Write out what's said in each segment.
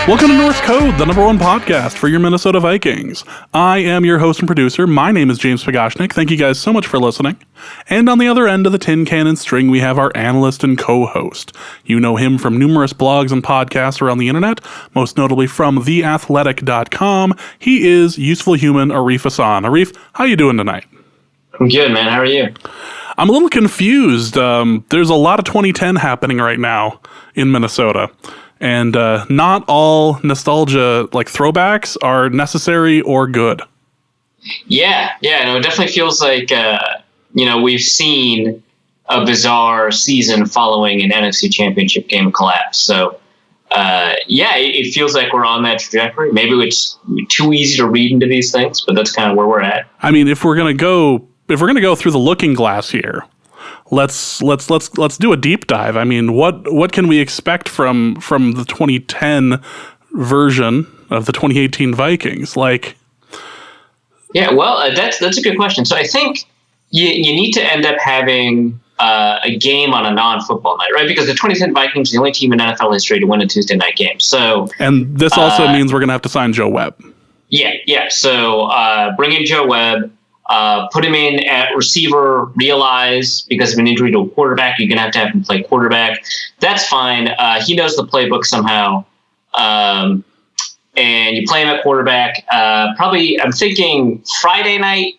Welcome to Norse Code, the #1 podcast for your Minnesota Vikings. I am your host and producer. My name is James Pagashnik. Thank you guys so much for listening. And on the other end of the tin cannon string, we have our analyst and co-host. You know him from numerous blogs and podcasts around the internet, most notably from theathletic.com. He is useful human Arif Hassan. Arif, how you doing tonight? I'm good, man. How are you? I'm a little confused. There's a lot of 2010 happening right now in Minnesota. And not all nostalgia, like throwbacks, are necessary or good. Yeah, no, it definitely feels like, we've seen a bizarre season following an NFC Championship game collapse. So, it feels like we're on that trajectory. Maybe it's too easy to read into these things, but that's kind of where we're at. I mean, if we're gonna go through the looking glass here, let's do a deep dive. I mean, what can we expect from the 2010 version of the 2018 Vikings? Like, yeah, well, that's a good question. So I think you need to end up having a game on a non-football night, right? Because the 2010 Vikings are the only team in NFL history to win a Tuesday night game. So, and this also means we're gonna have to sign Joe Webb. Yeah. So bring in Joe Webb. Put him in at receiver, realize because of an injury to a quarterback, you're going to have him play quarterback. That's fine. He knows the playbook somehow. And you play him at quarterback. Probably, I'm thinking Friday night.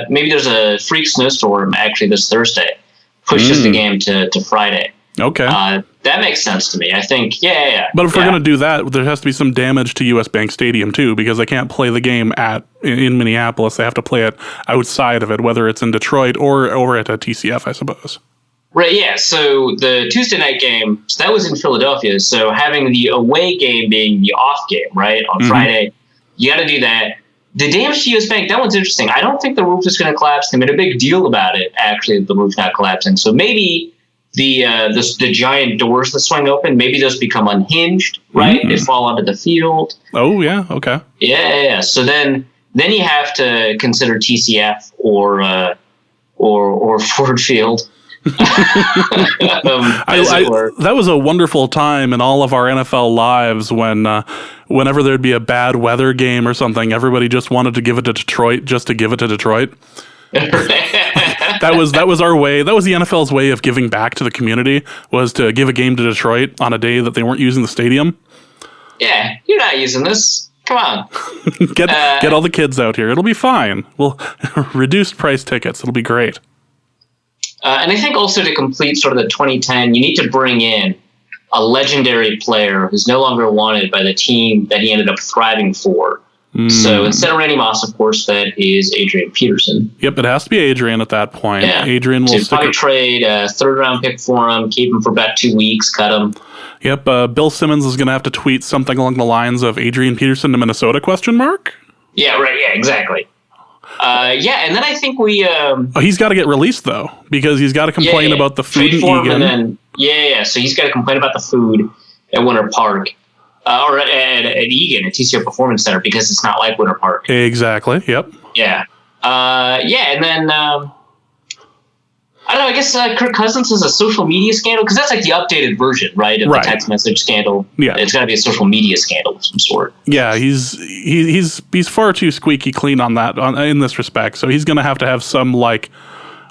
Maybe there's a freak snowstorm actually this Thursday. Pushes the game to Friday. Okay. That makes sense to me. I think, yeah. But if we're going to do that, there has to be some damage to US Bank Stadium, too, because they can't play the game in Minneapolis. They have to play it outside of it, whether it's in Detroit or at a TCF, I suppose. Right, yeah. So the Tuesday night game, that was in Philadelphia. So having the away game being the off game, right, on Friday, you got to do that. The damage to US Bank, that one's interesting. I don't think the roof is going to collapse. They made a big deal about it, actually, the roof not collapsing. So maybe the giant doors that swing open, maybe those become unhinged, right? They fall onto the field. Oh, yeah. Okay. Yeah. So then you have to consider TCF or Ford Field. That was a wonderful time in all of our NFL lives when whenever there'd be a bad weather game or something, everybody just wanted to give it to Detroit just to give it to Detroit. That was our way. That was the NFL's way of giving back to the community, was to give a game to Detroit on a day that they weren't using the stadium. Yeah, you're not using this. Come on. Get all the kids out here. It'll be fine. We'll reduced price tickets. It'll be great. And I think also to complete sort of the 2010, you need to bring in a legendary player who's no longer wanted by the team that he ended up thriving for. So instead of Randy Moss, of course, that is Adrian Peterson. Yep, it has to be Adrian at that point. Yeah. Adrian will probably trade a third-round pick for him, keep him for about 2 weeks, cut him. Yep, Bill Simmons is going to have to tweet something along the lines of Adrian Peterson to Minnesota, ? Yeah, right, yeah, exactly. And then I think we... he's got to get released, though, because he's got to complain about the food in Egan. So he's got to complain about the food at Winter Park. Or at Egan, at TCO Performance Center, because it's not like Winter Park. Exactly, yep. Yeah. And then, I don't know, I guess Kirk Cousins is a social media scandal, because that's like the updated version, right, of the text message scandal. Yeah. It's got to be a social media scandal of some sort. Yeah, he's far too squeaky clean on that, in this respect, so he's going to have some, like,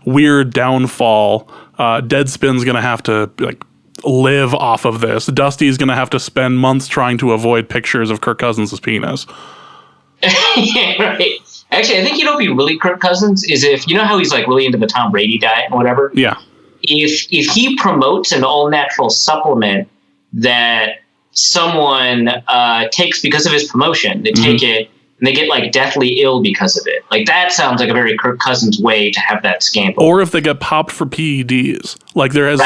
weird downfall. Deadspin's going to have to, like, live off of this. Dusty's going to have to spend months trying to avoid pictures of Kirk Cousins' penis. Yeah, right. Actually, I think be really Kirk Cousins is if, you know how he's like really into the Tom Brady diet and whatever? Yeah. If he promotes an all-natural supplement that someone takes because of his promotion, they take it and they get like deathly ill because of it. Like that sounds like a very Kirk Cousins way to have that scandal. Or if they get popped for PEDs, like there has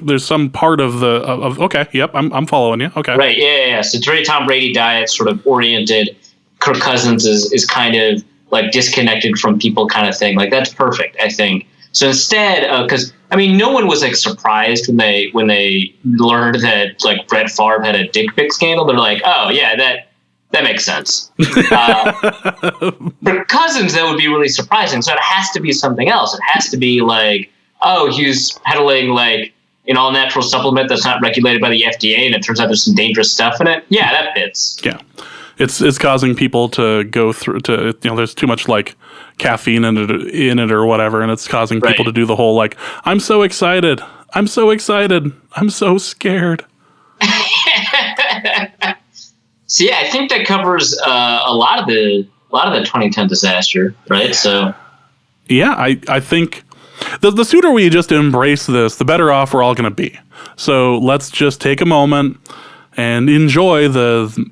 there's some part of okay, yep, I'm following you. Okay, right, yeah. So it's very Tom Brady diet sort of oriented. Kirk Cousins is kind of like disconnected from people kind of thing. Like that's perfect, I think. So instead, because I mean, no one was like surprised when they learned that like Brett Favre had a dick pic scandal. They're like, oh yeah, that makes sense. For Cousins, that would be really surprising. So it has to be something else. It has to be like, oh, he's peddling like an all-natural supplement that's not regulated by the FDA, and it turns out there's some dangerous stuff in it. Yeah, that fits. Yeah. It's causing people to go through to, there's too much like caffeine in it or whatever, and it's causing people to do the whole like, I'm so excited, I'm so scared. So yeah, I think that covers a lot of the 2010 disaster, right? So yeah, I think the sooner we just embrace this, the better off we're all going to be. So let's just take a moment and enjoy the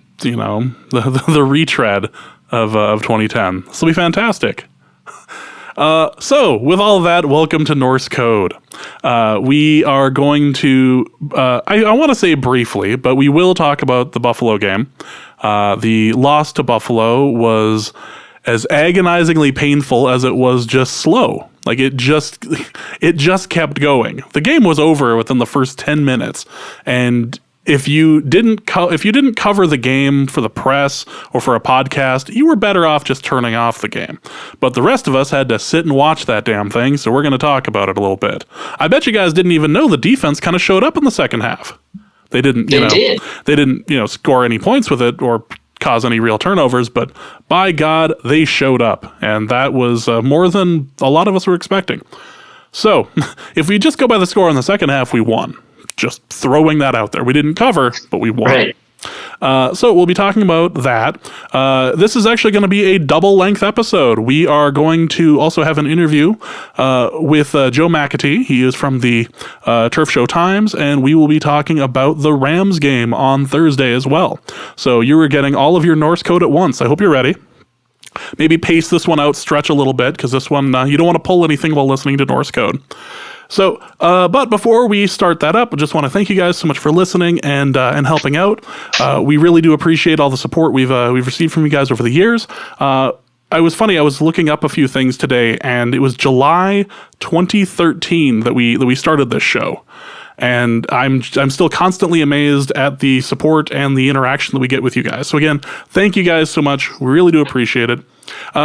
retread of 2010. This will be fantastic. So, with all of that, welcome to Norse Code. We are going to, I want to say briefly, but we will talk about the Buffalo game. The loss to Buffalo was as agonizingly painful as it was just slow. Like, it just kept going. The game was over within the first 10 minutes, and if you didn't cover the game for the press or for a podcast, you were better off just turning off the game. But the rest of us had to sit and watch that damn thing, so we're going to talk about it a little bit. I bet you guys didn't even know the defense kind of showed up in the second half. They didn't score any points with it or cause any real turnovers, but by God, they showed up, and that was more than a lot of us were expecting. So, if we just go by the score in the second half, we won. Just throwing that out there. We didn't cover, but we won. Right. So we'll be talking about that. This is actually going to be a double-length episode. We are going to also have an interview with Joe McAtee. He is from the Turf Show Times, and we will be talking about the Rams game on Thursday as well. So you are getting all of your Norse Code at once. I hope you're ready. Maybe pace this one out, stretch a little bit, because this one, you don't want to pull anything while listening to Norse Code. So, but before we start that up, I just want to thank you guys so much for listening and helping out. We really do appreciate all the support we've received from you guys over the years. I was looking up a few things today, and it was July 2013 that we started this show. And I'm still constantly amazed at the support and the interaction that we get with you guys. So again, thank you guys so much. We really do appreciate it.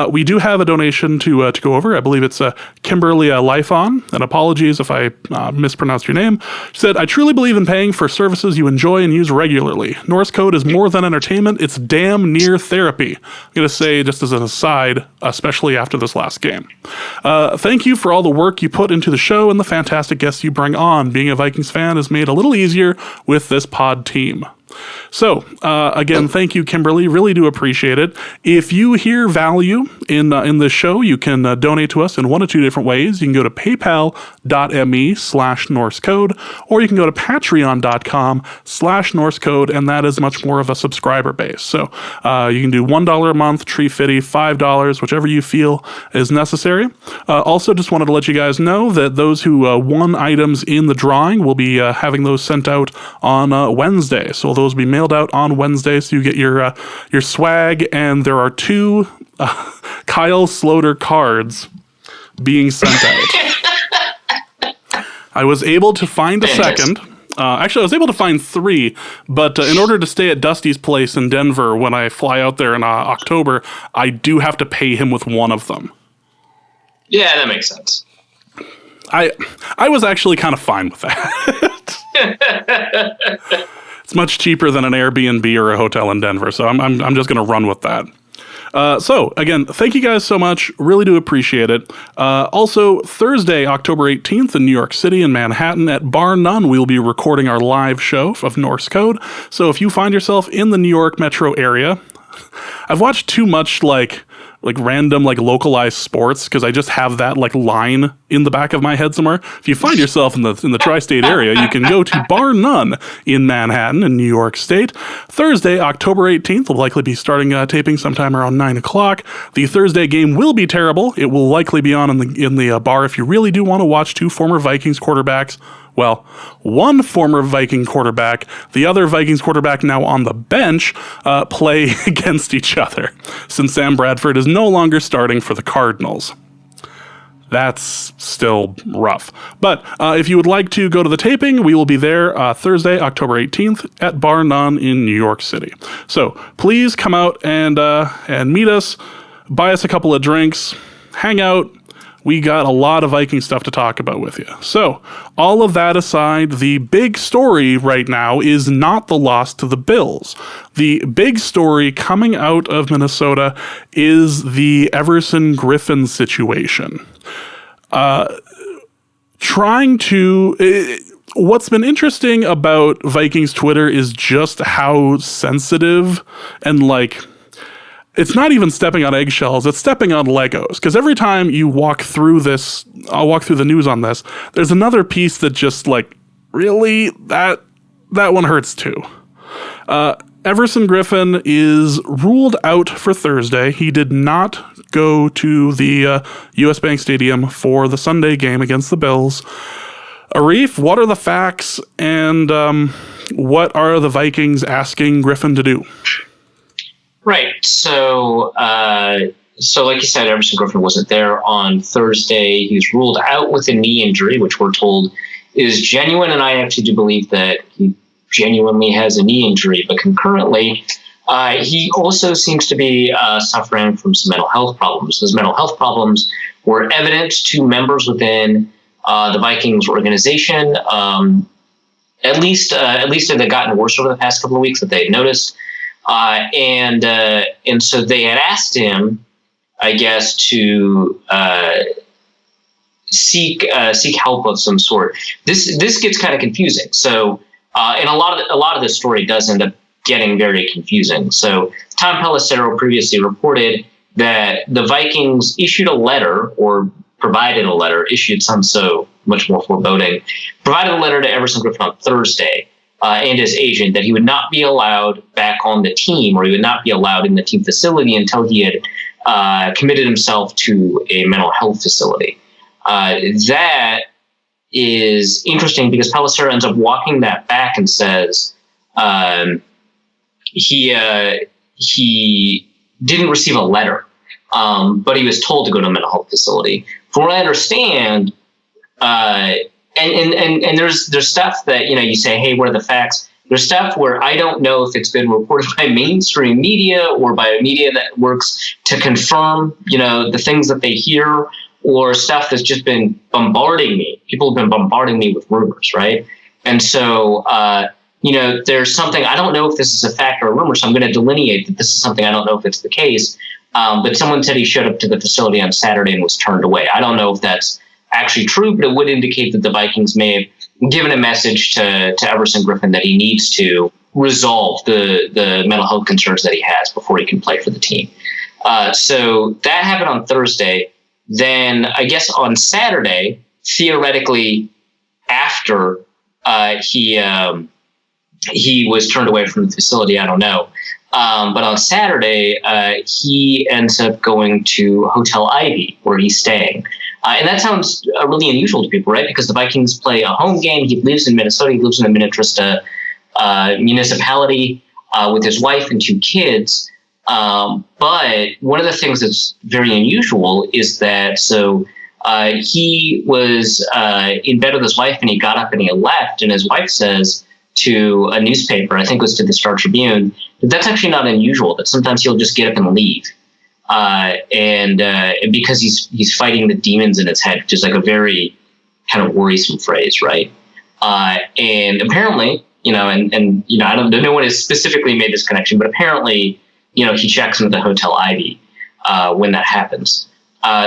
We do have a donation to go over. I believe it's Kimberly Lifon. And apologies if I mispronounced your name. She said, I truly believe in paying for services you enjoy and use regularly. Norse Code is more than entertainment. It's damn near therapy. I'm going to say, just as an aside, especially after this last game. Thank you for all the work you put into the show and the fantastic guests you bring on. Being a Vikings fan is made a little easier with this pod team. So, again, thank you, Kimberly. Really do appreciate it. If you hear value in this show, you can donate to us in one of two different ways. You can go to paypal.me/NorseCode, or you can go to patreon.com/NorseCode, and that is much more of a subscriber base. So, you can do $1 a month, tree fitty, $5, whichever you feel is necessary. Also, just wanted to let you guys know that those who won items in the drawing will be having those sent out on Wednesday. So those will be mailed out on Wednesday, so you get your swag, and there are 2 Kyle Sloter cards being sent out. I was able to find a second. Actually, I was able to find 3, but in order to stay at Dusty's place in Denver when I fly out there in October, I do have to pay him with one of them. Yeah, that makes sense. I was actually kind of fine with that. It's much cheaper than an Airbnb or a hotel in Denver, so I'm just going to run with that. So, again, thank you guys so much. Really do appreciate it. Also, Thursday, October 18th in New York City and Manhattan at Bar None, we'll be recording our live show of Norse Code. So if you find yourself in the New York metro area, I've watched too much like random localized sports because I just have that line in the back of my head somewhere. If you find yourself in the tri-state area, you can go to Bar None in Manhattan in New York State. Thursday, October 18th, will likely be starting taping sometime around 9 o'clock. The Thursday game will be terrible. It will likely be on in the bar if you really do want to watch 2 former Vikings quarterbacks. Well, one former Viking quarterback, the other Vikings quarterback now on the bench, play against each other, since Sam Bradford is no longer starting for the Cardinals. That's still rough. But if you would like to go to the taping, we will be there Thursday, October 18th at Bar None in New York City. So please come out and meet us, buy us a couple of drinks, hang out. we got a lot of Viking stuff to talk about with you. So, all of that aside, the big story right now is not the loss to the Bills. The big story coming out of Minnesota is the Everson Griffen situation. What's been interesting about Vikings Twitter is just how sensitive and it's not even stepping on eggshells, it's stepping on Legos. Because every time you walk through this, I'll walk through the news on this, there's another piece that just really, that one hurts too. Everson Griffen is ruled out for Thursday. He did not go to the US Bank Stadium for the Sunday game against the Bills. Arif, what are the facts, and what are the Vikings asking Griffen to do? Right. So like you said, Everson Griffen wasn't there on Thursday. He was ruled out with a knee injury, which we're told is genuine, and I actually do believe that he genuinely has a knee injury. But concurrently, he also seems to be suffering from some mental health problems. Those mental health problems were evident to members within the Vikings organization. At least it had gotten worse over the past couple of weeks that they had noticed. And so they had asked him, I guess, to seek help of some sort. This gets kind of confusing. So, and a lot of the story does end up getting very confusing. So, Tom Pelissero previously reported that the Vikings issued a letter, or provided a letter, issued some so much more foreboding, provided a letter to Everson Griffen on Thursday. And his agent, that he would not be allowed back on the team, or he would not be allowed in the team facility until he had committed himself to a mental health facility. That is interesting because Pelissero ends up walking that back and says he didn't receive a letter, but he was told to go to a mental health facility. From what I understand, And there's stuff that, you say, hey, what are the facts? There's stuff where I don't know if it's been reported by mainstream media or by media that works to confirm, the things that they hear, or stuff that's just been bombarding me. People have been bombarding me with rumors, right? And so, there's something, I don't know if this is a fact or a rumor, so I'm going to delineate that this is something I don't know if it's the case. But someone said he showed up to the facility on Saturday and was turned away. I don't know if that's actually true, but it would indicate that the Vikings may have given a message to Everson Griffen that he needs to resolve the mental health concerns that he has before he can play for the team. So that happened on Thursday. Then I guess on Saturday, theoretically, after he was turned away from the facility, I don't know. But on Saturday, he ends up going to Hotel Ivy, where he's staying. And that sounds really unusual to people, right? Because the Vikings play a home game. He lives in Minnesota. He lives in the Minnetrista municipality with his wife and 2 kids. But one of the things that's very unusual is that he was in bed with his wife, and he got up and he left. And his wife says to a newspaper, I think it was to the Star Tribune, that that's actually not unusual, that sometimes he'll just get up and leave. And because he's fighting the demons in his head, which is a very kind of worrisome phrase, right? And apparently, I don't know what has specifically made this connection, but apparently, he checks into the Hotel Ivy when that happens.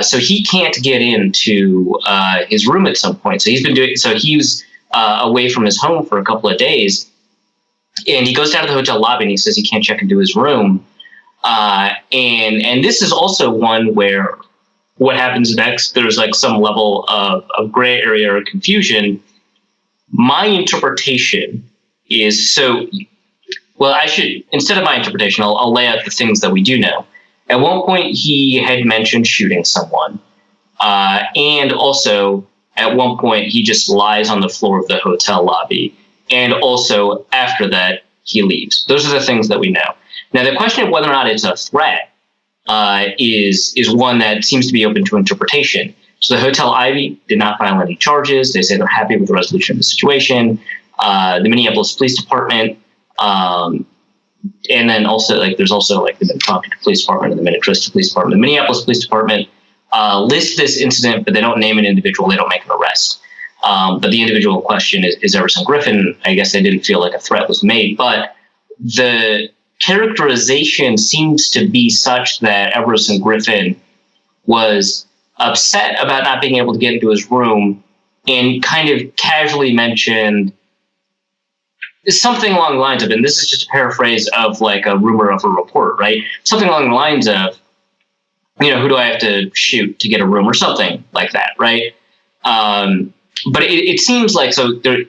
So he can't get into his room at some point. So he was away from his home for a couple of days, and he goes down to the hotel lobby and he says he can't check into his room. And this is also one where what happens next, there's some level of gray area or confusion. My interpretation is instead of my interpretation, I'll lay out the things that we do know. At one point, he had mentioned shooting someone. And also, at one point, he just lies on the floor of the hotel lobby. And also, after that, he leaves. Those are the things that we know. Now, the question of whether or not it's a threat is one that seems to be open to interpretation. So the Hotel Ivy did not file any charges. They say they're happy with the resolution of the situation. The Minneapolis Police Department, and then also there's also the Metropolitan Police Department and the Minneapolis Police Department. The Minneapolis Police Department list this incident, but they don't name an individual. They don't make an arrest. But the individual in question is Everson Griffen. I guess they didn't feel like a threat was made, but the characterization seems to be such that Everson Griffen was upset about not being able to get into his room and kind of casually mentioned something along the lines of, and this is just a paraphrase of like a rumor of a report, right? Something along the lines of, who do I have to shoot to get a room or something like that, right? But it seems like, so there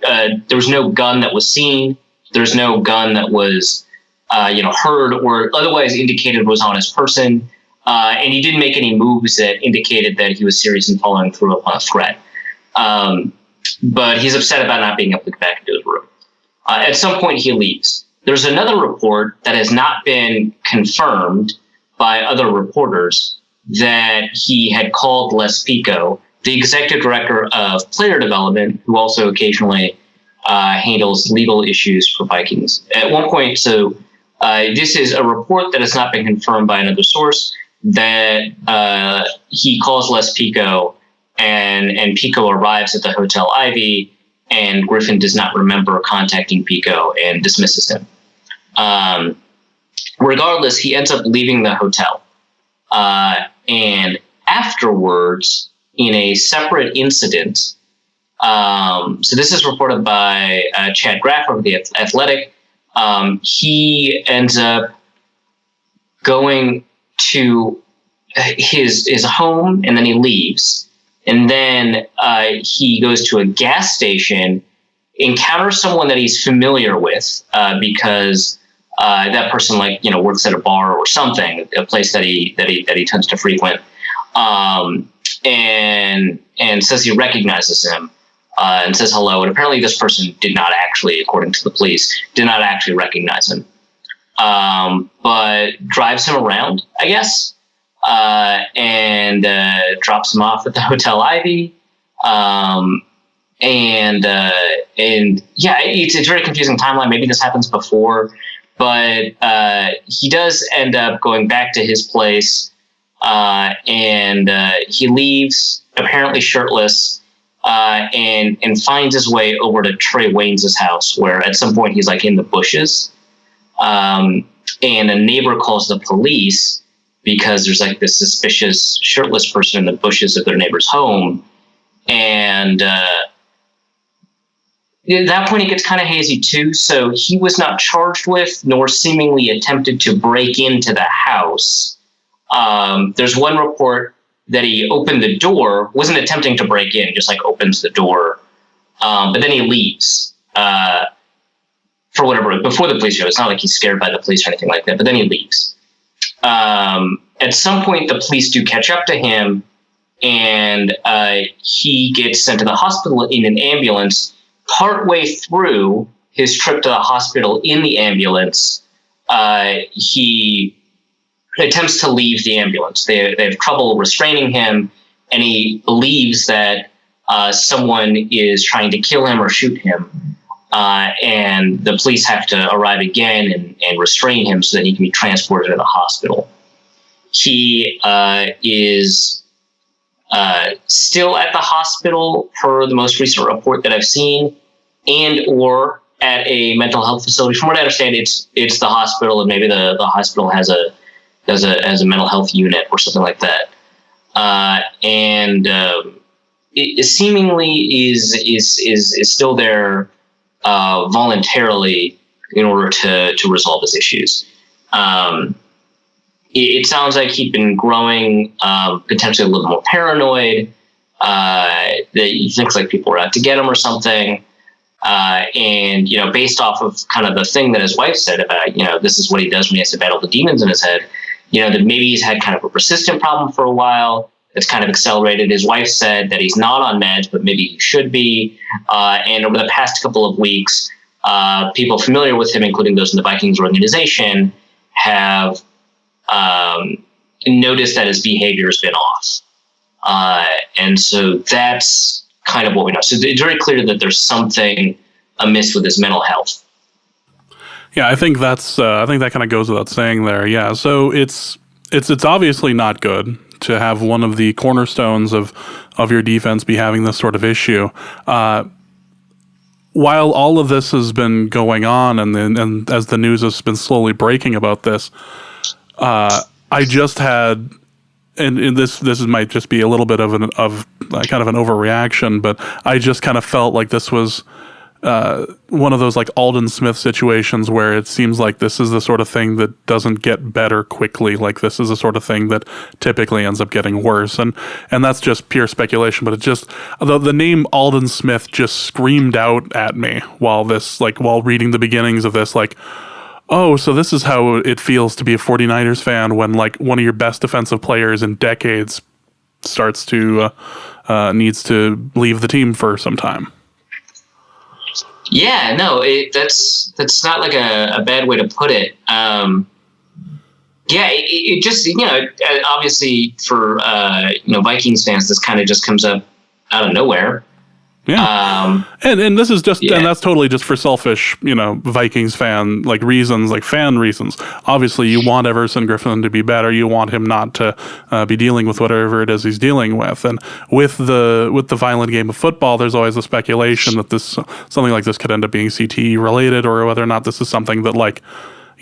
was no gun that was seen. There's no gun that was, heard or otherwise indicated was on his person. And he didn't make any moves that indicated that he was serious in following through upon a threat. But he's upset about not being able to get back into his room. At some point, he leaves. There's another report that has not been confirmed by other reporters that he had called Les Pico, the executive director of player development, who also occasionally handles legal issues for Vikings. At one point, so this is a report that has not been confirmed by another source, that he calls Les Pico, and Pico arrives at the Hotel Ivy, and Griffen does not remember contacting Pico and dismisses him. Regardless, he ends up leaving the hotel. And afterwards, in a separate incident, so this is reported by Chad Graff of The Athletic, he ends up going to his home, and then he leaves. And then he goes to a gas station, encounters someone that he's familiar with because that person works at a bar or something, a place that he tends to frequent, and says he recognizes him and says hello. And apparently this person did not actually, according to the police, recognize him, but drives him around, I guess. And drops him off at the Hotel Ivy. And yeah, it's a very confusing timeline. Maybe this happens before, but he does end up going back to his place, and he leaves apparently shirtless, and finds his way over to Trey Waynes' house, where at some point he's like in the bushes, and a neighbor calls the police because there's like this suspicious shirtless person in the bushes of their neighbor's home. And at that point, it gets kind of hazy too. So he was not charged with nor seemingly attempted to break into the house. There's one report that he opened the door, wasn't attempting to break in, just like opens the door. But then he leaves for whatever, before the police show. It's not like he's scared by the police or anything like that, but then he leaves. At some point, the police do catch up to him, and he gets sent to the hospital in an ambulance. Partway through his trip to the hospital in the ambulance, he attempts to leave the ambulance. They have trouble restraining him, and he believes that someone is trying to kill him or shoot him. And the police have to arrive again and restrain him so that he can be transported to the hospital. He is still at the hospital per the most recent report that I've seen, and or at a mental health facility. From what I understand, it's the hospital, and maybe the hospital has a mental health unit or something like that. And it seemingly is still there voluntarily in order to resolve his issues. It sounds like he'd been growing potentially a little more paranoid, that he thinks like people are out to get him or something. And, based off of kind of the thing that his wife said about, this is what he does when he has to battle the demons in his head, that maybe he's had kind of a persistent problem for a while. It's kind of accelerated. His wife said that he's not on meds, but maybe he should be. And over the past couple of weeks, people familiar with him, including those in the Vikings organization, have noticed that his behavior has been off. And so that's kind of what we know. So it's very clear that there's something amiss with his mental health. Yeah, I think I think that kind of goes without saying there. Yeah, so it's obviously not good to have one of the cornerstones of your defense be having this sort of issue. While all of this has been going on, and as the news has been slowly breaking about this, I just had, and this might just be a little bit of kind of an overreaction, but I just kind of felt like this was one of those like Alden Smith situations where it seems like this is the sort of thing that doesn't get better quickly. Like this is the sort of thing that typically ends up getting worse, and that's just pure speculation. But it just the name Alden Smith just screamed out at me while reading the beginnings of this, like, oh, so this is how it feels to be a 49ers fan when like one of your best defensive players in decades starts to needs to leave the team for some time. Yeah, no, that's not like a bad way to put it. It just, obviously for Vikings fans, this kind of just comes up out of nowhere. Yeah, and this is just, and that's totally just for selfish, Vikings fan reasons, fan reasons. Obviously, you want Everson Griffen to be better. You want him not to be dealing with whatever it is he's dealing with. And with the violent game of football, there's always the speculation that something like this could end up being CTE related, or whether or not this is something that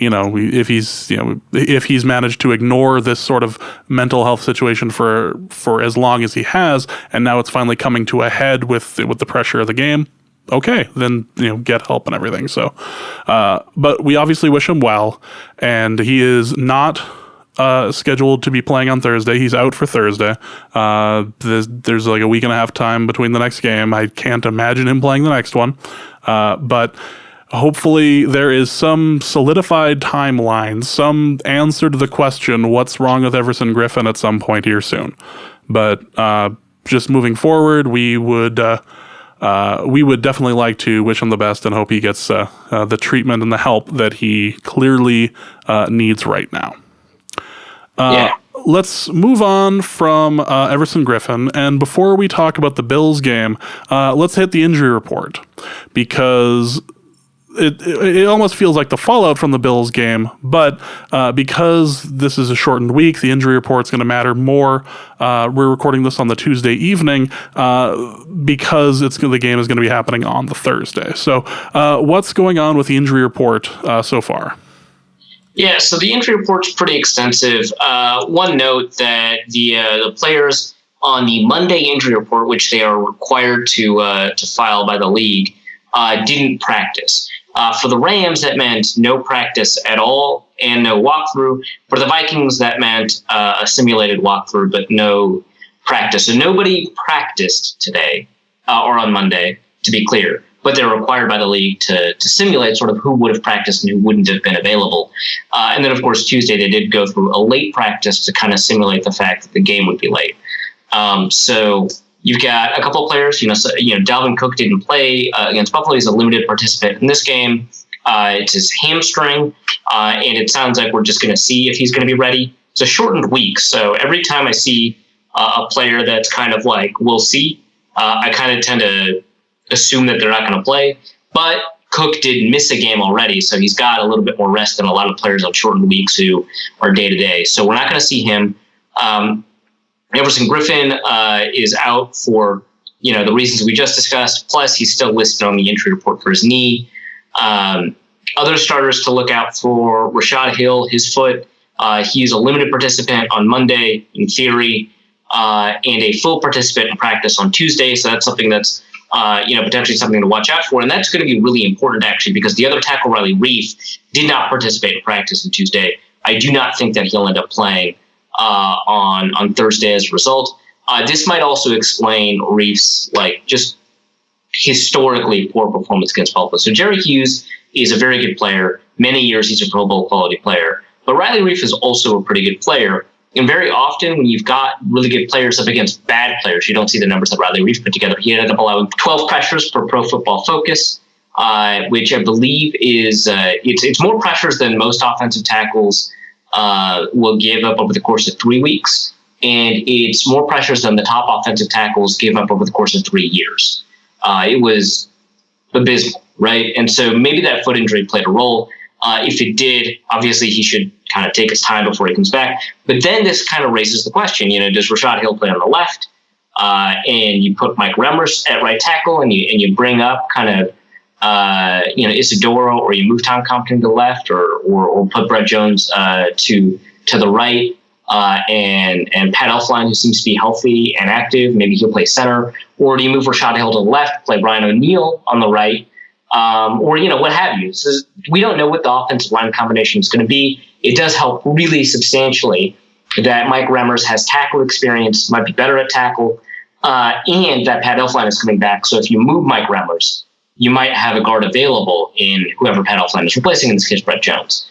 if he's managed to ignore this sort of mental health situation for as long as he has, and now it's finally coming to a head with the pressure of the game, okay, then get help and everything. So, but we obviously wish him well, and he is not scheduled to be playing on Thursday. He's out for Thursday. There's like a week and a half time between the next game. I can't imagine him playing the next one, but hopefully there is some solidified timeline, some answer to the question, what's wrong with Everson Griffen at some point here soon. But just moving forward, we would definitely like to wish him the best and hope he gets the treatment and the help that he clearly needs right now. Let's move on from Everson Griffen, and before we talk about the Bills game, let's hit the injury report, because it almost feels like the fallout from the Bills game, but because this is a shortened week, the injury report's going to matter more. We're recording this on the Tuesday evening because the game is going to be happening on the Thursday. So what's going on with the injury report so far? Yeah, so the injury report's pretty extensive. One note that the players on the Monday injury report, which they are required to file by the league, didn't practice. For the Rams, that meant no practice at all and no walkthrough. For the Vikings, that meant a simulated walkthrough, but no practice. So nobody practiced today or on Monday, to be clear. But they're required by the league to simulate sort of who would have practiced and who wouldn't have been available. And then, of course, Tuesday they did go through a late practice to kind of simulate the fact that the game would be late. So you've got a couple of players. Dalvin Cook didn't play against Buffalo. He's a limited participant in this game. It's his hamstring, and it sounds like we're just going to see if he's going to be ready. It's a shortened week, so every time I see a player that's kind of like, we'll see, I kind of tend to assume that they're not going to play. But Cook did miss a game already, so he's got a little bit more rest than a lot of players on shortened weeks who are day-to-day. So we're not going to see him. Everson Griffen is out for the reasons we just discussed. Plus, he's still listed on the injury report for his knee. Other starters to look out for: Rashad Hill, his foot. He's a limited participant on Monday, in theory, and a full participant in practice on Tuesday. So that's something that's potentially something to watch out for. And that's going to be really important, actually, because the other tackle, Riley Reif, did not participate in practice on Tuesday. I do not think that he'll end up playing on Thursday as a result. This might also explain Reif's just historically poor performance against Buffalo. So Jerry Hughes is a very good player. Many years he's a Pro Bowl quality player. But Riley Reif is also a pretty good player. And very often when you've got really good players up against bad players, you don't see the numbers that Riley Reif put together. He ended up allowing 12 pressures per Pro Football Focus, which I believe is it's more pressures than most offensive tackles will give up over the course of 3 weeks. And it's more pressures than the top offensive tackles give up over the course of 3 years. It was abysmal, right? And so maybe that foot injury played a role. If it did, obviously he should kind of take his time before he comes back. But then this kind of raises the question, does Rashad Hill play on the left? And you put Mike Remmers at right tackle, and you bring up kind of Isidoro, or you move Tom Compton to the left, or put Brett Jones to the right, and Pat Elflein, who seems to be healthy and active, maybe he'll play center, or do you move Rashad Hill to the left, play Brian O'Neill on the right, or what have you. So we don't know what the offensive line combination is going to be. It does help really substantially that Mike Remmers has tackle experience, might be better at tackle, and that Pat Elflein is coming back. So if you move Mike Remmers, you might have a guard available in whoever Pat Elflein is replacing, in this case, Brett Jones.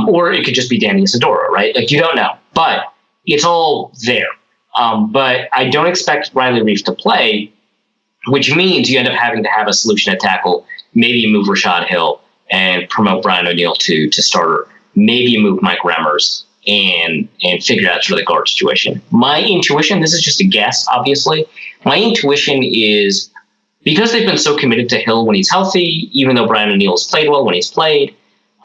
Or it could just be Danny Isidoro, right? Like, you don't know. But it's all there. But I don't expect Riley Reiff to play, which means you end up having to have a solution at tackle. Maybe you move Rashad Hill and promote Brian O'Neill to starter. Maybe you move Mike Remmers and figure out sort of the guard situation. My intuition, this is just a guess, obviously. My intuition is, because they've been so committed to Hill when he's healthy, even though Brian O'Neill has played well when he's played,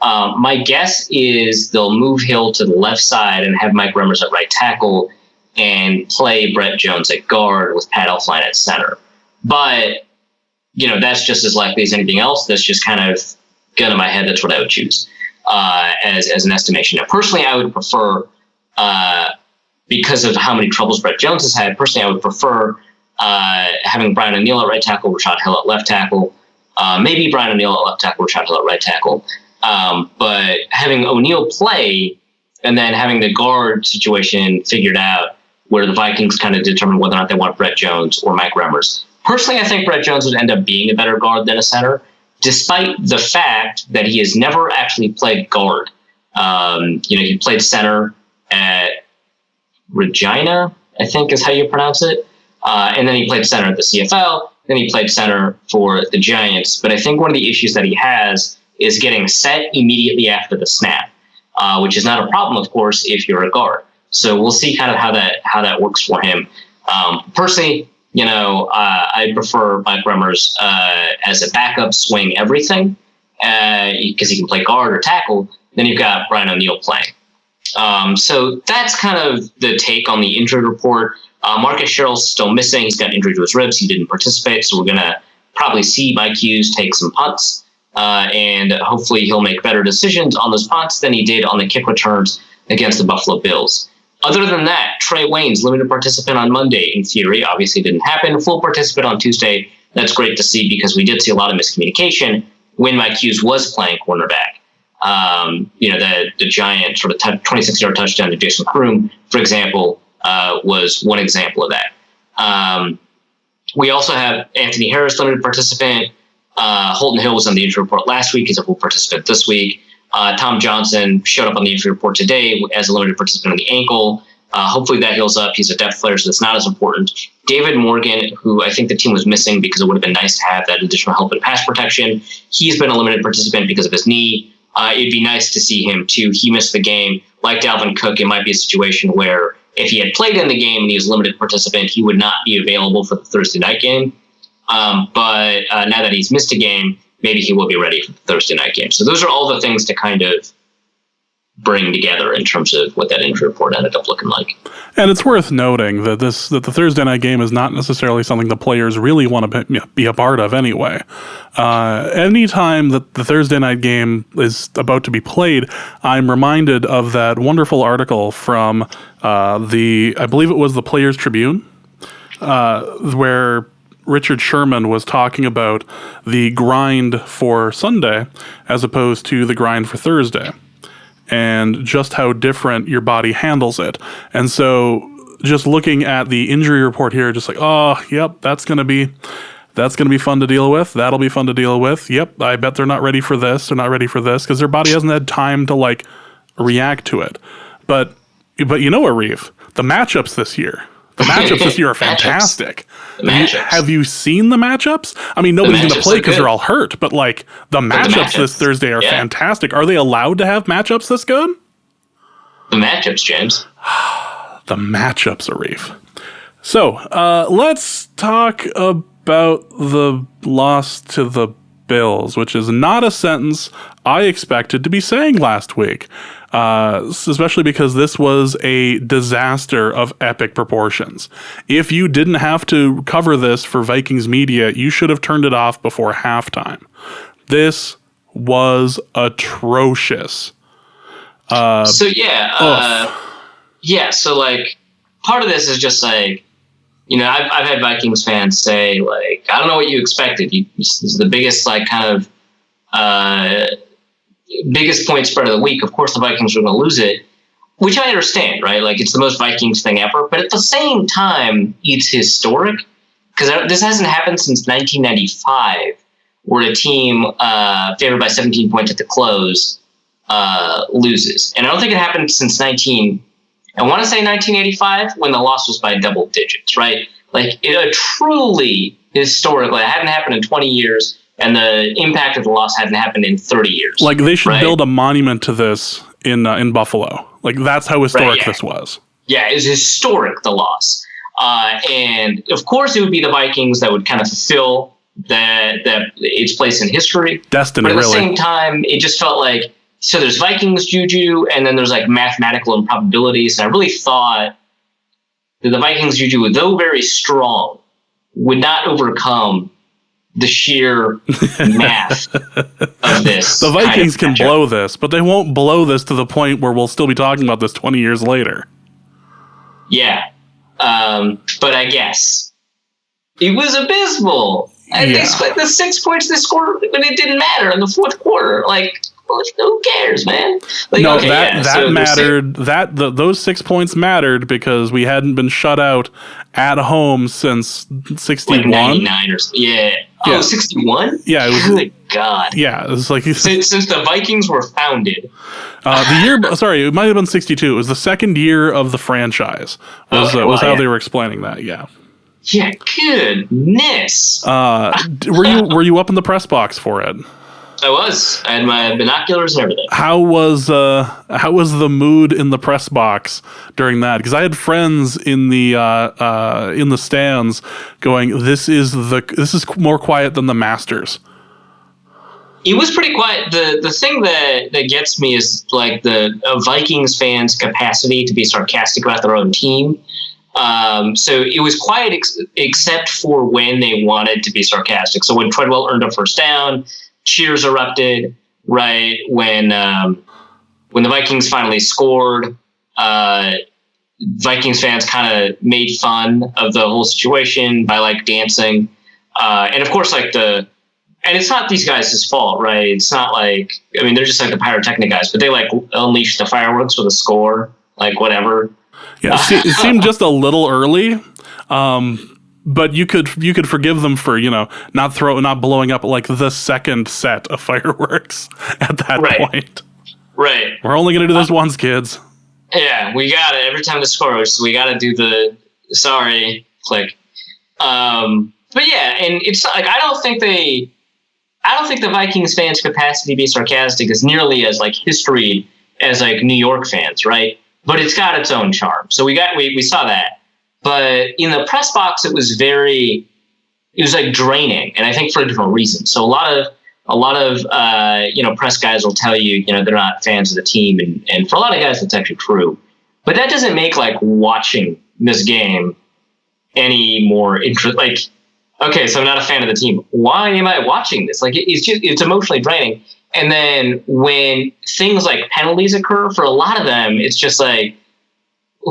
my guess is they'll move Hill to the left side and have Mike Remmers at right tackle and play Brett Jones at guard with Pat Elflein at center. But, that's just as likely as anything else. That's just kind of gun in my head. That's what I would choose as an estimation. Now, personally, I would prefer, because of how many troubles Brett Jones has had, personally, I would prefer having Brian O'Neill at right tackle, Rashad Hill at left tackle, maybe Brian O'Neill at left tackle, Rashad Hill at right tackle. But having O'Neill play and then having the guard situation figured out, where the Vikings kind of determine whether or not they want Brett Jones or Mike Remmers. Personally, I think Brett Jones would end up being a better guard than a center, despite the fact that he has never actually played guard. He played center at Regina, I think is how you pronounce it. And then he played center at the CFL. Then he played center for the Giants. But I think one of the issues that he has is getting set immediately after the snap, which is not a problem, of course, if you're a guard. So we'll see kind of how that works for him. Personally, I prefer Mike Remmers as a backup swing everything, because he can play guard or tackle. Then you've got Brian O'Neill playing. So that's kind of the take on the injury report. Marcus Sherrill's still missing. He's got injury to his ribs. He didn't participate, so we're going to probably see Mike Hughes take some punts, and hopefully he'll make better decisions on those punts than he did on the kick returns against the Buffalo Bills. Other than that, Trey Waynes, limited participant on Monday, in theory, obviously didn't happen. Full participant on Tuesday. That's great to see, because we did see a lot of miscommunication when Mike Hughes was playing cornerback. The giant sort of 26-yard touchdown to Jason Kroom, for example, was one example of that. We also have Anthony Harris, limited participant. Holton Hill was on the injury report last week. He's a full participant this week. Tom Johnson showed up on the injury report today as a limited participant on the ankle. Hopefully that heals up. He's a depth player, so that's not as important. David Morgan, who I think the team was missing because it would have been nice to have that additional help in pass protection. He's been a limited participant because of his knee. It'd be nice to see him too. He missed the game. Like Dalvin Cook, it might be a situation where if he had played in the game and he was a limited participant, he would not be available for the Thursday night game. But now that he's missed a game, maybe he will be ready for the Thursday night game. So those are all the things to kind of bring together in terms of what that injury report ended up looking like. And it's worth noting that the Thursday night game is not necessarily something the players really want to be a part of anyway. Anytime that the Thursday night game is about to be played, I'm reminded of that wonderful article from I believe it was the Players Tribune, where Richard Sherman was talking about the grind for Sunday as opposed to the grind for Thursday, and just how different your body handles it. And so just looking at the injury report here, just like, oh, yep, that's going to be fun to deal with. That'll be fun to deal with. Yep, I bet they're not ready for this. They're not ready for this because their body hasn't had time to react to it. But Arif, the matchups this year are fantastic. Have you seen the matchups? I mean, nobody's going to play because they're all hurt, but the matchups this Thursday are fantastic. Are they allowed to have matchups this good? The matchups, James. The matchups, Arif. So, let's talk about the loss to the Bills, which is not a sentence I expected to be saying last week. especially because this was a disaster of epic proportions. If you didn't have to cover this for Vikings media, you should have turned it off before halftime. This was atrocious. So like part of this is just like, you know, I've had Vikings fans say like, I don't know what you expected. This is the biggest like kind of biggest point spread of the week. Of course, the Vikings are going to lose it, which I understand, right? Like it's the most Vikings thing ever. But at the same time, it's historic because this hasn't happened since 1995, where a team favored by 17 points at the close loses. And I don't think it happened since 1985 when the loss was by double digits, right? Like it truly historically, it hadn't happened in 20 years. And the impact of the loss hadn't happened in 30 years. Like they should build a monument to this in Buffalo. Like that's how historic this was. Yeah, it was historic, the loss. And of course it would be the Vikings that would kind of fulfill that its place in history. Destiny, but at the really. same time, it just felt like, so there's Vikings juju and then there's like mathematical improbabilities. And I really thought that the Vikings juju, though very strong, would not overcome the sheer math of this. The Vikings can blow this, but they won't blow this to the point where we'll still be talking about this 20 years later. Yeah. But I guess it was abysmal. And they split the 6 points they scored when it didn't matter in the fourth quarter. Like, well, who cares, man? Like, no, that mattered. Those 6 points mattered because we hadn't been shut out at home since 61. Like 99 or yeah. Oh, 61? Yeah. It was, good God. Yeah. It was like since the Vikings were founded. The year, sorry, it might have been 62. It was the second year of the franchise. Was how they were explaining that. Yeah. Yeah. Goodness. Were you up in the press box for it? I was. I had my binoculars and everything. How was the mood in the press box during that? Because I had friends in the stands going, "This is more quiet than the Masters." It was pretty quiet. The thing that gets me is like the Vikings fans' capacity to be sarcastic about their own team. So it was quiet except for when they wanted to be sarcastic. So when Treadwell earned a first down, cheers erupted, right? When the Vikings finally scored, Vikings fans kind of made fun of the whole situation by like dancing. And of course, like and it's not these guys' fault, right? It's not like, I mean, they're just like the pyrotechnic guys, but they like unleashed the fireworks with a score, like whatever. Yeah, it seemed just a little early. But you could forgive them for, you know, not blowing up like the second set of fireworks at that point. Right. We're only going to do this once, kids. Yeah, we got it. Every time the score, so we got to do the sorry click. But yeah, and it's like I don't think the Vikings fans' capacity to be sarcastic is nearly as like history as like New York fans, right? But it's got its own charm. So we saw that. But in the press box, it was like draining, and I think for a different reason. So a lot of press guys will tell you, you know, they're not fans of the team, and for a lot of guys, that's actually true. But that doesn't make like watching this game any more interesting. Like, okay, so I'm not a fan of the team. Why am I watching this? Like, it's emotionally draining. And then when things like penalties occur, for a lot of them, it's just like,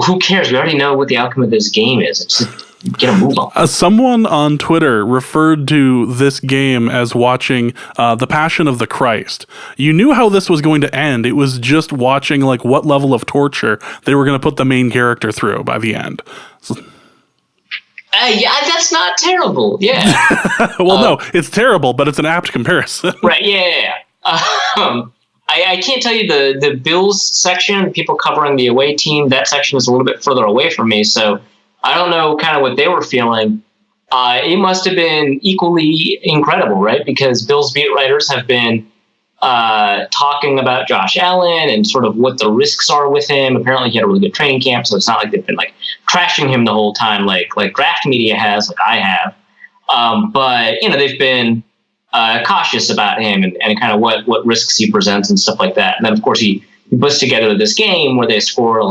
who cares? We already know what the outcome of this game is. It's just get a move on. Someone on Twitter referred to this game as watching The Passion of the Christ. You knew how this was going to end. It was just watching like what level of torture they were going to put the main character through by the end. So, yeah, that's not terrible. Yeah. Well, no, it's terrible, but it's an apt comparison. Right. Yeah. I can't tell you the Bills section, people covering the away team, that section is a little bit further away from me, so I don't know kind of what they were feeling. It must have been equally incredible, right? Because Bills beat writers have been talking about Josh Allen and sort of what the risks are with him. Apparently he had a really good training camp, so it's not like they've been like trashing him the whole time like draft media has, like I have. But, you know, they've been cautious about him and kind of what risks he presents and stuff like that. And then, of course, he he puts together this game where they score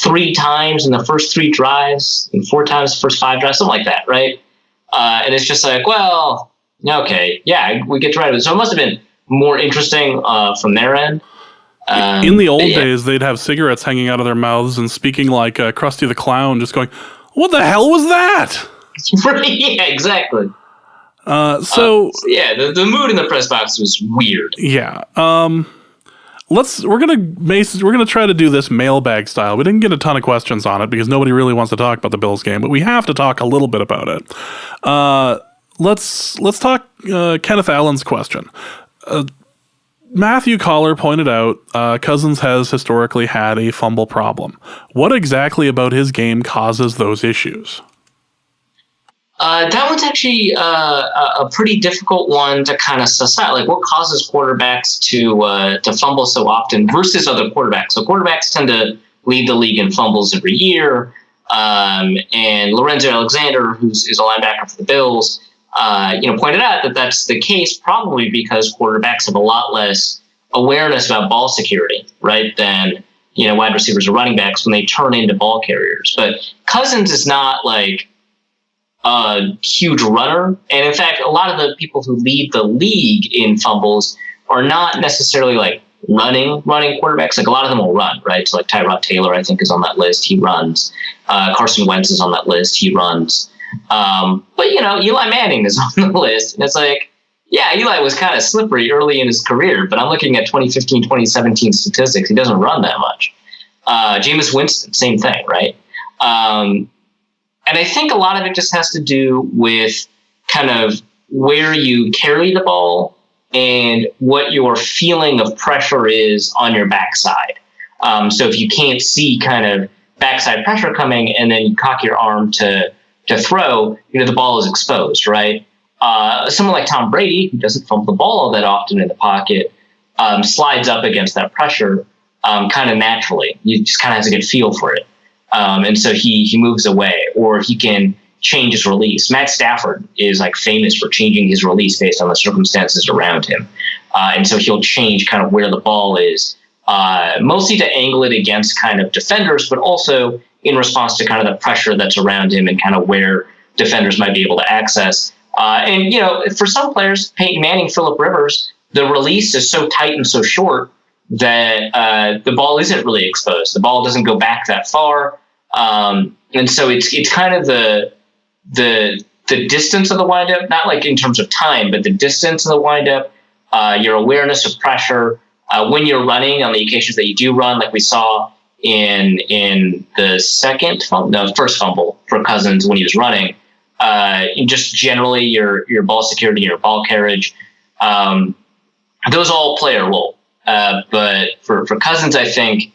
3 times in the first 3 drives and 4 times the first 5 drives, something like that, right? And it's just like, well, okay, yeah, we get to write it. So it must have been more interesting from their end. In the old days, they'd have cigarettes hanging out of their mouths and speaking like Krusty the Clown, just going, "What the hell was that?" Yeah, exactly. The mood in the press box was weird. Yeah. We're gonna try to do this mailbag style. We didn't get a ton of questions on it because nobody really wants to talk about the Bills game, but we have to talk a little bit about it. Let's talk Kenneth Allen's question. Matthew Collar pointed out Cousins has historically had a fumble problem. What exactly about his game causes those issues? That one's actually a pretty difficult one to kind of suss out. Like, what causes quarterbacks to fumble so often versus other quarterbacks? So quarterbacks tend to lead the league in fumbles every year. And Lorenzo Alexander, is a linebacker for the Bills, pointed out that that's the case probably because quarterbacks have a lot less awareness about ball security, right, than wide receivers or running backs when they turn into ball carriers. But Cousins is not like a huge runner. And in fact, a lot of the people who lead the league in fumbles are not necessarily like running quarterbacks. Like, a lot of them will run, right? So like Tyrod Taylor, I think, is on that list. He runs. Carson Wentz is on that list. He runs. But Eli Manning is on the list. And it's like, yeah, Eli was kind of slippery early in his career, but I'm looking at 2015, 2017 statistics. He doesn't run that much. Jameis Winston, same thing, right? And I think a lot of it just has to do with kind of where you carry the ball and what your feeling of pressure is on your backside. So if you can't see kind of backside pressure coming and then you cock your arm to throw, the ball is exposed, right? Someone like Tom Brady, who doesn't fumble the ball all that often in the pocket, slides up against that pressure kind of naturally. You just kind of have to get a feel for it. And so he moves away, or he can change his release. Matt Stafford is like famous for changing his release based on the circumstances around him. And so he'll change kind of where the ball is, mostly to angle it against kind of defenders, but also in response to kind of the pressure that's around him and kind of where defenders might be able to access. And for some players, Peyton Manning, Phillip Rivers, the release is so tight and so short that the ball isn't really exposed. The ball doesn't go back that far. And so it's kind of the distance of the windup, not like in terms of time, but the distance of the windup, your awareness of pressure, when you're running on the occasions that you do run, like we saw in the first fumble for Cousins when he was running, just generally your ball security, your ball carriage, those all play a role. But for Cousins, I think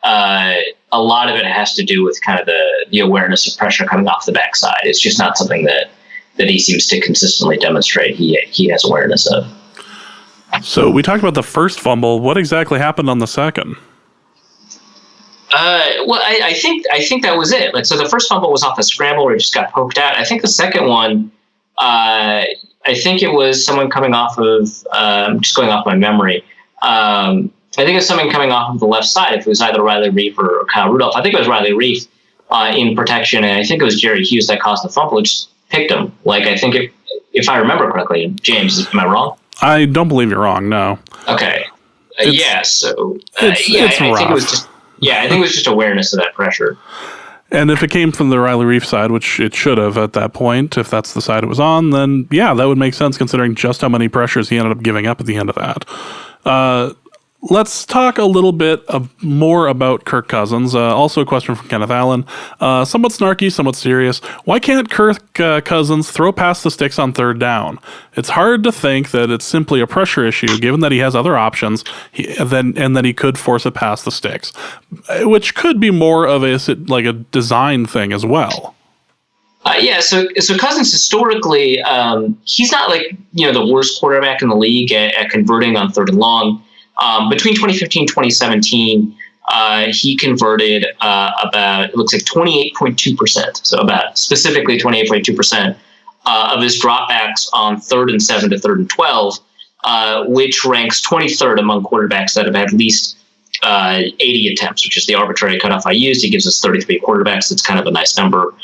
a lot of it has to do with kind of the awareness of pressure coming off the backside. It's just not something that he seems to consistently demonstrate he has awareness of. So we talked about the first fumble. What exactly happened on the second? Well, I think that was it. Like, so the first fumble was off a scramble where it just got poked out. I think the second one, I think it was someone coming off of, just going off my memory. I think it's someone coming off of the left side. If it was either Riley Reif or Kyle Rudolph, I think it was Riley Reif in protection, and I think it was Jerry Hughes that caused the fumble. It just picked him. Like, I think if I remember correctly, James, am I wrong? I don't believe you're wrong. No. Okay. So it's I rough. think it was just I think it was just awareness of that pressure. And if it came from the Riley Reif side, which it should have at that point, if that's the side it was on, then yeah, that would make sense considering just how many pressures he ended up giving up at the end of that. Let's talk a little bit more about Kirk Cousins. Also a question from Kenneth Allen. Somewhat snarky, somewhat serious. Why can't Kirk Cousins throw past the sticks on third down? It's hard to think that it's simply a pressure issue, given that he has other options, and that he could force it past the sticks, which could be more of a design thing as well. So Cousins historically, he's not like the worst quarterback in the league at converting on third and long. Between 2015 and 2017, he converted about, it looks like 28.2%. So about specifically 28.2% of his dropbacks on 3rd and 7 to 3rd and 12. which ranks 23rd among quarterbacks that have had at least 80 attempts, which is the arbitrary cutoff I used. It gives us 33 quarterbacks. It's kind of a nice number.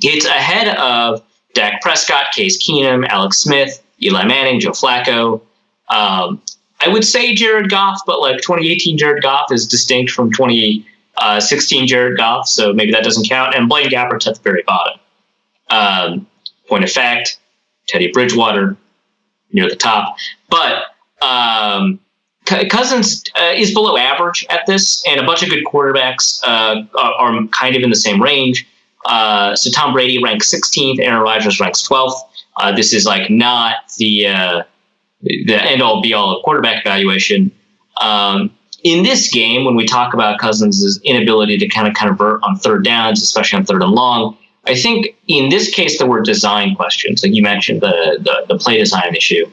It's ahead of Dak Prescott, Case Keenum, Alex Smith, Eli Manning, Joe Flacco. I would say Jared Goff, but like 2018 Jared Goff is distinct from 2016 Jared Goff, so maybe that doesn't count. And Blaine Gabbert's at the very bottom. Point of fact, Teddy Bridgewater near the top. But Cousins is below average at this, and a bunch of good quarterbacks are kind of in the same range. So Tom Brady ranks 16th, Aaron Rodgers ranks 12th. This is like not the end-all be-all of quarterback evaluation. In this game, when we talk about Cousins' inability to kind of convert on third downs, especially on third and long, I think in this case there were design questions. Like you mentioned, the play design issue.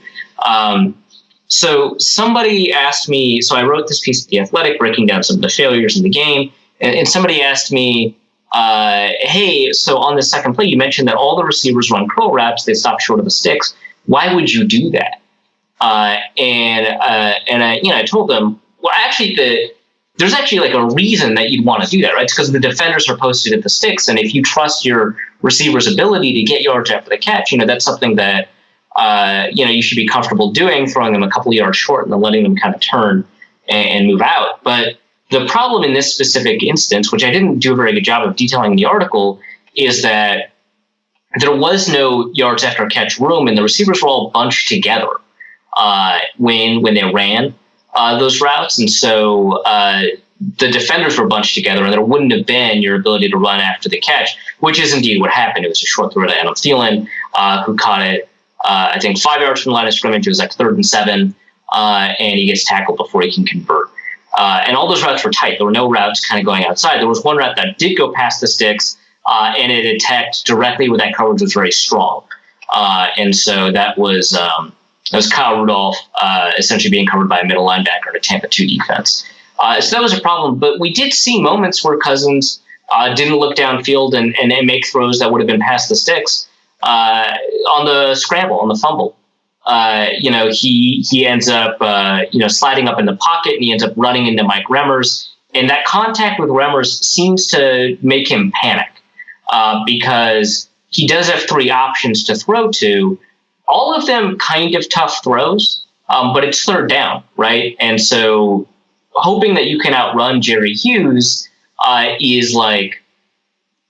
So somebody asked me, so I wrote this piece at The Athletic breaking down some of the failures in the game, and somebody asked me, hey, so on the second play, you mentioned that all the receivers run curl routes, they stop short of the sticks. Why would you do that? And I told them, well, actually, there's actually like a reason that you'd want to do that, right? It's because the defenders are posted at the sticks, and if you trust your receiver's ability to get yards after the catch, that's something that you should be comfortable doing, throwing them a couple of yards short and then letting them kind of turn and move out. But the problem in this specific instance, which I didn't do a very good job of detailing in the article, is that there was no yards after catch room, and the receivers were all bunched together when they ran those routes. And so the defenders were bunched together, and there wouldn't have been your ability to run after the catch, which is indeed what happened. It was a short throw to Adam Thielen, who caught it, I think, 5 yards from the line of scrimmage. It was like 3rd and 7, and he gets tackled before he can convert. And all those routes were tight. There were no routes kind of going outside. There was one route that did go past the sticks, and it attacked directly where that coverage was very strong. And so that was Kyle Rudolph essentially being covered by a middle linebacker in a Tampa 2 defense. So that was a problem. But we did see moments where Cousins didn't look downfield and make throws that would have been past the sticks on the scramble, on the fumble. He ends up, sliding up in the pocket, and he ends up running into Mike Remmers. And that contact with Remmers seems to make him panic because he does have 3 options to throw to, all of them kind of tough throws, but it's third down, right? And so hoping that you can outrun Jerry Hughes is like,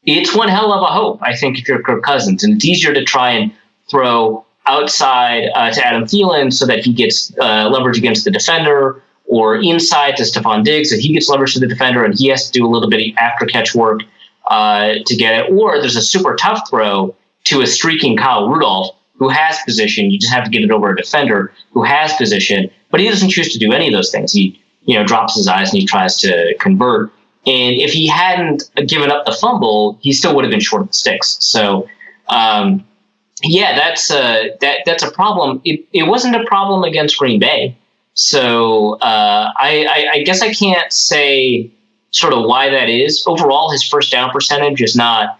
it's one hell of a hope, I think, if you're Kirk Cousins. And it's easier to try and throw outside to Adam Thielen so that he gets leverage against the defender, or inside to Stephon Diggs so he gets leverage to the defender and he has to do a little bit of after-catch work to get it. Or there's a super tough throw to a streaking Kyle Rudolph who has position. You just have to get it over a defender who has position, but he doesn't choose to do any of those things. He drops his eyes and he tries to convert. And if he hadn't given up the fumble, he still would have been short of the sticks. So, that's a problem. It wasn't a problem against Green Bay. So I guess I can't say sort of why that is. Overall, his first down percentage is not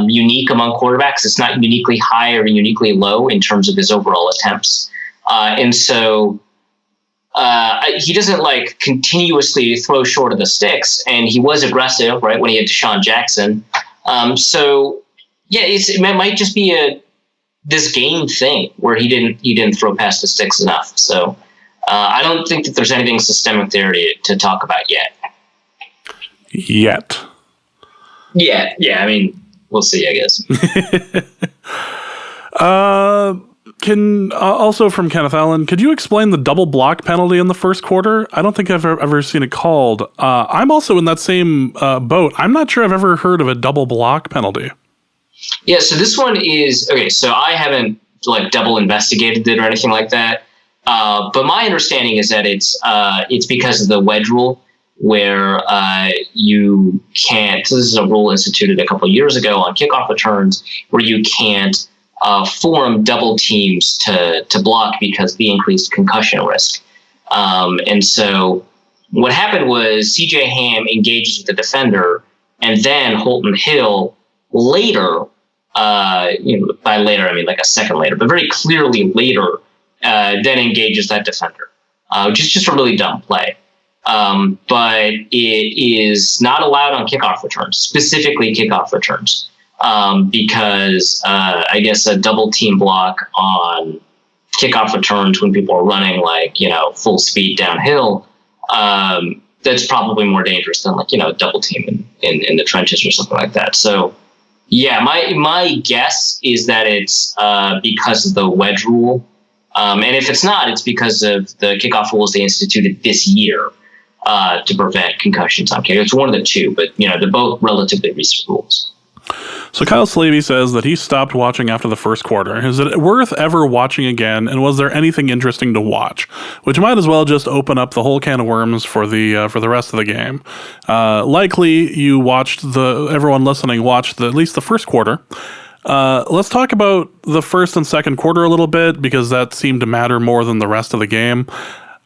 unique among quarterbacks. It's not uniquely high or uniquely low in terms of his overall attempts. And so he doesn't like continuously throw short of the sticks, and he was aggressive, right, when he had Deshaun Jackson. It might just be this game thing where he didn't throw past the sticks enough. So I don't think that there's anything systemic there to talk about yet. Yeah. I mean, we'll see, I guess. Can also from Kenneth Allen, could you explain the double block penalty in the first quarter? I don't think I've ever seen it called. I'm also in that same boat. I'm not sure I've ever heard of a double block penalty. Yeah, so this one is okay. So I haven't like double investigated it or anything like that. But my understanding is that it's because of the wedge rule, where you can't. So this is a rule instituted a couple of years ago on kickoff returns, where you can't form double teams to block because of the increased concussion risk. And so what happened was C.J. Ham engages with the defender, and then Holton Hill later, by later I mean like a second later, but very clearly later, then engages that defender, which is just a really dumb play. But it is not allowed on kickoff returns, specifically kickoff returns, because I guess a double team block on kickoff returns when people are running full speed downhill, that's probably more dangerous than a double team in the trenches or something like that. So yeah, my guess is that it's because of the wedge rule, and if it's not, it's because of the kickoff rules they instituted this year to prevent concussions on kick. It's one of the two, but they're both relatively recent rules. So Kyle Slavey says that he stopped watching after the first quarter. Is it worth ever watching again? And was there anything interesting to watch? Which might as well just open up the whole can of worms for the rest of the game. Likely you watched everyone listening watched at least the first quarter. Let's talk about the first and second quarter a little bit, because that seemed to matter more than the rest of the game.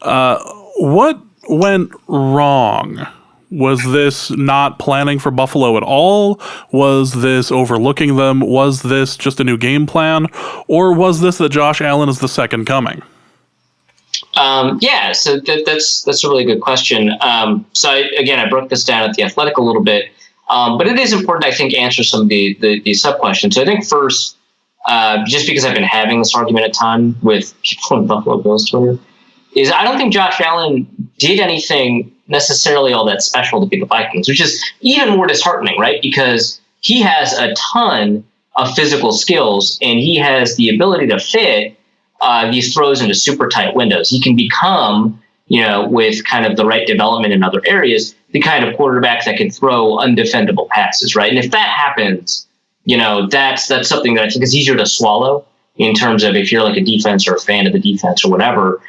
What went wrong? Was this not planning for Buffalo at all? Was this overlooking them? Was this just a new game plan? Or was this that Josh Allen is the second coming? So that's a really good question. I broke this down at The Athletic a little bit, but it is important, I think, to answer some of the sub-questions. So I think first, just because I've been having this argument a ton with people on Buffalo Bills Twitter, is I don't think Josh Allen did anything necessarily all that special to beat the Vikings, which is even more disheartening, right? Because he has a ton of physical skills, and he has the ability to fit these throws into super tight windows. He can become, with kind of the right development in other areas, the kind of quarterback that can throw undefendable passes, right? And if that happens, that's something that I think is easier to swallow in terms of if you're like a defense or a fan of the defense or whatever.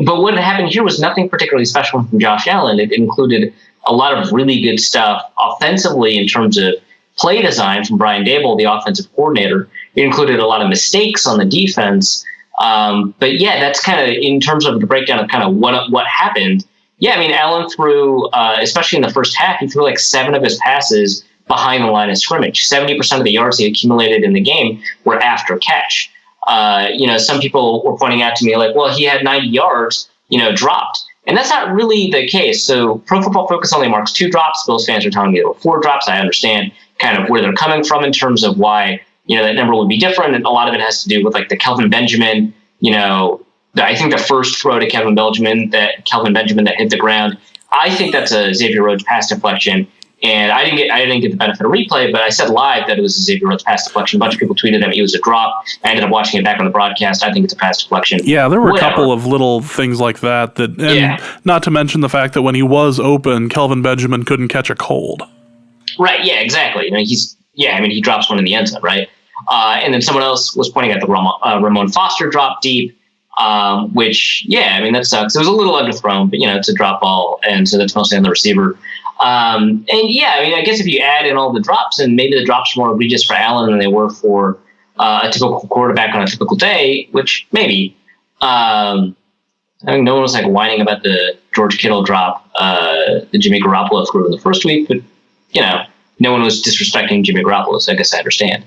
But what happened here was nothing particularly special from Josh Allen. It included a lot of really good stuff offensively in terms of play design from Brian Daboll, the offensive coordinator. It included a lot of mistakes on the defense. But yeah, that's kind of in terms of the breakdown of kind of what happened. Yeah, I mean, Allen threw, especially in the first half, he threw like 7 of his passes behind the line of scrimmage. 70% of the yards he accumulated in the game were after catch. Some people were pointing out to me like, well, he had 90 yards, dropped. And that's not really the case. So Pro Football Focus only marks 2 drops. Bills fans are telling me there were 4 drops. I understand kind of where they're coming from in terms of why, that number would be different. And a lot of it has to do with like the Kelvin Benjamin, I think the first throw to Kelvin Benjamin that hit the ground, I think that's a Xavier Rhodes pass deflection. And I didn't get the benefit of replay, but I said live that it was a Xavier Rhodes pass deflection. A bunch of people tweeted at me it was a drop. I ended up watching it back on the broadcast. I think it's a pass deflection. Yeah, there were a couple of little things like that. Not to mention the fact that when he was open, Kelvin Benjamin couldn't catch a cold. Right. Yeah. Exactly. He drops one in the end zone, right? And then someone else was pointing at the Ramon Foster drop deep, which that sucks. It was a little underthrown, but it's a drop ball, and so that's mostly on the receiver. I guess if you add in all the drops, and maybe the drops were more egregious for Allen than they were for a typical quarterback on a typical day, which maybe. I think no one was like whining about the George Kittle drop, the Jimmy Garoppolo threw in the first week, but no one was disrespecting Jimmy Garoppolo, so I guess I understand.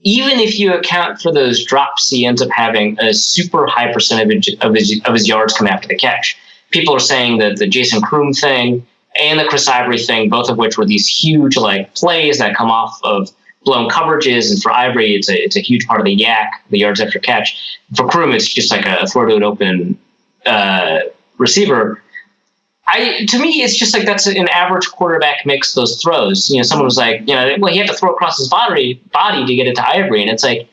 Even if you account for those drops, he ends up having a super high percentage of his yards come after the catch. People are saying that the Jason Kroom thing and the Chris Ivory thing, both of which were these huge plays that come off of blown coverages, and for Ivory, it's a huge part of the yak, the yards after catch. For Kroom, it's just like a throw to an open receiver. To me, it's just like that's an average quarterback makes those throws. Someone was like, he had to throw across his body to get it to Ivory. And it's like,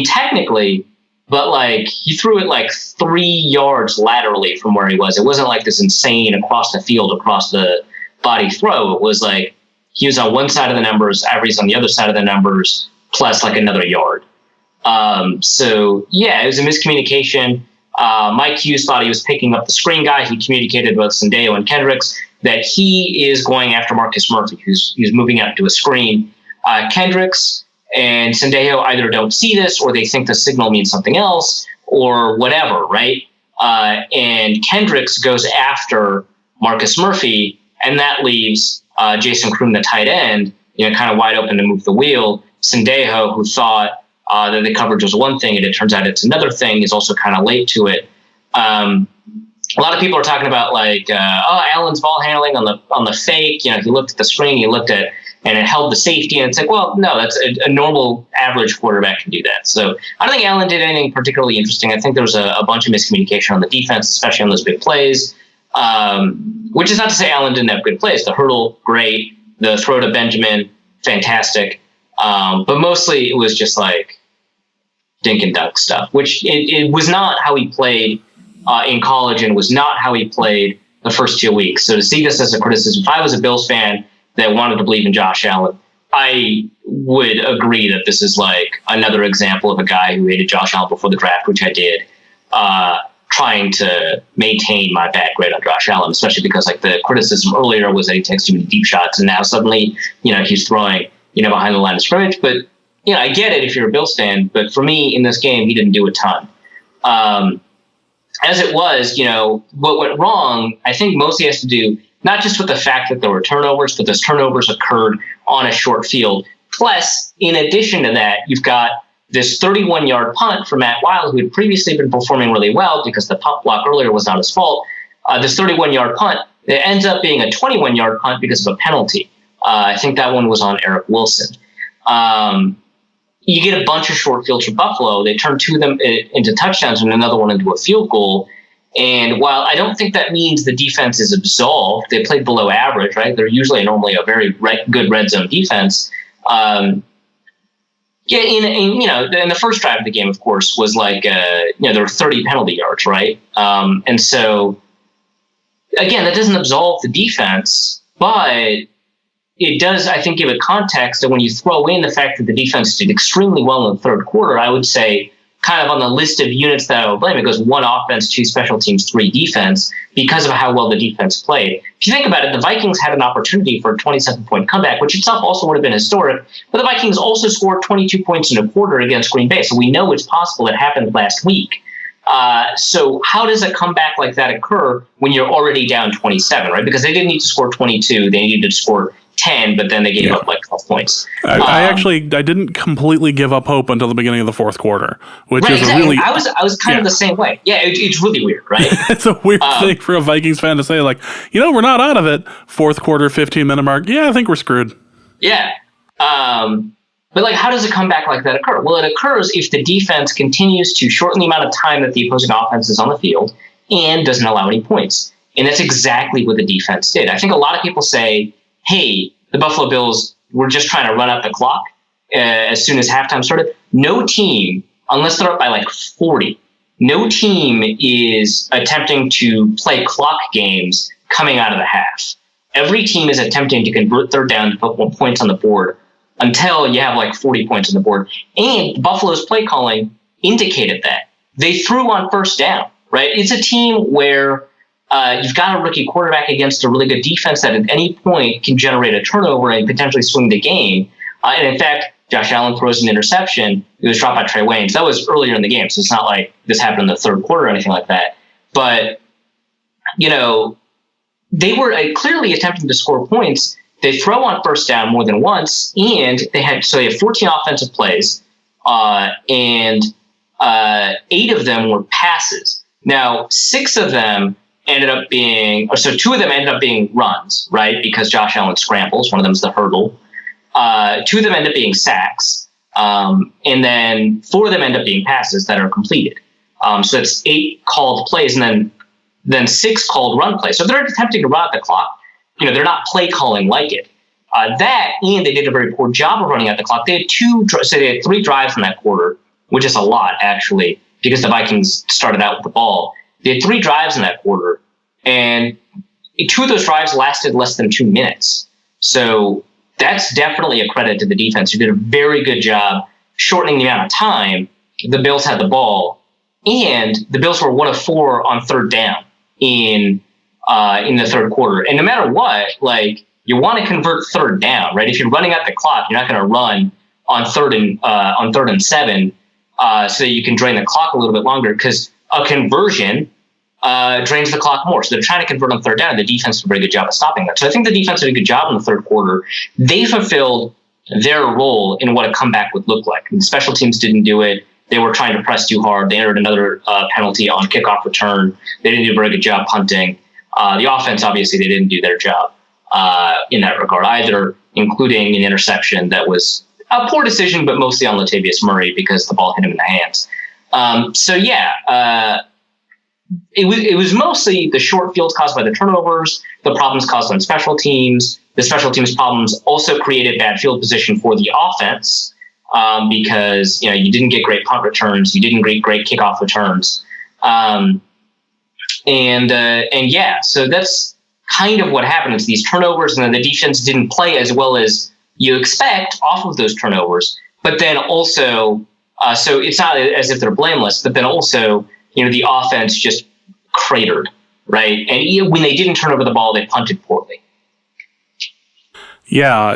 technically, but he threw it 3 yards laterally from where he was. It wasn't like this insane across the field, across the body throw. It was like he was on one side of the numbers, Ivory's on the other side of the numbers, plus another yard. It was a miscommunication. Mike Hughes thought he was picking up the screen guy. He communicated with Sendejo and Kendricks that he is going after Marcus Murphy, who's moving up to a screen. Kendricks and Sendejo either don't see this, or they think the signal means something else, or whatever, right? And Kendricks goes after Marcus Murphy, and that leaves Jason Kroom, the tight end, kind of wide open to move the wheel. Sendejo, who thought that the coverage was one thing, and it turns out it's another thing, is also kind of late to it. A lot of people are talking about Allen's ball handling on the fake. He looked at the screen, and it held the safety, and it's like, well, no, that's a normal average quarterback can do that. So I don't think Allen did anything particularly interesting. I think there was a bunch of miscommunication on the defense, especially on those big plays, which is not to say Allen didn't have good plays. The hurdle, great. The throw to Benjamin, fantastic. But mostly it was just like dink and dunk stuff, which it was not how he played in college, and was not how he played the first 2 weeks. So to see this as a criticism, if I was a Bills fan that wanted to believe in Josh Allen, I would agree that this is like another example of a guy who hated Josh Allen before the draft, which I did, trying to maintain my bad grade on Josh Allen, especially because like the criticism earlier was that he takes too many deep shots, and now suddenly, he's throwing, behind the line of scrimmage. But, I get it if you're a Bills fan, but for me in this game, he didn't do a ton. As it was, what went wrong, I think mostly has to do not just with the fact that there were turnovers, but those turnovers occurred on a short field. Plus, in addition to that, you've got this 31-yard punt from Matt Wild, who had previously been performing really well because the punt block earlier was not his fault. This 31-yard punt, it ends up being a 21-yard punt because of a penalty. I think that one was on Eric Wilson. You get a bunch of short fields for Buffalo. They turn two of them into touchdowns and another one into a field goal. And while I don't think that means the defense is absolved, they played below average, right? They're usually normally a very good red zone defense. In the first drive of the game, of course, was like, there were 30 penalty yards, right? And so, again, that doesn't absolve the defense, but it does, I think, give it context that when you throw in the fact that the defense did extremely well in the third quarter, I would say kind of on the list of units that I would blame, it goes 1 offense, 2 special teams, 3 defense, because of how well the defense played. If you think about it, the Vikings had an opportunity for a 27-point comeback, which itself also would have been historic, but the Vikings also scored 22 points in a quarter against Green Bay, so we know it's possible. It happened last week. So how does a comeback like that occur when you're already down 27, right? Because they didn't need to score 22, they needed to score 10, but then they gave up like 12 points. I didn't completely give up hope until the beginning of the fourth quarter, which is exactly. really... I was kind of the same way. Yeah, it's really weird, right? It's a weird thing for a Vikings fan to say, like, we're not out of it. Fourth quarter, 15-minute mark. Yeah, I think we're screwed. Yeah. But like, how does a comeback like that occur? Well, it occurs if the defense continues to shorten the amount of time that the opposing offense is on the field and doesn't allow any points. And that's exactly what the defense did. I think a lot of people say, hey, the Buffalo Bills were just trying to run out the clock as soon as halftime started. No team, unless they're up by like 40, no team is attempting to play clock games coming out of the half. Every team is attempting to convert third down to put 1 points on the board until you have like 40 points on the board. And Buffalo's play calling indicated that. They threw on first down, right? It's a team where you've got a rookie quarterback against a really good defense that at any point can generate a turnover and potentially swing the game. And in fact, Josh Allen throws an interception. It was dropped by Trey Waynes. That was earlier in the game, so it's not like this happened in the third quarter or anything like that. But, they were clearly attempting to score points. They throw on first down more than once, and they had 14 offensive plays, and 8 of them were passes. Now, 6 of them ended up being, 2 of them ended up being runs, right? Because Josh Allen scrambles. One of them is the hurdle. 2 of them end up being sacks. And then 4 of them end up being passes that are completed. So it's 8 called plays and then 6 called run plays. So if they're attempting to run out the clock, they're not play calling like it. That, and they did a very poor job of running out the clock. They had 3 drives in that quarter, which is a lot, actually, because the Vikings started out with the ball. They had 3 drives in that quarter, and 2 of those drives lasted less than 2 minutes. So that's definitely a credit to the defense, who did a very good job shortening the amount of time the Bills had the ball. And the Bills were 1 of 4 on third down in the third quarter. And no matter what, you want to convert third down, right? If you're running out the clock, you're not going to run on third and 7 so that you can drain the clock a little bit longer, because a conversion drains the clock more. So they're trying to convert on third down, and the defense did a very good job of stopping that. So I think the defense did a good job in the third quarter. They fulfilled their role in what a comeback would look like. And the special teams didn't do it. They were trying to press too hard. They entered another penalty on kickoff return. They didn't do a very good job punting. The offense, obviously, they didn't do their job in that regard either, including an interception that was a poor decision, but mostly on Latavius Murray because the ball hit him in the hands. It was mostly the short fields caused by the turnovers, the problems caused on special teams. The special teams problems also created bad field position for the offense because you didn't get great punt returns, you didn't get great kickoff returns, so that's kind of what happened. It's these turnovers, and then the defense didn't play as well as you expect off of those turnovers. But then also, so it's not as if they're blameless, but then also, the offense just cratered, right? And when they didn't turn over the ball, they punted poorly. Yeah,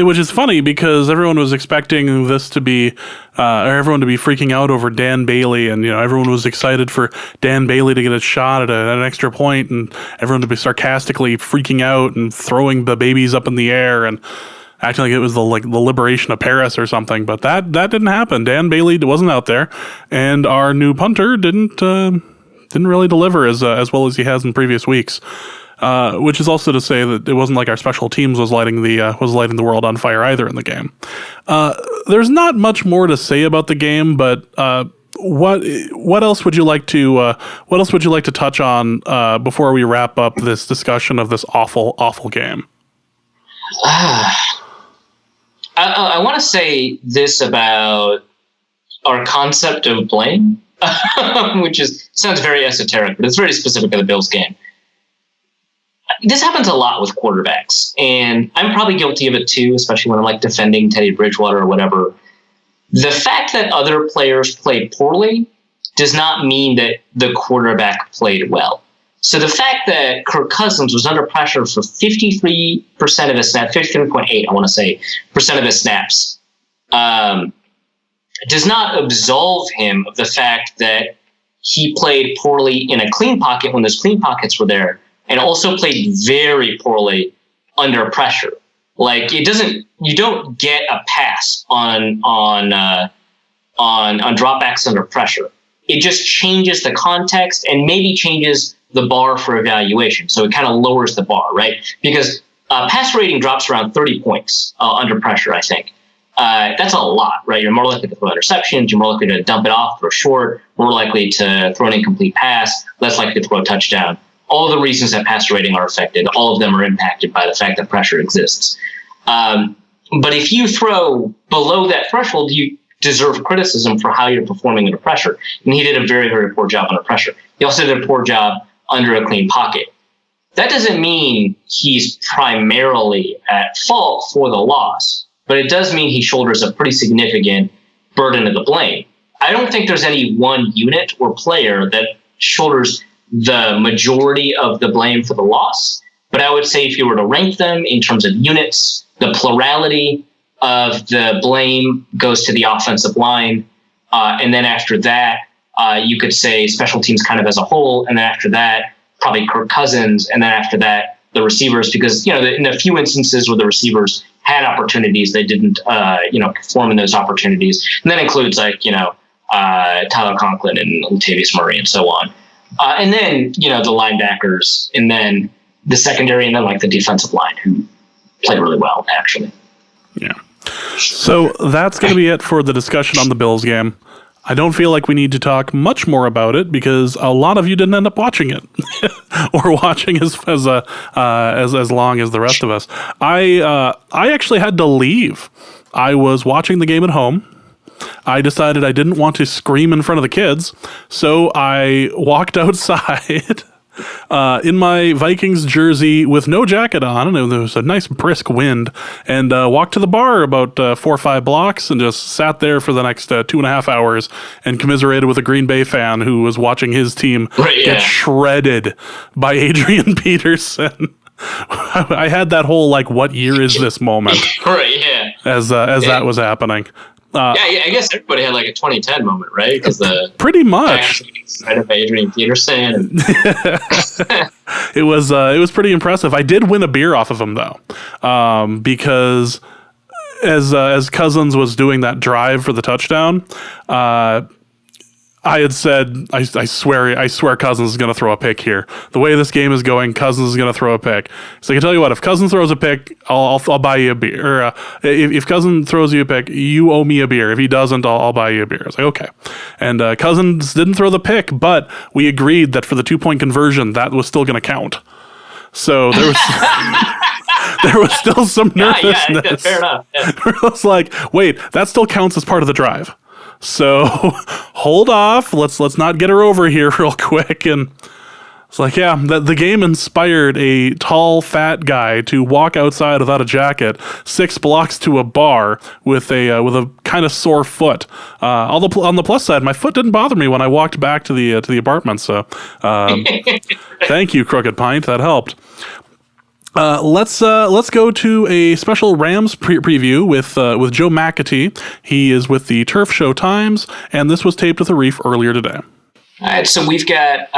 which is funny because everyone was expecting this to be, everyone to be freaking out over Dan Bailey, and everyone was excited for Dan Bailey to get a shot at an extra point, and everyone to be sarcastically freaking out and throwing the babies up in the air and acting like it was the liberation of Paris or something. But that didn't happen. Dan Bailey wasn't out there, and our new punter didn't really deliver as well as he has in previous weeks. Which is also to say that it wasn't like our special teams was lighting the world on fire either in the game. There's not much more to say about the game, but what else would you like to touch on before we wrap up this discussion of this awful game? I want to say this about our concept of blame, which sounds very esoteric, but it's very specific to the Bills game. This happens a lot with quarterbacks, and I'm probably guilty of it too, especially when I'm defending Teddy Bridgewater or whatever. The fact that other players played poorly does not mean that the quarterback played well. So the fact that Kirk Cousins was under pressure for 53% of his snaps, 53.8, I want to say, percent of his snaps, does not absolve him of the fact that he played poorly in a clean pocket when those clean pockets were there, and also played very poorly under pressure. You don't get a pass on dropbacks under pressure. It just changes the context and maybe changes the bar for evaluation. So it kind of lowers the bar, right? Because pass rating drops around 30 points under pressure, I think. That's a lot, right? You're more likely to throw interceptions. You're more likely to dump it off, throw short, more likely to throw an incomplete pass, less likely to throw a touchdown. All the reasons that passer rating are affected, all of them are impacted by the fact that pressure exists. But if you throw below that threshold, you deserve criticism for how you're performing under pressure. And he did a very, very poor job under pressure. He also did a poor job under a clean pocket. That doesn't mean he's primarily at fault for the loss, but it does mean he shoulders a pretty significant burden of the blame. I don't think there's any one unit or player that shoulders the majority of the blame for the loss. But I would say if you were to rank them in terms of units, the plurality of the blame goes to the offensive line. And then after that, you could say special teams kind of as a whole. And then after that, probably Kirk Cousins. And then after that, the receivers, because, in a few instances where the receivers had opportunities, they didn't, perform in those opportunities. And that includes Tyler Conklin and Latavius Murray and so on. And then, the linebackers, and then the secondary, and then the defensive line, who played really well, actually. Yeah. So that's going to be it for the discussion on the Bills game. I don't feel like we need to talk much more about it because a lot of you didn't end up watching it or watching as long as the rest of us. I actually had to leave. I was watching the game at home. I decided I didn't want to scream in front of the kids, so I walked outside in my Vikings jersey with no jacket on, and there was a nice brisk wind, and walked to the bar about 4 or 5 blocks and just sat there for the next 2.5 hours and commiserated with a Green Bay fan who was watching his team get shredded by Adrian Peterson. I had that whole, what year is this moment? Right, yeah. As that was happening. I guess everybody had a 2010 moment, right? Because pretty much excited by Adrian Peterson. And it was pretty impressive. I did win a beer off of him though, because as Cousins was doing that drive for the touchdown, I had said, I swear Cousins is going to throw a pick here. The way this game is going, Cousins is going to throw a pick. So I can tell you what, if Cousins throws a pick, I'll buy you a beer. Or, if Cousins throws you a pick, you owe me a beer. If he doesn't, I'll buy you a beer. I was like, okay. And Cousins didn't throw the pick, but we agreed that for the 2-point conversion, that was still going to count. So there was there was still some nervousness. Yeah, fair enough. Yeah. I was like, wait, that still counts as part of the drive. So hold off. Let's not get her over here real quick. And it's like, yeah, the game inspired a tall, fat guy to walk outside without a jacket 6 blocks to a bar with a kind of sore foot. On the plus side, my foot didn't bother me when I walked back to the apartment. So thank you, Crooked Pint. That helped. Let's go to a special Rams preview with Joe McAtee. He is with the Turf Show Times, and this was taped with Arif earlier today. All right, so we've got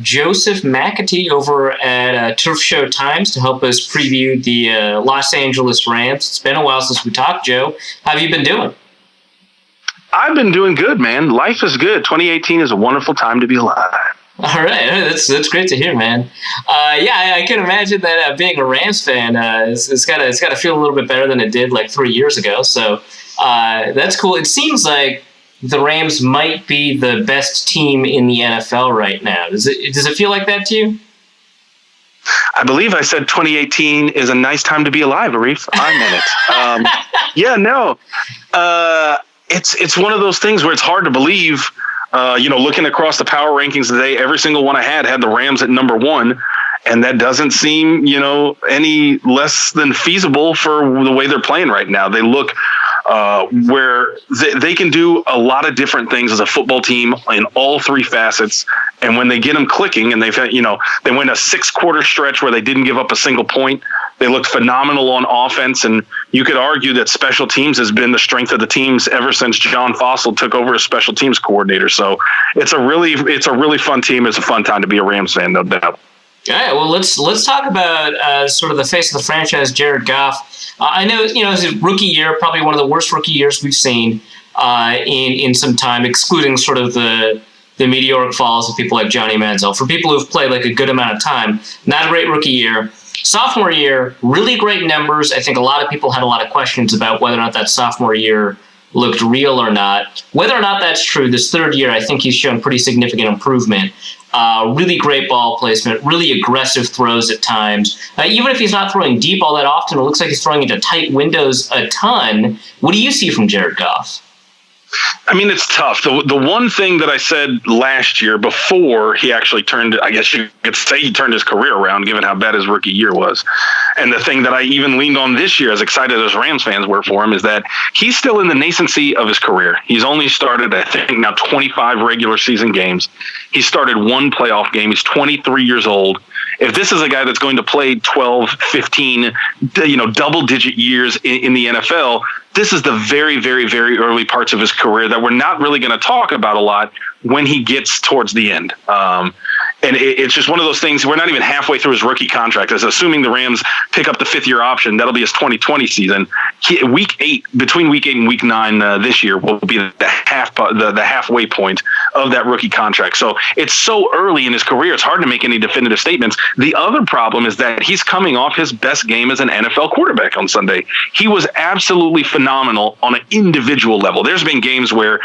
Joseph McAtee over at Turf Show Times to help us preview the Los Angeles Rams. It's been a while since we talked, Joe. How have you been doing? I've been doing good, man. Life is good. 2018 is a wonderful time to be alive. All right, that's great to hear, man. I can imagine that being a Rams fan, it's got to feel a little bit better than it did like 3 years ago. So that's cool. It seems like the Rams might be the best team in the NFL right now. Does it feel like that to you? I believe I said 2018 is a nice time to be alive, Arif. I meant it. It's one of those things where it's hard to believe. Looking across the power rankings today, every single one I had the Rams at number 1, and that doesn't seem, any less than feasible for the way they're playing right now. They look where they can do a lot of different things as a football team in all 3 facets. And when they get them clicking, and they went a 6-quarter stretch where they didn't give up a single point. They looked phenomenal on offense, and you could argue that special teams has been the strength of the teams ever since John Fossil took over as special teams coordinator. So it's a really fun team. It's a fun time to be a Rams fan, no doubt. All right, well, let's talk about sort of the face of the franchise, Jared Goff. I know, it's his rookie year, probably one of the worst rookie years we've seen in some time, excluding sort of the meteoric falls of people like Johnny Manziel. For people who've played like a good amount of time, not a great rookie year. Sophomore year, really great numbers. I think a lot of people had a lot of questions about whether or not that sophomore year looked real or not. Whether or not that's true, this third year, I think he's shown pretty significant improvement. Really great ball placement, really aggressive throws at times. Even if he's not throwing deep all that often, it looks like he's throwing into tight windows a ton. What do you see from Jared Goff? I mean, it's tough. The one thing that I said last year before he actually turned, I guess you could say he turned his career around given how bad his rookie year was. And the thing that I even leaned on this year, as excited as Rams fans were for him, is that he's still in the nascency of his career. He's only started, I think, now 25 regular season games. He started 1 playoff game. He's 23 years old. If this is a guy that's going to play 12, 15, double-digit years in the NFL, this is the very, very, very early parts of his career that we're not really going to talk about a lot when he gets towards the end. And it's just one of those things. We're not even halfway through his rookie contract. As assuming the Rams pick up the 5th-year option, that'll be his 2020 season. Between week 8 and week 9 this year will be the halfway point of that rookie contract. So it's so early in his career, it's hard to make any definitive statements. The other problem is that he's coming off his best game as an NFL quarterback on Sunday. He was absolutely phenomenal on an individual level. There's been games where,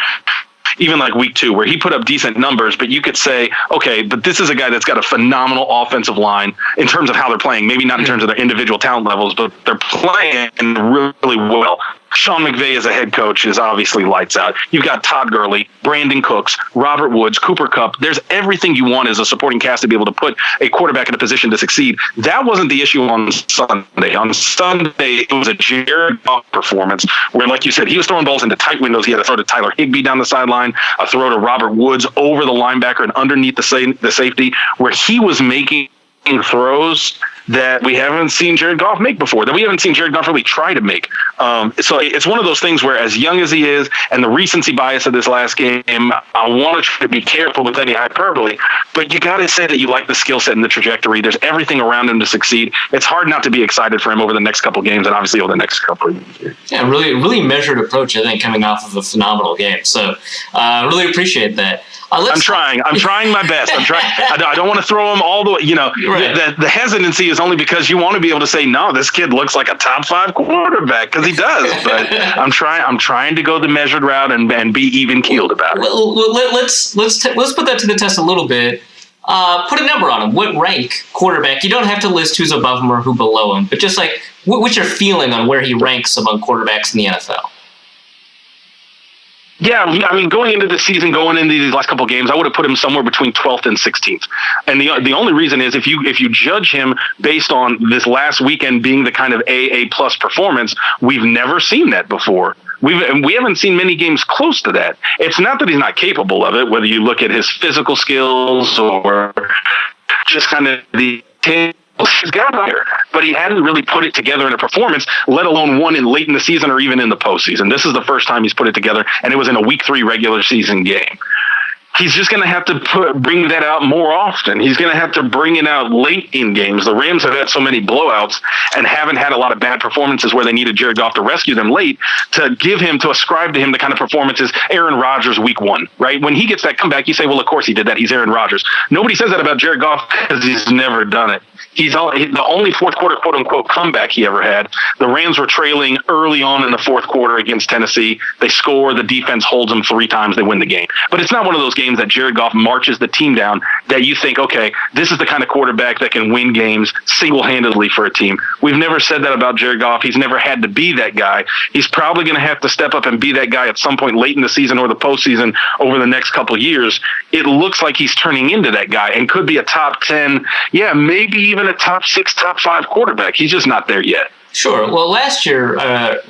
even like week 2, where he put up decent numbers, but you could say, okay, but this is a guy that's got a phenomenal offensive line in terms of how they're playing, maybe not in terms of their individual talent levels, but they're playing really well. Sean McVay as a head coach is obviously lights out. You've got Todd Gurley, Brandon Cooks, Robert Woods, Cooper Kupp. There's everything you want as a supporting cast to be able to put a quarterback in a position to succeed. That wasn't the issue on Sunday. On Sunday, it was a Jared Goff performance where, like you said, he was throwing balls into tight windows. He had a throw to Tyler Higbee down the sideline, a throw to Robert Woods over the linebacker and underneath the safety, where he was making throws that we haven't seen Jared Goff make before, that we haven't seen Jared Goff really try to make. So it's one of those things where, as young as he is, and the recency bias of this last game, I want to try to be careful with any hyperbole, but you got to say that you like the skill set and the trajectory. There's everything around him to succeed. It's hard not to be excited for him over the next couple of games, and obviously over the next couple of years. Yeah, really measured approach, I think, coming off of a phenomenal game. So really appreciate that. I'm trying my best. I don't want to throw him all the way. Right. The hesitancy is only because you want to be able to say, no, this kid looks like a top 5 quarterback, because he does. But I'm trying to go the measured route and be even keeled about it. Well, let's put that to the test a little bit. Put a number on him. What rank quarterback? You don't have to list who's above him or who below him, but just like what's your feeling on where he ranks among quarterbacks in the NFL? Yeah, I mean, going into the season, going into these last couple of games, I would have put him somewhere between 12th and 16th. And the only reason is if you judge him based on this last weekend being the kind of AA plus performance, we've never seen that before. We haven't seen many games close to that. It's not that he's not capable of it, whether you look at his physical skills or just kind of the he's got there, but he hadn't really put it together in a performance, let alone one late in the season or even in the postseason. This is the first time he's put it together, and it was in a week 3 regular season game. He's just going to have to bring that out more often. He's going to have to bring it out late in games. The Rams have had so many blowouts and haven't had a lot of bad performances where they needed Jared Goff to rescue them late to ascribe to him the kind of performances Aaron Rodgers week 1, right? When he gets that comeback, you say, well, of course he did that. He's Aaron Rodgers. Nobody says that about Jared Goff because he's never done it. He's the only fourth quarter, quote unquote, comeback he ever had. The Rams were trailing early on in the fourth quarter against Tennessee. They score. The defense holds them 3 times. They win the game. But it's not one of those games that Jared Goff marches the team down that you think, okay, this is the kind of quarterback that can win games single-handedly for a team. We've never said that about Jared Goff. He's never had to be that guy. He's probably going to have to step up and be that guy at some point late in the season or the postseason over the next couple of years. It looks like he's turning into that guy and could be a top 10, maybe even a top 6, top 5 quarterback. He's just not there yet. Sure. Well, last year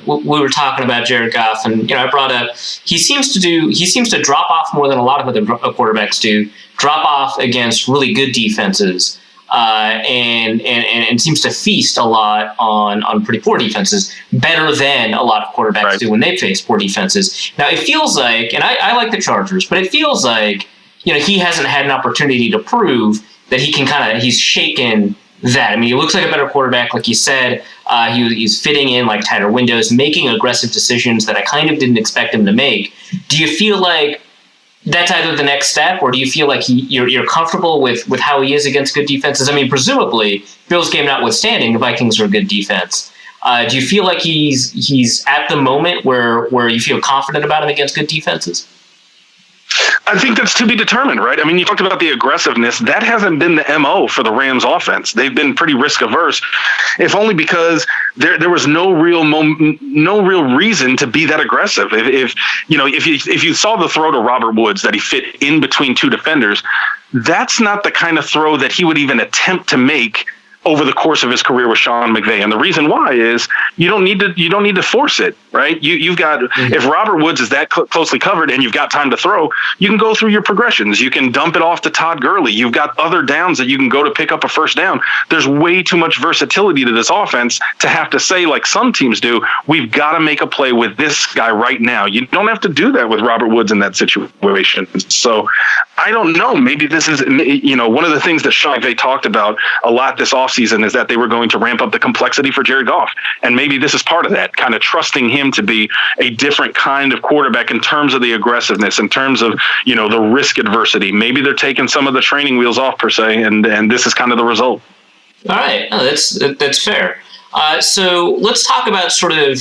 we were talking about Jared Goff, and I brought up he seems to drop off more than a lot of other quarterbacks do. Drop off against really good defenses, and seems to feast a lot on pretty poor defenses, better than a lot of quarterbacks do when they face poor defenses. Now it feels like, and I like the Chargers, but it feels like he hasn't had an opportunity to prove that he's shaken that. I mean, he looks like a better quarterback, like you said. He's fitting in like tighter windows, making aggressive decisions that I kind of didn't expect him to make. Do you feel like that's either the next step, or do you feel like you're comfortable with how he is against good defenses? I mean, presumably, Bills game notwithstanding, the Vikings are a good defense. Do you feel like he's at the moment where you feel confident about him against good defenses? I think that's to be determined, right? I mean, you talked about the aggressiveness. That hasn't been the MO for the Rams offense. They've been pretty risk averse, if only because there was no real reason to be that aggressive. If you saw the throw to Robert Woods that he fit in between 2 defenders, that's not the kind of throw that he would even attempt to make over the course of his career with Sean McVay. And the reason why is you don't need to force it, right? You've got, if Robert Woods is that closely covered and you've got time to throw, you can go through your progressions. You can dump it off to Todd Gurley. You've got other downs that you can go to pick up a first down. There's way too much versatility to this offense to have to say, like some teams do, we've got to make a play with this guy right now. You don't have to do that with Robert Woods in that situation. So I don't know. Maybe this is, one of the things that Sean McVay talked about a lot this offseason is that they were going to ramp up the complexity for Jared Goff. And maybe this is part of that, kind of trusting him to be a different kind of quarterback in terms of the aggressiveness, in terms of, the risk adversity. Maybe they're taking some of the training wheels off, per se, and this is kind of the result. All right. No, that's fair. So let's talk about sort of,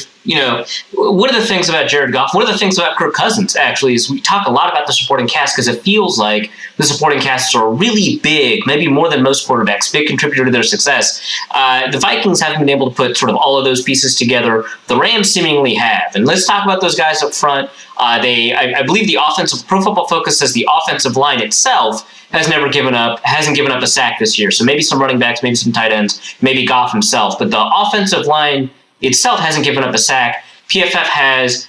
what are the things about Jared Goff? What are the things about Kirk Cousins, actually, is we talk a lot about the supporting cast because it feels like the supporting casts are really big, maybe more than most quarterbacks, big contributor to their success. The Vikings haven't been able to put sort of all of those pieces together. The Rams seemingly have. And let's talk about those guys up front. I believe the offensive, Pro Football Focus says the offensive line itself hasn't given up a sack this year. So maybe some running backs, maybe some tight ends, maybe Goff himself. But the offensive line itself hasn't given up a sack. PFF has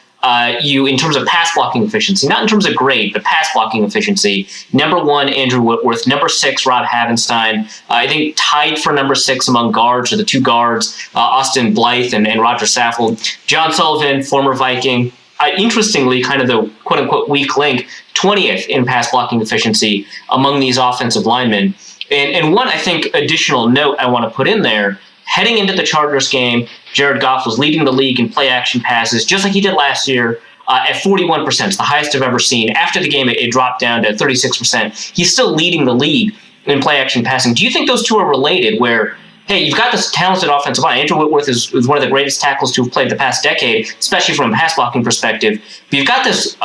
you, in terms of pass blocking efficiency, not in terms of grade, but pass blocking efficiency, number 1, Andrew Whitworth, number 6, Rob Havenstein, I think tied for number 6 among guards, or the 2 guards, Austin Blythe and Roger Saffold. John Sullivan, former Viking, interestingly, kind of the quote-unquote weak link, 20th in pass blocking efficiency among these offensive linemen. And one, I think, additional note I want to put in there, heading into the Chargers game, Jared Goff was leading the league in play-action passes, just like he did last year, at 41%. It's the highest I've ever seen. After the game, it dropped down to 36%. He's still leading the league in play-action passing. Do you think those two are related, where, hey, you've got this talented offensive line. Andrew Whitworth is one of the greatest tackles to have played the past decade, especially from a pass-blocking perspective. But you've got this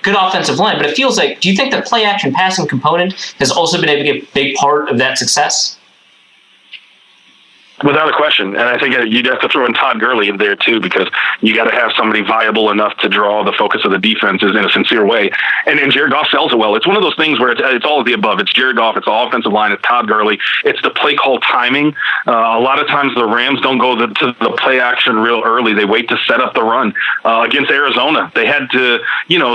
good offensive line, but it feels like, do you think the play-action passing component has also been a big part of that success? Without a question. And I think you'd have to throw in Todd Gurley in there too, because you got to have somebody viable enough to draw the focus of the defenses in a sincere way. And then Jared Goff sells it well. It's one of those things where it's all of the above. It's Jared Goff, it's the offensive line, it's Todd Gurley, it's the play call timing. A lot of times the Rams don't go to the play action real early. They wait to set up the run. Against Arizona, they had to,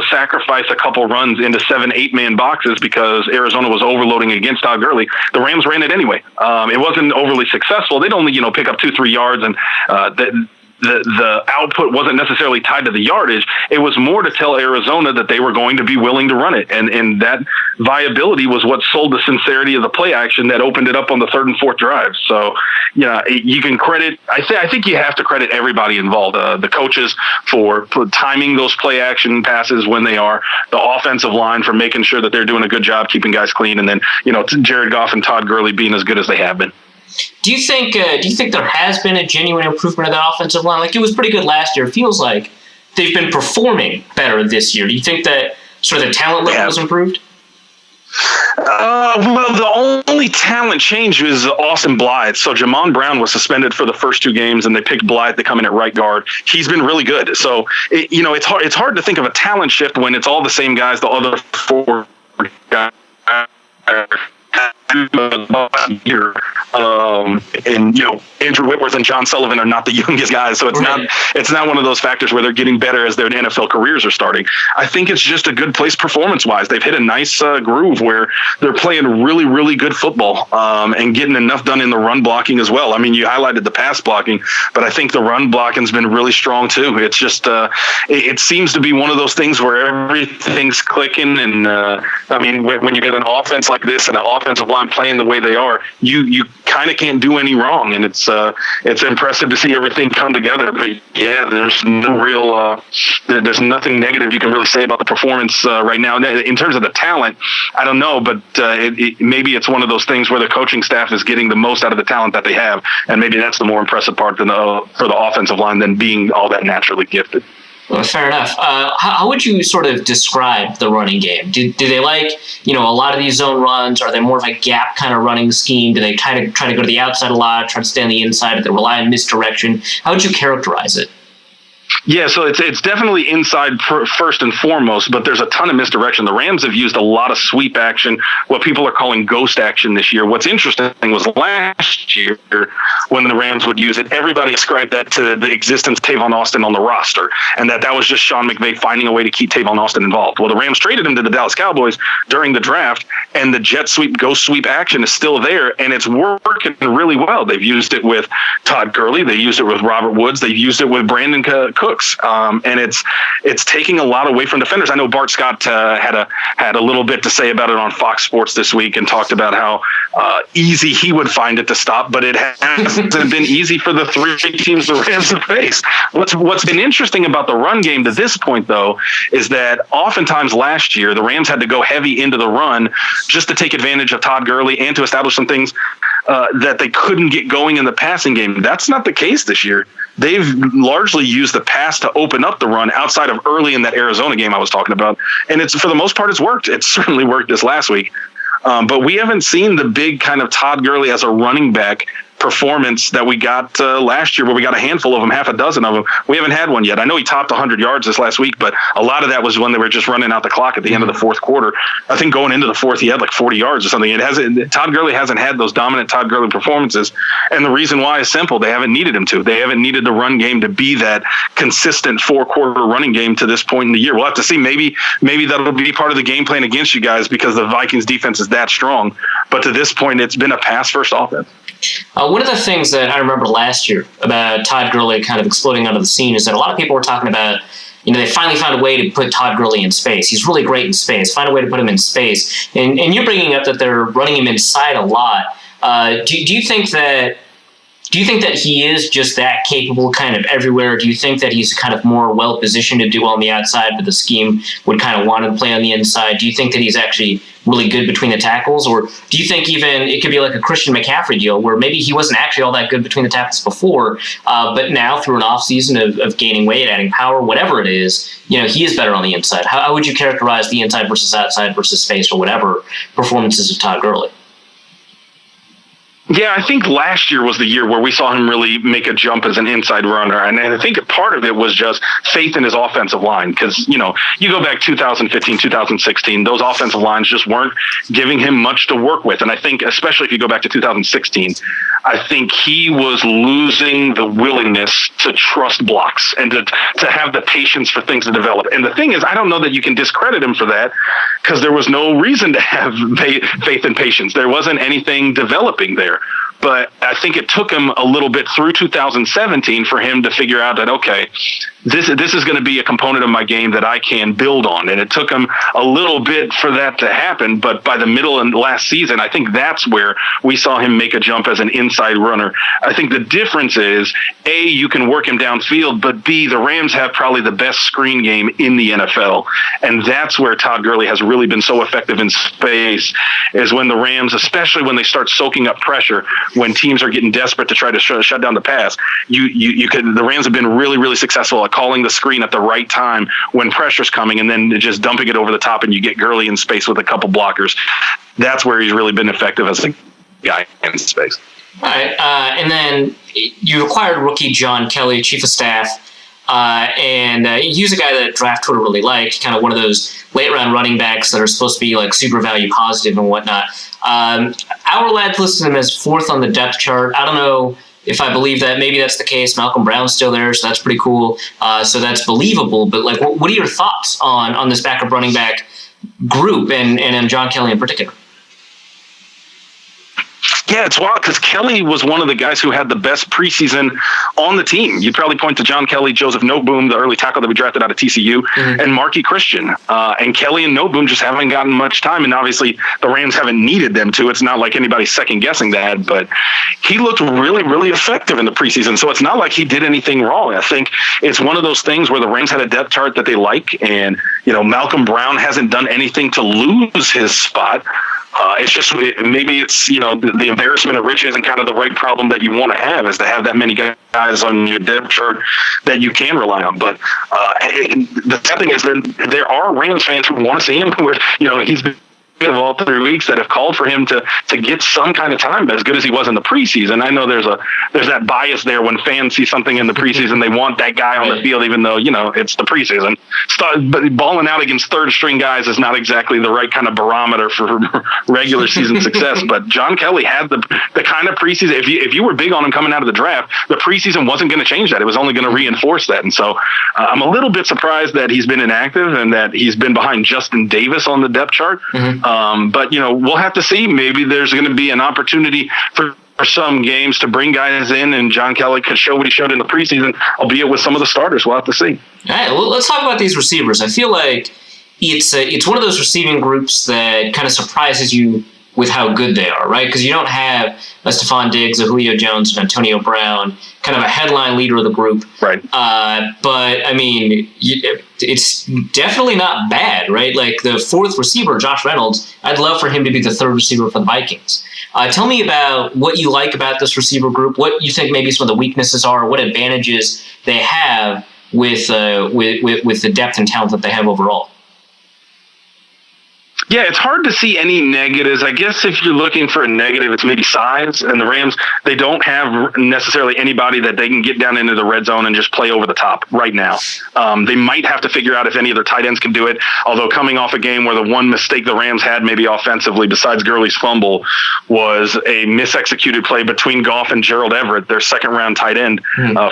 sacrifice a couple runs into 7-8 man boxes because Arizona was overloading against Todd Gurley. The Rams ran it anyway. It wasn't overly successful. They only pick up 2-3 yards, and the output wasn't necessarily tied to the yardage. It was more to tell Arizona that they were going to be willing to run it, and that viability was what sold the sincerity of the play action that opened it up on the 3rd and 4th drives. So you can credit, I think you have to credit everybody involved, the coaches for timing those play action passes when they are, the offensive line for making sure that they're doing a good job keeping guys clean, and then Jared Goff and Todd Gurley being as good as they have been. Do you think there has been a genuine improvement of that offensive line? Like, it was pretty good last year. It feels like they've been performing better this year. Do you think that sort of the talent level has improved? Well, the only talent change is Austin Blythe. So Jamon Brown was suspended for the first 2 games, and they picked Blythe to come in at right guard. He's been really good. So it's hard to think of a talent shift when it's all the same guys. The other 4 guys year, and Andrew Whitworth and John Sullivan are not the youngest guys, so it's not one of those factors where they're getting better as their NFL careers are starting. I think it's just a good place performance wise. They've hit a nice groove where they're playing really, really good football, and getting enough done in the run blocking as well. I mean, you highlighted the pass blocking, but I think the run blocking's been really strong too. It's just it seems to be one of those things where everything's clicking, and I mean, when you get an offense like this and an offensive line playing the way they are, you kind of can't do any wrong, and it's impressive to see everything come together. But yeah, there's no real there's nothing negative you can really say about the performance right now. In terms of the talent, I don't know, but maybe it's one of those things where the coaching staff is getting the most out of the talent that they have, and maybe that's the more impressive part for the offensive line than being all that naturally gifted. Well, fair enough. How would you sort of describe the running game? Do they like, a lot of these zone runs? Are they more of a gap kind of running scheme? Do they try to go to the outside a lot, try to stay on the inside? Do they rely on misdirection? How would you characterize it? Yeah, so it's definitely inside first and foremost, but there's a ton of misdirection. The Rams have used a lot of sweep action, what people are calling ghost action this year. What's interesting was last year when the Rams would use it, everybody ascribed that to the existence of Tavon Austin on the roster, and that was just Sean McVay finding a way to keep Tavon Austin involved. Well, the Rams traded him to the Dallas Cowboys during the draft, and the jet sweep, ghost sweep action is still there, and it's working really well. They've used it with Todd Gurley. They used it with Robert Woods. They've used it with Brandon Cooks, and it's taking a lot away from defenders. I know Bart Scott had a little bit to say about it on Fox Sports this week, and talked about how easy he would find it to stop, but it hasn't been easy for the 3 teams the Rams have faced. What's been interesting about the run game to this point, though, is that oftentimes last year the Rams had to go heavy into the run just to take advantage of Todd Gurley and to establish some things that they couldn't get going in the passing game. That's not the case this year. They've largely used the pass to open up the run outside of early in that Arizona game I was talking about. And it's, for the most part, it's worked. It certainly worked this last week. But we haven't seen the big kind of Todd Gurley as a running back performance that we got last year, where we got a handful of them, half a dozen of them. We haven't had one yet. I know he topped 100 yards this last week, but a lot of that was when they were just running out the clock at the end of the fourth quarter. I think going into the fourth, he had like 40 yards or something. Todd Gurley hasn't had those dominant Todd Gurley performances, and the reason why is simple. They haven't needed him to. They haven't needed the run game to be that consistent 4-quarter running game to this point in the year. We'll have to see. Maybe that'll be part of the game plan against you guys, because the Vikings defense is that strong. But to this point, it's been a pass-first offense. One of the things that I remember last year about Todd Gurley kind of exploding onto the scene is that a lot of people were talking about, they finally found a way to put Todd Gurley in space. He's really great in space. Find a way to put him in space. And you're bringing up that they're running him inside a lot. Do you think that he is just that capable kind of everywhere? Do you think that he's kind of more well-positioned to do well on the outside, but the scheme would kind of want him to play on the inside? Do you think that he's actually really good between the tackles? Or do you think even it could be like a Christian McCaffrey deal where maybe he wasn't actually all that good between the tackles before, but now through an offseason of gaining weight, adding power, whatever it is, he is better on the inside? How would you characterize the inside versus outside versus space or whatever performances of Todd Gurley? Yeah, I think last year was the year where we saw him really make a jump as an inside runner. And I think part of it was just faith in his offensive line. Because, you go back 2015, 2016, those offensive lines just weren't giving him much to work with. And I think, especially if you go back to 2016, I think he was losing the willingness to trust blocks and to have the patience for things to develop. And the thing is, I don't know that you can discredit him for that, because there was no reason to have faith and patience. There wasn't anything developing there. But I think it took him a little bit through 2017 for him to figure out that, okay, this is going to be a component of my game that I can build on. And it took him a little bit for that to happen. But by the middle of last season, I think that's where we saw him make a jump as an inside runner. I think the difference is, A, you can work him downfield, but B, the Rams have probably the best screen game in the NFL. And that's where Todd Gurley has really been so effective in space, is when the Rams, especially when they start soaking up pressure, when teams are getting desperate to try to shut down the pass, the Rams have been really, really successful at calling the screen at the right time when pressure's coming, and then just dumping it over the top, and you get Gurley in space with a couple blockers. That's where he's really been effective as a guy in space. All right, and then you acquired rookie John Kelly, chief of staff, and he's a guy that Draft Twitter really liked, kind of one of those late-round running backs that are supposed to be like super value positive and whatnot. Our lads listed him as fourth on the depth chart. I don't know if I believe that. Maybe that's the case. Malcolm Brown's still there, so that's pretty cool. So that's believable. But like, what are your thoughts on this backup running back group and John Kelly in particular? Yeah, it's wild because Kelly was one of the guys who had the best preseason on the team. You'd probably point to John Kelly, Joseph Noteboom, the early tackle that we drafted out of TCU, and Marquis Christian. And Kelly and Noteboom just haven't gotten much time, and obviously the Rams haven't needed them to. It's not like anybody's second-guessing that, but he looked really, really effective in the preseason, so it's not like he did anything wrong. I think it's one of those things where the Rams had a depth chart that they like, and Malcolm Brown hasn't done anything to lose his spot. It's just maybe it's the embarrassment of riches and kind of the right problem that you want to have is to have that many guys on your depth chart that you can rely on. But the sad thing is there are Rams fans who want to see him where he's been of all 3 weeks that have called for him to get some kind of time as good as he was in the preseason. I know there's that bias there when fans see something in the preseason, they want that guy on the field, even though, it's the preseason. But balling out against third string guys is not exactly the right kind of barometer for regular season success. But John Kelly had the kind of preseason. If you were big on him coming out of the draft, the preseason wasn't going to change that. It was only going to reinforce that. And so I'm a little bit surprised that he's been inactive and that he's been behind Justin Davis on the depth chart. But we'll have to see. Maybe there's going to be an opportunity for some games to bring guys in, and John Kelly could show what he showed in the preseason, albeit with some of the starters. We'll have to see. All right, well, let's talk about these receivers. I feel like it's one of those receiving groups that kind of surprises you with how good they are, right? Because you don't have a Stephon Diggs, a Julio Jones, and Antonio Brown, kind of a headline leader of the group. Right. But, I mean, it's definitely not bad, right? Like the fourth receiver, Josh Reynolds, I'd love for him to be the third receiver for the Vikings. Tell me about what you like about this receiver group, what you think maybe some of the weaknesses are, what advantages they have with the depth and talent that they have overall. Yeah, it's hard to see any negatives. I guess if you're looking for a negative, it's maybe size. And the Rams, they don't have necessarily anybody that they can get down into the red zone and just play over the top right now. They might have to figure out if any of their tight ends can do it. Although coming off a game where the one mistake the Rams had maybe offensively, besides Gurley's fumble, was a misexecuted play between Goff and Gerald Everett, their second-round tight end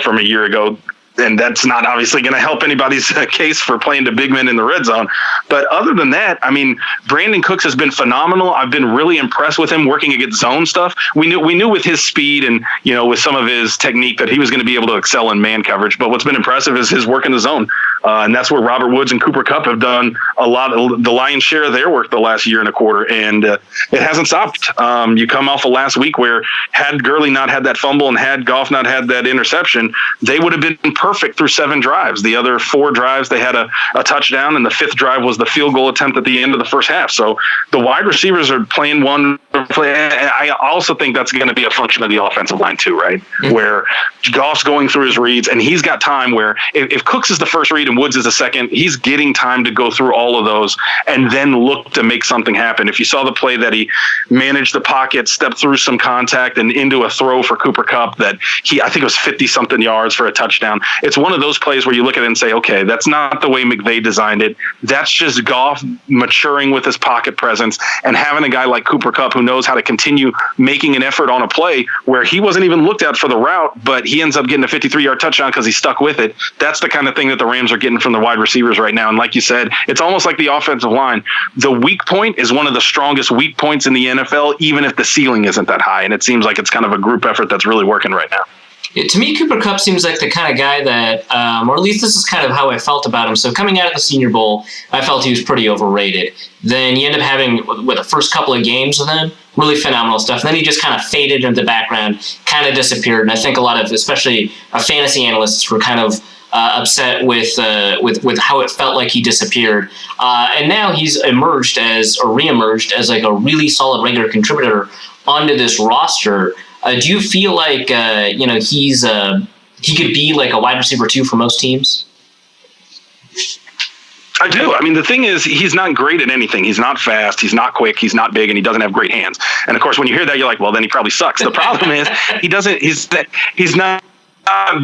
from a year ago. And that's not obviously going to help anybody's case for playing to big men in the red zone. But other than that, I mean, Brandon Cooks has been phenomenal. I've been really impressed with him working against zone stuff. We knew with his speed and, with some of his technique that he was going to be able to excel in man coverage. But what's been impressive is his work in the zone. And that's where Robert Woods and Cooper Kupp have done a lot of the lion's share of their work the last year and a quarter. And it hasn't stopped. You come off of last week where had Gurley not had that fumble and had Goff not had that interception, they would have been perfect through 7 drives. The other 4 drives, they had a touchdown, and the 5th drive was the field goal attempt at the end of the first half. So the wide receivers are playing one play. I also think that's going to be a function of the offensive line too, right? Mm-hmm. Where Goff's going through his reads, and he's got time where if Cooks is the first read and Woods is the second, he's getting time to go through all of those and then look to make something happen. If you saw the play that he managed the pocket, stepped through some contact and into a throw for Cooper Kupp that I think it was 50-something yards for a touchdown. It's one of those plays where you look at it and say, okay, that's not the way McVay designed it. That's just Goff maturing with his pocket presence and having a guy like Cooper Kupp who knows how to continue making an effort on a play where he wasn't even looked at for the route, but he ends up getting a 53-yard touchdown because he stuck with it. That's the kind of thing that the Rams are getting from the wide receivers right now. And like you said, it's almost like the offensive line. The weak point is one of the strongest weak points in the NFL, even if the ceiling isn't that high. And it seems like it's kind of a group effort that's really working right now. Yeah, to me, Cooper Kupp seems like the kind of guy that, or at least this is kind of how I felt about him. So coming out of the Senior Bowl, I felt he was pretty overrated. Then you end up having, with the first couple of games with him, really phenomenal stuff. And then he just kind of faded into the background, kind of disappeared. And I think a lot of, especially fantasy analysts, were kind of upset with how it felt like he disappeared. And now he's reemerged as like a really solid regular contributor onto this roster. Do you feel like he could be like a wide receiver 2 for most teams? I do. I mean, the thing is, he's not great at anything. He's not fast. He's not quick. He's not big, and he doesn't have great hands. And of course, when you hear that, you're like, well, then he probably sucks. The problem is, he's not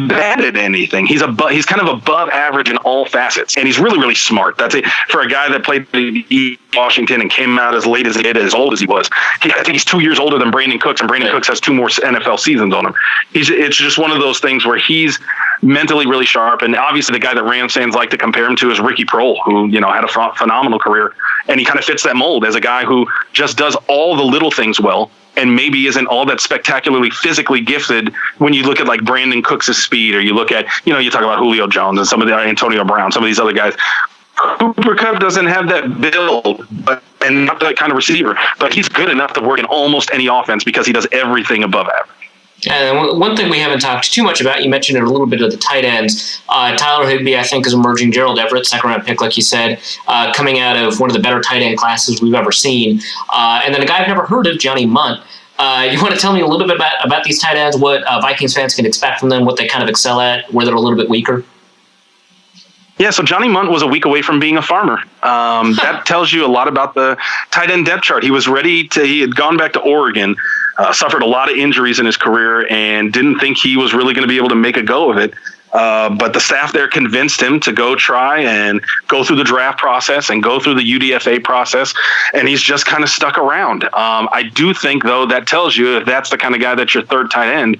bad at anything. He's kind of above average in all facets, and he's really, really smart. That's it for a guy that played in Washington and came out as late as he did, as old as he was. I think he's 2 years older than Brandon Cooks, and Brandon Cooks has 2 more NFL seasons on him. It's just one of those things where he's mentally really sharp, and obviously the guy that Rams fans like to compare him to is Ricky Proehl, who had a phenomenal career, and he kind of fits that mold as a guy who just does all the little things well. And maybe isn't all that spectacularly physically gifted when you look at like Brandon Cooks' speed, or you look at, you talk about Julio Jones and some of the Antonio Brown, some of these other guys. Cooper Kupp doesn't have that build, and not that kind of receiver, but he's good enough to work in almost any offense because he does everything above average. And one thing we haven't talked too much about, you mentioned it a little bit of the tight ends. Tyler Higbee, I think, is emerging. Gerald Everett, second-round pick, like you said, coming out of one of the better tight end classes we've ever seen. And then a guy I've never heard of, Johnny Munt. You want to tell me a little bit about these tight ends, what Vikings fans can expect from them, what they kind of excel at, where they're a little bit weaker? Yeah, so Johnny Munt was a week away from being a farmer. That tells you a lot about the tight end depth chart. He had gone back to Oregon, suffered a lot of injuries in his career, and didn't think he was really going to be able to make a go of it. But the staff there convinced him to go try and go through the draft process and go through the UDFA process, and he's just kind of stuck around. I do think, though, that tells you if that's the kind of guy that's your third tight end,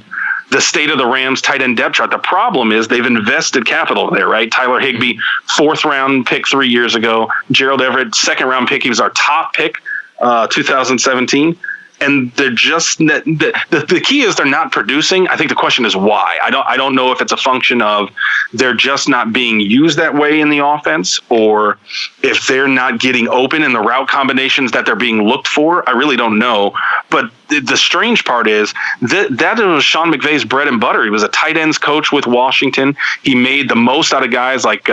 the state of the Rams tight end depth chart. The problem is they've invested capital there, right? Tyler Higbee, 4th-round pick 3 years ago. Gerald Everett, 2nd-round pick. He was our top pick, 2017. And they're just the key is they're not producing. I think the question is why. I don't know if it's a function of they're just not being used that way in the offense, or if they're not getting open in the route combinations that they're being looked for. I really don't know. But the strange part is that was Sean McVay's bread and butter. He was a tight ends coach with Washington. He made the most out of guys like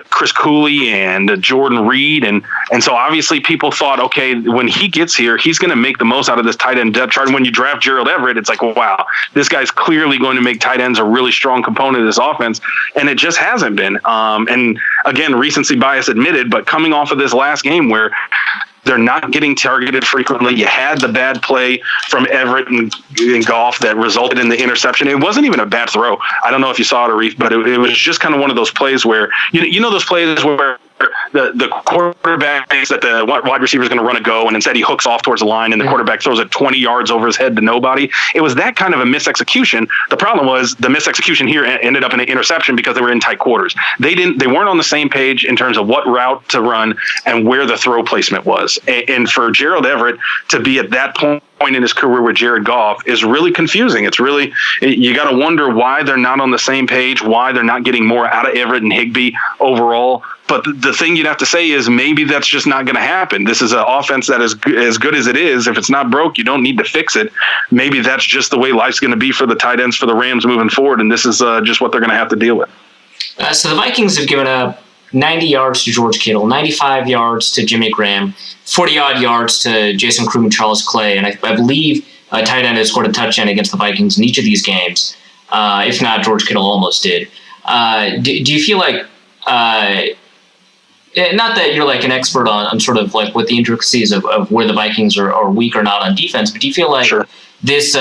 Chris Cooley and Jordan Reed, and so obviously people thought, okay, when he gets here, he's going to make the most out of this tight end depth chart. And when you draft Gerald Everett, it's like, wow, this guy's clearly going to make tight ends a really strong component of this offense, and it just hasn't been. And again, recency bias admitted, but coming off of this last game where They're not getting targeted frequently. You had the bad play from Everett and Goff that resulted in the interception. It wasn't even a bad throw. I don't know if you saw it, Arif, but it was just kind of one of those plays where, you know those plays where the quarterback thinks that the wide receiver is going to run a go, and instead he hooks off towards the line, and the quarterback throws it 20 yards over his head to nobody. It was that kind of a misexecution. The problem was the misexecution here ended up in an interception because they were in tight quarters. They weren't on the same page in terms of what route to run and where the throw placement was. And for Gerald Everett to be at that point in his career with Jared Goff is really confusing. It's really, you got to wonder why they're not on the same page, why they're not getting more out of Everett and Higbee overall. But the thing you'd have to say is maybe that's just not going to happen. This is an offense that is as good as it is. If it's not broke, you don't need to fix it. Maybe that's just the way life's going to be for the tight ends for the Rams moving forward, and this is just what they're going to have to deal with. So the Vikings have given up 90 yards to George Kittle, 95 yards to Jimmy Graham, 40-odd yards to Jason Krug and Charles Clay, and I believe a tight end has scored a touchdown against the Vikings in each of these games. If not, George Kittle almost did. Do you feel like not that you're like an expert on sort of like what the intricacies of where the Vikings are weak or not on defense, but do you feel like this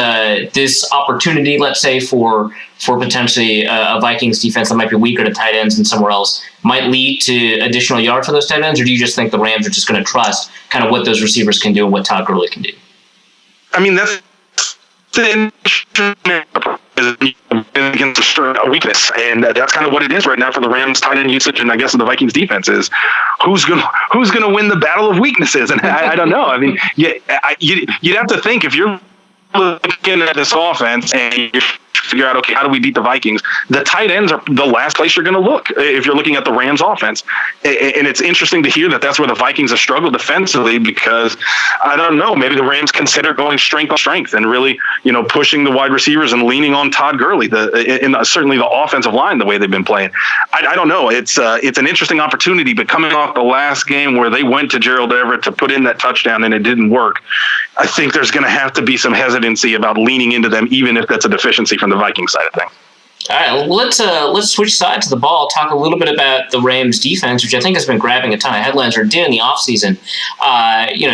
opportunity, let's say, for potentially a Vikings defense that might be weaker to tight ends and somewhere else might lead to additional yards for those tight ends, or do you just think the Rams are just going to trust kind of what those receivers can do and what Todd Gurley can do? I mean, that's the against a weakness, and that's kind of what it is right now for the Rams tight end usage, and I guess the Vikings defense is who's gonna win the battle of weaknesses, and I don't know. I mean, you'd have to think if you're looking at this offense and you figure out, okay, how do we beat the Vikings? The tight ends are the last place you're going to look if you're looking at the Rams offense. And it's interesting to hear that that's where the Vikings have struggled defensively, because I don't know, maybe the Rams consider going strength on strength and really, pushing the wide receivers and leaning on Todd Gurley, certainly the offensive line, the way they've been playing. I don't know. It's an interesting opportunity, but coming off the last game where they went to Gerald Everett to put in that touchdown and it didn't work, I think there's going to have to be some hesitancy about leaning into them, even if that's a deficiency from the Viking side of things. All right, well, let's switch sides of the ball, talk a little bit about the Rams defense, which I think has been grabbing a ton of headlines, or did in the offseason.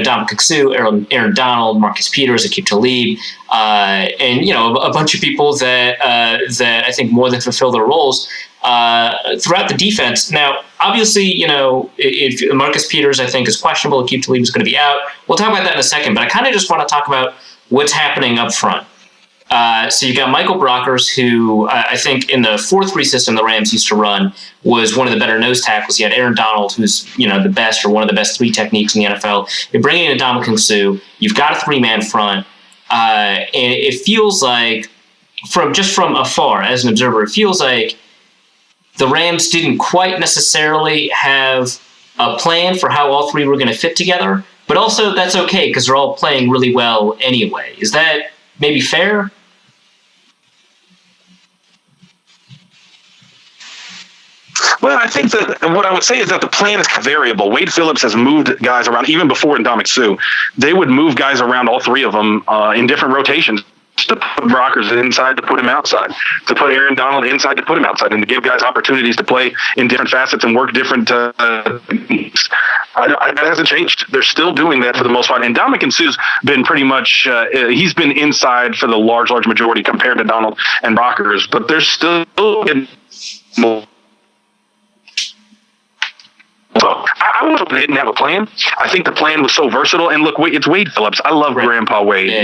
Dominic Suh, Aaron Donald, Marcus Peters, Aqib Talib, and a bunch of people that I think more than fulfill their roles throughout the defense. Now, obviously, if Marcus Peters, I think, is questionable, Aqib Talib is going to be out. We'll talk about that in a second, but I kind of just want to talk about what's happening up front. So you got Michael Brockers, who I think in the 4-3 system the Rams used to run was one of the better nose tackles. You had Aaron Donald, who's the best or one of the best 3 techniques in the NFL. You're bringing in Dominic Suh. You've got a 3-man front, and it feels like from afar as an observer, it feels like the Rams didn't quite necessarily have a plan for how all 3 were going to fit together. But also that's okay because they're all playing really well anyway. Is that maybe fair? Well, I think that what I would say is that the plan is variable. Wade Phillips has moved guys around, even before Dominic Suh. They would move guys around, all 3 of them, in different rotations, to put Brockers inside, to put him outside, to put Aaron Donald inside, to put him outside, and to give guys opportunities to play in different facets and work different techniques. That hasn't changed. They're still doing that for the most part. And Dominic Suh's been pretty much, he's been inside for the large majority compared to Donald and Brockers, but they're still getting more. So I was hoping they didn't have a plan. I think the plan was so versatile. And look, it's Wade Phillips. I love Grandpa Wade. Yeah,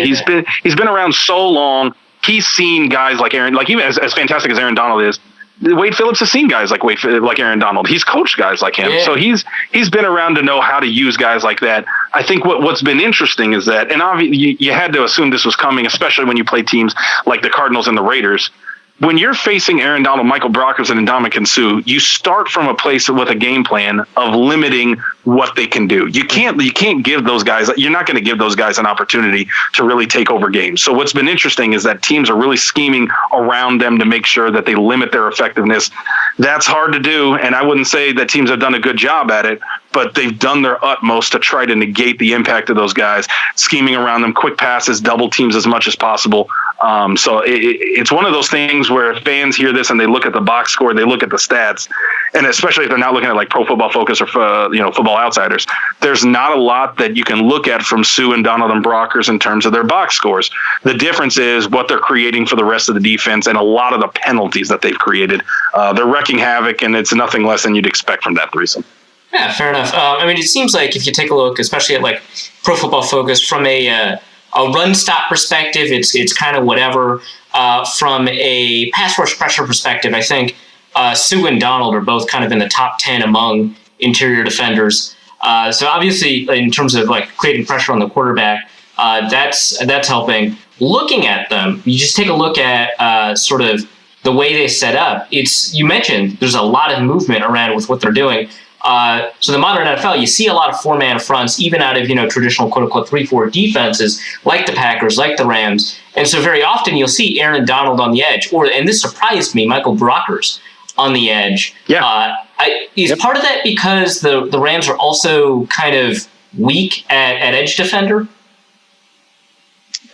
he's been around so long. He's seen guys like Aaron, like even as fantastic as Aaron Donald is. Wade Phillips has seen guys like Aaron Donald. He's coached guys like him. Yeah. So he's been around to know how to use guys like that. I think what's been interesting is that, and obviously you had to assume this was coming, especially when you play teams like the Cardinals and the Raiders. When you're facing Aaron Donald, Michael Brockers, and Ndamukong Suh, you start from a place with a game plan of limiting what they can do. You can't give those guys, you're not going to give those guys an opportunity to really take over games. So what's been interesting is that teams are really scheming around them to make sure that they limit their effectiveness. That's hard to do, and I wouldn't say that teams have done a good job at it, but they've done their utmost to try to negate the impact of those guys, scheming around them, quick passes, double teams as much as possible. So it's one of those things where fans hear this and they look at the box score, they look at the stats, and especially if they're not looking at like Pro Football Focus or Football Outsiders, there's not a lot that you can look at from Sue and Donald and Brockers in terms of their box scores. The difference is what they're creating for the rest of the defense and a lot of the penalties that they've created. They're wrecking havoc, and it's nothing less than you'd expect from that threesome. Yeah, fair enough. It seems like if you take a look, especially at like Pro Football Focus, from a run stop perspective, it's kind of whatever. From a pass rush pressure perspective, I think Sue and Donald are both kind of in the top 10 among interior defenders. So obviously, in terms of like creating pressure on the quarterback, that's helping. Looking at them, you just take a look at sort of the way they set up. You mentioned there's a lot of movement around with what they're doing. So the modern NFL, you see a lot of four-man fronts, even out of traditional quote-unquote 3-4 defenses, like the Packers, like the Rams. And so very often you'll see Aaron Donald on the edge, and this surprised me, Michael Brockers on the edge. Yeah. Is part of that because the Rams are also kind of weak at edge defender?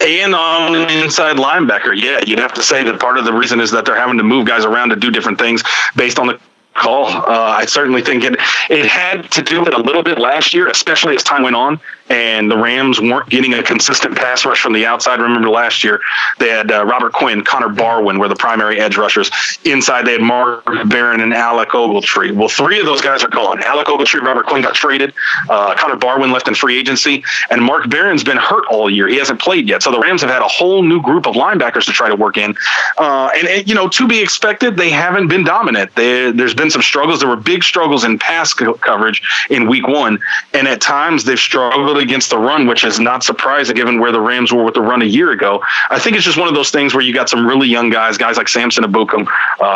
And on an inside linebacker, yeah, you'd have to say that part of the reason is that they're having to move guys around to do different things based on the call. I certainly think it had to do with it a little bit last year, especially as time went on, and the Rams weren't getting a consistent pass rush from the outside. Remember last year, they had Robert Quinn, Connor Barwin were the primary edge rushers. Inside, they had Mark Barron and Alec Ogletree. Well, three of those guys are gone. Alec Ogletree, Robert Quinn got traded. Connor Barwin left in free agency, and Mark Barron's been hurt all year. He hasn't played yet. So the Rams have had a whole new group of linebackers to try to work in. And to be expected, they haven't been dominant. There's been some struggles. There were big struggles in pass coverage in week one, and at times they've struggled against the run, which is not surprising given where the Rams were with the run a year ago. I think it's just one of those things where you got some really young guys like Samson Ebukam,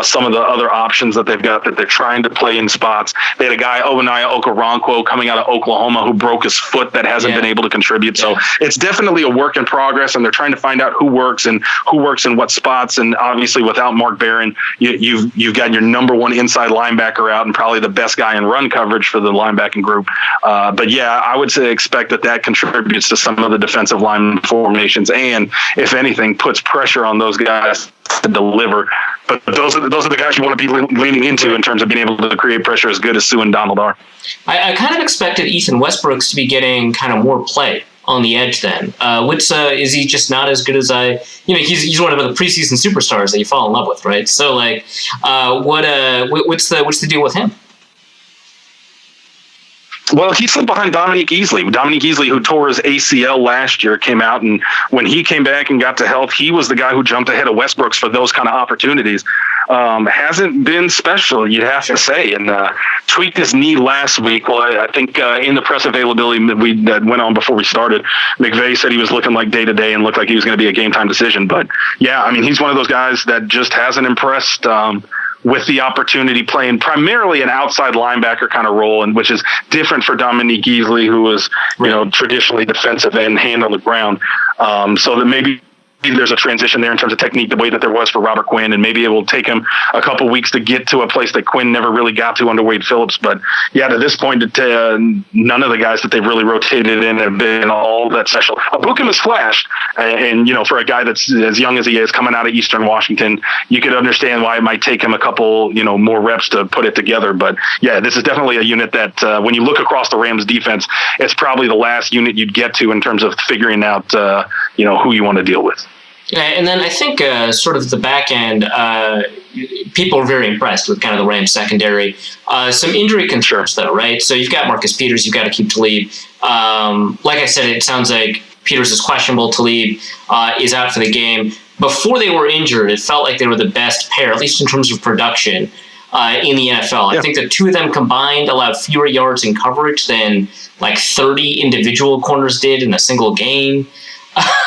some of the other options that they've got that they're trying to play in spots. They had a guy, Obaniah Okoronkwo, coming out of Oklahoma who broke his foot that hasn't been able to contribute. So it's definitely a work in progress, and they're trying to find out who works in what spots. And obviously without Mark Barron, you've got your number one inside linebacker out and probably the best guy in run coverage for the linebacking group. But yeah, I would say expect that contributes to some of the defensive line formations, and if anything, puts pressure on those guys to deliver. But those are the guys you want to be leaning into in terms of being able to create pressure as good as Sue and Donald are. I kind of expected Ethan Westbrooks to be getting kind of more play on the edge then. Is he just not as good as he's one of the preseason superstars that you fall in love with, right? So what's the deal with him? Well, he slipped behind Dominique Easley. Dominique Easley, who tore his ACL last year, came out, and when he came back and got to health, he was the guy who jumped ahead of Westbrooks for those kind of opportunities. Hasn't been special, you'd have to say, and tweaked his knee last week. Well, I think in the press availability that went on before we started, McVay said he was looking like day-to-day and looked like he was going to be a game-time decision. But, yeah, he's one of those guys that just hasn't impressed with the opportunity playing primarily an outside linebacker kind of role, and which is different for Dominique Easley, who was, traditionally defensive end, hand on the ground. So that maybe there's a transition there in terms of technique, the way that there was for Robert Quinn, and maybe it will take him a couple weeks to get to a place that Quinn never really got to under Wade Phillips. But yeah, to this point, none of the guys that they've really rotated in have been all that special. Ebukam has flashed, and for a guy that's as young as he is, coming out of Eastern Washington, you could understand why it might take him a couple, more reps to put it together. But yeah, this is definitely a unit that when you look across the Rams defense, it's probably the last unit you'd get to in terms of figuring out, who you want to deal with. And then I think sort of the back end, people are very impressed with kind of the Rams secondary. Some injury concerns, though, right? So you've got Marcus Peters, you've got to keep Talib. Like I said, it sounds like Peters is questionable. Talib is out for the game. Before they were injured, it felt like they were the best pair, at least in terms of production, in the NFL. I think the two of them combined allowed fewer yards in coverage than like 30 individual corners did in a single game.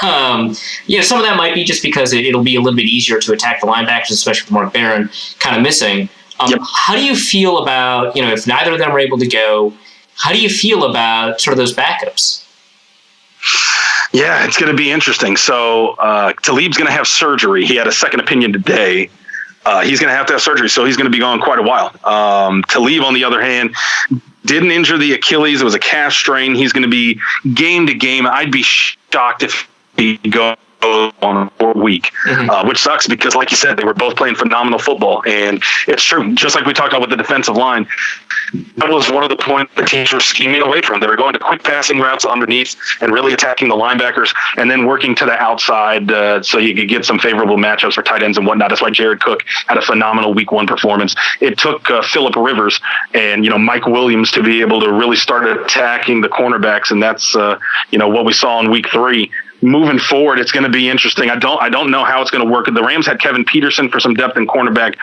Some of that might be just because it'll be a little bit easier to attack the linebackers, especially with Mark Barron kind of missing. How do you feel about, if neither of them are able to go, how do you feel about sort of those backups? Yeah, it's going to be interesting. So Talib's going to have surgery. He had a second opinion today. He's going to have surgery, so he's going to be gone quite a while. Talib, on the other hand, Didn't injure the Achilles. It was a calf strain. He's going to be game to game. I'd be shocked if he goes on a week, which sucks because, like you said, they were both playing phenomenal football. And it's true, just like we talked about with the defensive line, that was one of the points the teams were scheming away from. They were going to quick passing routes underneath and really attacking the linebackers and then working to the outside so you could get some favorable matchups for tight ends and whatnot. That's why Jared Cook had a phenomenal week 1 performance. It took Phillip Rivers and, Mike Williams to be able to really start attacking the cornerbacks. And that's, what we saw in week 3. Moving forward, it's going to be interesting. I don't know how it's going to work. The Rams had Kevin Peterson for some depth in cornerback,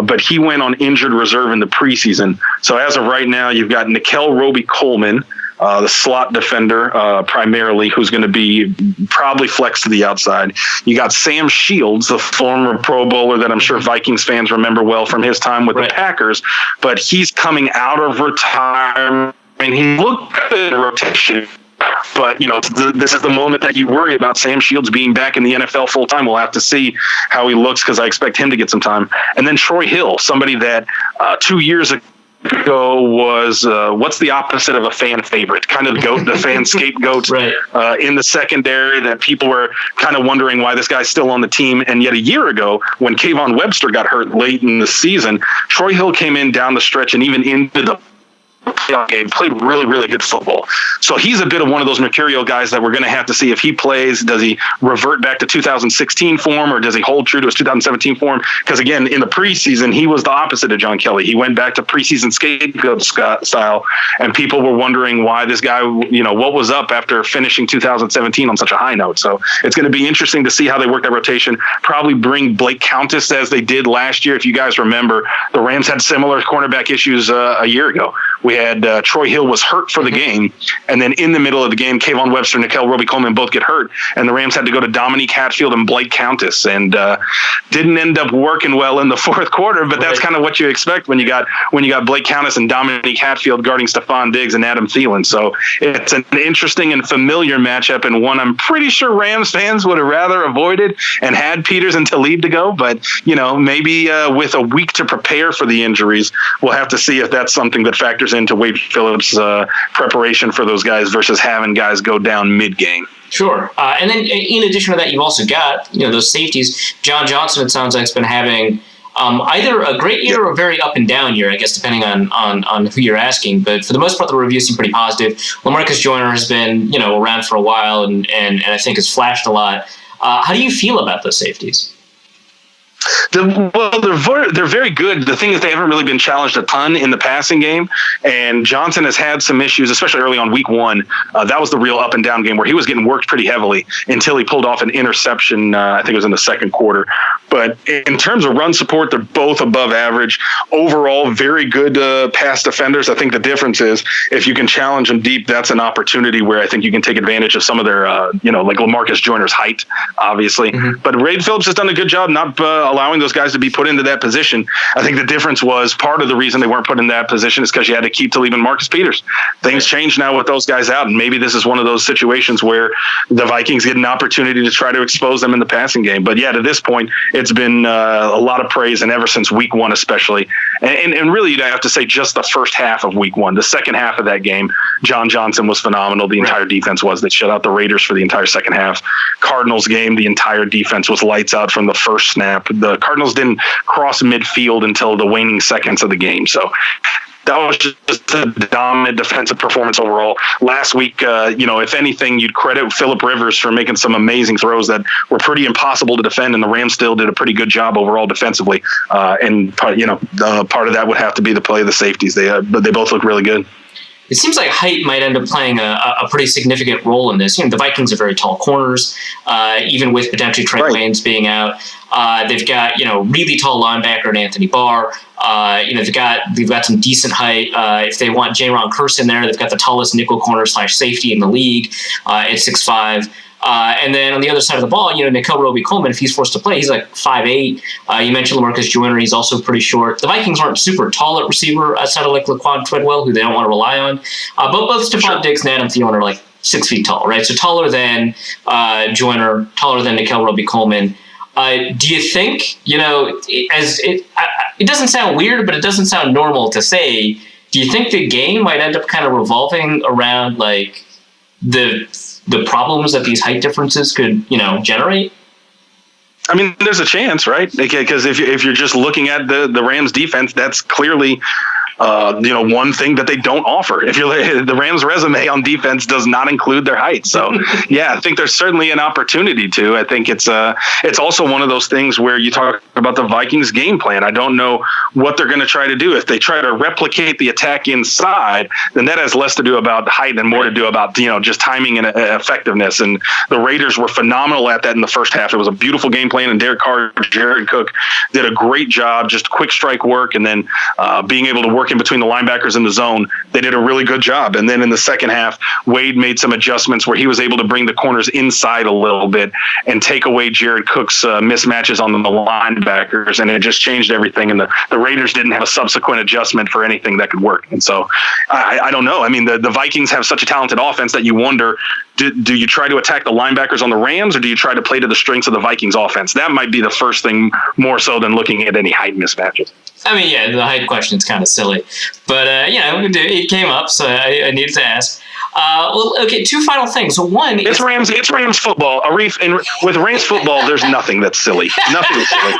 but he went on injured reserve in the preseason. So as of right now, you've got Nickel Roby-Coleman, the slot defender primarily, who's going to be probably flexed to the outside. You got Sam Shields, the former Pro Bowler that I'm sure Vikings fans remember well from his time with the Packers, but he's coming out of retirement. And he looked good in rotation. But, this is the moment that you worry about Sam Shields being back in the NFL full time. We'll have to see how he looks because I expect him to get some time. And then Troy Hill, somebody that 2 years ago was what's the opposite of a fan favorite? Kind of the fan scapegoat in the secondary that people were kind of wondering why this guy's still on the team. And yet a year ago, when Kayvon Webster got hurt late in the season, Troy Hill came in down the stretch and even into the playoff game, played really, really good football. So he's a bit of one of those mercurial guys that we're going to have to see if he plays. Does he revert back to 2016 form or does he hold true to his 2017 form? Because again, in the preseason, he was the opposite of John Kelly. He went back to preseason scapegoat style, and people were wondering why this guy, what was up after finishing 2017 on such a high note. So it's going to be interesting to see how they work that rotation. Probably bring Blake Countess as they did last year. If you guys remember, the Rams had similar cornerback issues a year ago. We had Troy Hill was hurt for the game, and then in the middle of the game, Kayvon Webster and Nickel Roby-Coleman both get hurt, and the Rams had to go to Dominique Hatfield and Blake Countess, and didn't end up working well in the fourth quarter. But that's kind of what you expect when you got Blake Countess and Dominique Hatfield guarding Stephon Diggs and Adam Thielen. So it's an interesting and familiar matchup, and one I'm pretty sure Rams fans would have rather avoided and had Peters and Talib to go. But maybe with a week to prepare for the injuries, we'll have to see if that's something that factors into Wade Phillips' preparation for those guys versus having guys go down mid-game. Sure. And then in addition to that, you've also got, those safeties. John Johnson, it sounds like, has been having either a great year or a very up and down year, I guess, depending on who you're asking. But for the most part, the reviews seem pretty positive. LaMarcus Joyner has been, around for a while and I think has flashed a lot. How do you feel about those safeties? They're very good. The thing is, they haven't really been challenged a ton in the passing game, and Johnson has had some issues, especially early on week 1. That was the real up and down game where he was getting worked pretty heavily until he pulled off an interception. I think it was in the second quarter. But in terms of run support, they're both above average. Overall, very good pass defenders. I think the difference is if you can challenge them deep, that's an opportunity where I think you can take advantage of some of their, like LaMarcus Joyner's height, obviously. Mm-hmm. But Wade Phillips has done a good job not allowing those guys to be put into that position. I think the difference was part of the reason they weren't put in that position is because you had to keep Talib and Marcus Peters. Things change now with those guys out, and maybe this is one of those situations where the Vikings get an opportunity to try to expose them in the passing game. But yeah, to this point, it's been a lot of praise, and ever since week 1 especially. And really, you'd have to say just the first half of week 1. The second half of that game, John Johnson was phenomenal. The entire defense was. They shut out the Raiders for the entire second half. Cardinals game, the entire defense was lights out from the first snap. The Cardinals didn't cross midfield until the waning seconds of the game. So that was just a dominant defensive performance overall. Last week, if anything, you'd credit Phillip Rivers for making some amazing throws that were pretty impossible to defend, and the Rams still did a pretty good job overall defensively. And part of that would have to be the play of the safeties. But they both look really good. It seems like height might end up playing a pretty significant role in this. The Vikings are very tall corners, even with potentially Trent Waynes being out. They've got really tall linebacker in Anthony Barr. They've got some decent height. If they want Jaron Kearse in there, they've got the tallest nickel corner / safety in the league at 6'5". And then on the other side of the ball, Nickel Roby-Coleman, if he's forced to play, he's like 5'8". You mentioned LaMarcus Joyner, he's also pretty short. The Vikings aren't super tall at receiver outside of like Laquan Treadwell, who they don't want to rely on. But both Stephon Diggs and Adam Thielen are like 6 feet tall, right? So taller than Joyner, taller than Nickel Roby-Coleman. Do you think, it doesn't sound weird, but it doesn't sound normal to say, do you think the game might end up kind of revolving around like the problems that these height differences could, generate? I mean, there's a chance, right? Because if you're just looking at the Rams defense, that's clearly one thing that they don't offer. If you're the Rams' resume on defense does not include their height. So yeah, I think there's certainly an opportunity to. I think it's also one of those things where you talk about the Vikings game plan. I don't know what they're going to try to do. If they try to replicate the attack inside, then that has less to do about height and more to do about just timing and effectiveness. And the Raiders were phenomenal at that in the first half. It was a beautiful game plan, and Derek Carr, Jared Cook did a great job, just quick strike work, and then being able to work in between the linebackers in the zone. They did a really good job. And then in the second half, Wade made some adjustments where he was able to bring the corners inside a little bit and take away Jared Cook's mismatches on the linebackers, and it just changed everything. And the Raiders didn't have a subsequent adjustment for anything that could work. And so I don't know. I mean, the Vikings have such a talented offense that you wonder, do you try to attack the linebackers on the Rams, or do you try to play to the strengths of the Vikings offense? That might be the first thing, more so than looking at any height mismatches. I mean, yeah, the height question is kind of silly, but it came up, so I needed to ask. Well, okay, two final things. So one, it's Rams football. Arif, and with Rams football, there's nothing that's silly. Nothing is silly.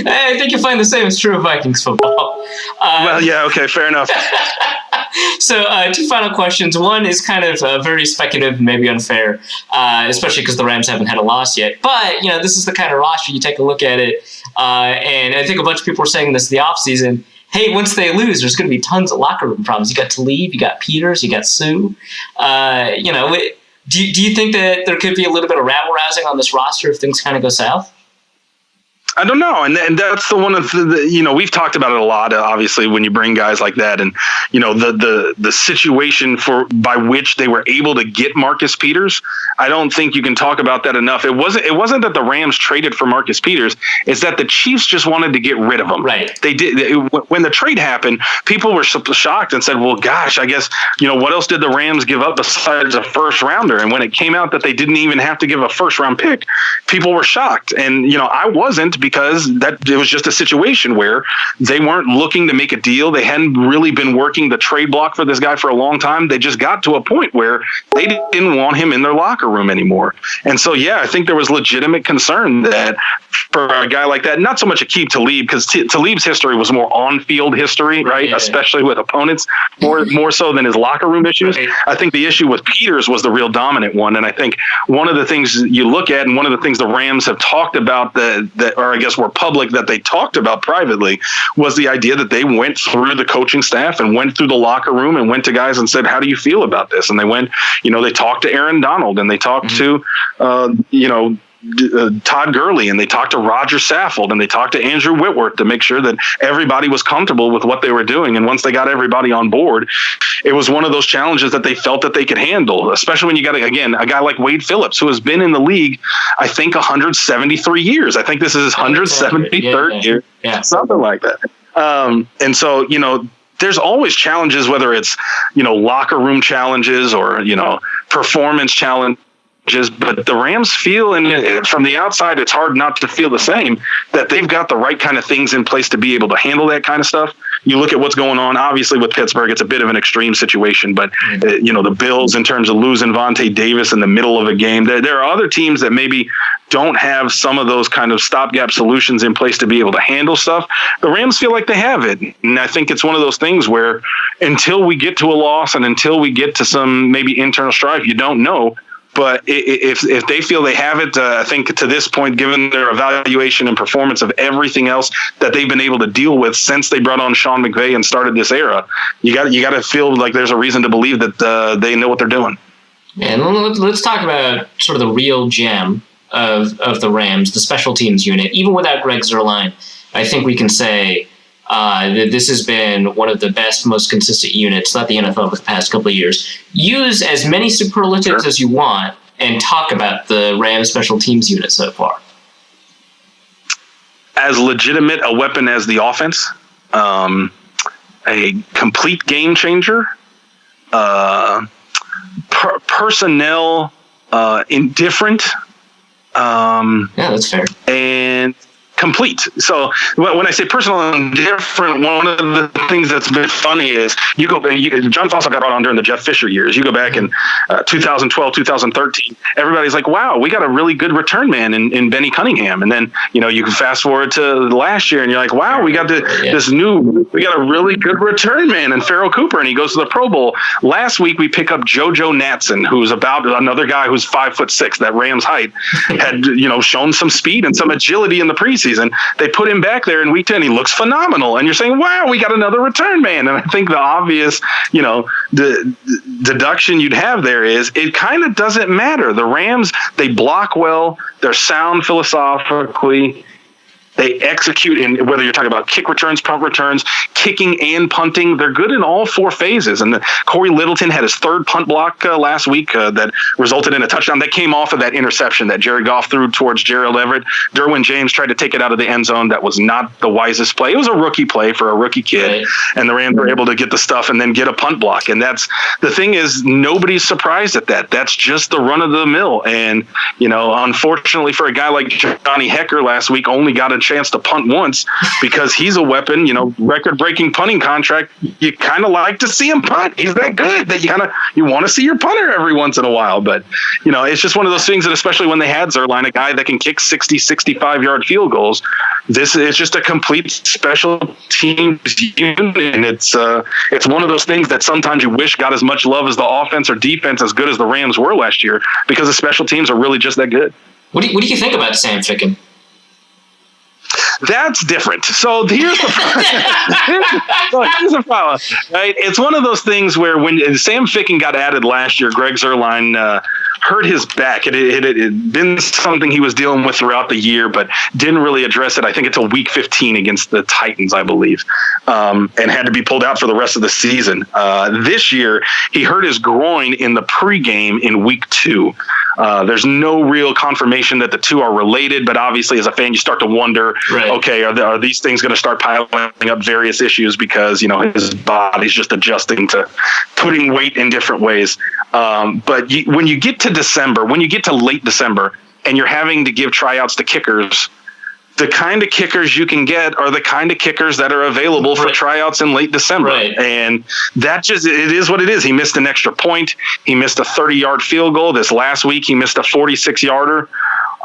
I think you'll find the same is true of Vikings football. Well, yeah, okay, fair enough. So two final questions. One is kind of very speculative, maybe unfair, especially because the Rams haven't had a loss yet. But, this is the kind of roster you take a look at it. And I think a bunch of people are saying this the offseason. Hey, once they lose, there's going to be tons of locker room problems. You got Talib, you got Peters, you got Sue. Do you think that there could be a little bit of rabble-rousing on this roster if things kind of go south? I don't know. And that's the one of the we've talked about it a lot, obviously, when you bring guys like that, and, the situation by which they were able to get Marcus Peters. I don't think you can talk about that enough. It wasn't that the Rams traded for Marcus Peters. It's that the Chiefs just wanted to get rid of him. Right. They did. When the trade happened, people were shocked and said, well, gosh, I guess, what else did the Rams give up besides a first rounder? And when it came out that they didn't even have to give a first round pick, people were shocked. And, I wasn't, because it was just a situation where they weren't looking to make a deal. They hadn't really been working the trade block for this guy for a long time. They just got to a point where they didn't want him in their locker room anymore. And so, yeah, I think there was legitimate concern that for a guy like that, not so much Aqib Talib, because Talib's history was more on-field history, right? Yeah. Especially with opponents, more so than his locker room issues. Right. I think the issue with Peters was the real dominant one. And I think one of the things you look at, and one of the things the Rams have talked about or I guess were public that they talked about privately, was the idea that they went through the coaching staff and went through the locker room and went to guys and said, how do you feel about this? And they went, they talked to Aaron Donald, and they talked to, Todd Gurley, and they talked to Roger Saffold, and they talked to Andrew Whitworth to make sure that everybody was comfortable with what they were doing. And once they got everybody on board, it was one of those challenges that they felt that they could handle, especially when you got, again, a guy like Wade Phillips, who has been in the league, I think 173 years. I think this is his 173rd year, something like that. And so, there's always challenges, whether it's, locker room challenges or, performance challenges. But the Rams feel, and from the outside, it's hard not to feel the same, that they've got the right kind of things in place to be able to handle that kind of stuff. You look at what's going on, obviously, with Pittsburgh, it's a bit of an extreme situation, but, the Bills, in terms of losing Vontae Davis in the middle of a game, there are other teams that maybe don't have some of those kind of stopgap solutions in place to be able to handle stuff. The Rams feel like they have it. And I think it's one of those things where until we get to a loss and until we get to some maybe internal strife, you don't know. But if they feel they have it, I think to this point, given their evaluation and performance of everything else that they've been able to deal with since they brought on Sean McVay and started this era, you got to feel like there's a reason to believe that they know what they're doing. And let's talk about sort of the real gem of the Rams, the special teams unit. Even without Greg Zuerlein, I think we can say that this has been one of the best, most consistent units throughout the NFL for the past couple of years. Use as many superlatives as you want and talk about the Rams special teams unit so far. As legitimate a weapon as the offense, a complete game changer, personnel indifferent. Yeah, that's fair. And complete. So when I say personal and different, one of the things that's been funny is John Fossil got on during the Jeff Fisher years. You go back in 2012, 2013, everybody's like, wow, we got a really good return man in Benny Cunningham. And then, you can fast forward to last year and you're like, wow, we got a really good return man in Farrell Cooper, and he goes to the Pro Bowl. Last week, we pick up JoJo Natson, who's about another guy who's 5'6", that Rams height, had, shown some speed and some agility in the preseason. They put him back there in week 10. He looks phenomenal. And you're saying, wow, we got another return man. And I think the obvious, the deduction you'd have there is it kind of doesn't matter. The Rams, they block well. They're sound philosophically. They execute in whether you're talking about kick returns, punt returns, kicking and punting. They're good in all four phases. And Corey Littleton had his third punt block last week that resulted in a touchdown. That came off of that interception that Jared Goff threw towards Gerald Everett. Derwin James tried to take it out of the end zone. That was not the wisest play. It was a rookie play for a rookie kid. Right. And the Rams were able to get the stuff and then get a punt block. And that's the thing is nobody's surprised at that. That's just the run of the mill. And, unfortunately for a guy like Johnny Hecker last week, only got a chance to punt once because he's a weapon, record-breaking punting contract. You kind of like to see him punt. He's that good that you want to see your punter every once in a while. But, it's just one of those things that especially when they had Zuerlein, a guy that can kick 60, 65-yard field goals, this is just a complete special teams unit. And it's one of those things that sometimes you wish got as much love as the offense or defense as good as the Rams were last year because the special teams are really just that good. What do you think about Sam Ficken? That's different. So here's the problem, right? It's one of those things where when Sam Ficken got added last year, Greg Zuerlein hurt his back. It had been something he was dealing with throughout the year, but didn't really address it. I think until week 15 against the Titans, I believe, and had to be pulled out for the rest of the season. This year, he hurt his groin in the pregame in week 2. There's no real confirmation that the two are related, but obviously as a fan, you start to wonder, right. Okay, are these things going to start piling up various issues because, his body's just adjusting to putting weight in different ways. But when you get to December, when you get to late December and you're having to give tryouts to kickers, the kind of kickers you can get are the kind of kickers that are available for tryouts in late December. Right. And it is what it is. He missed an extra point. He missed a 30-yard field goal. This last week, he missed a 46-yarder.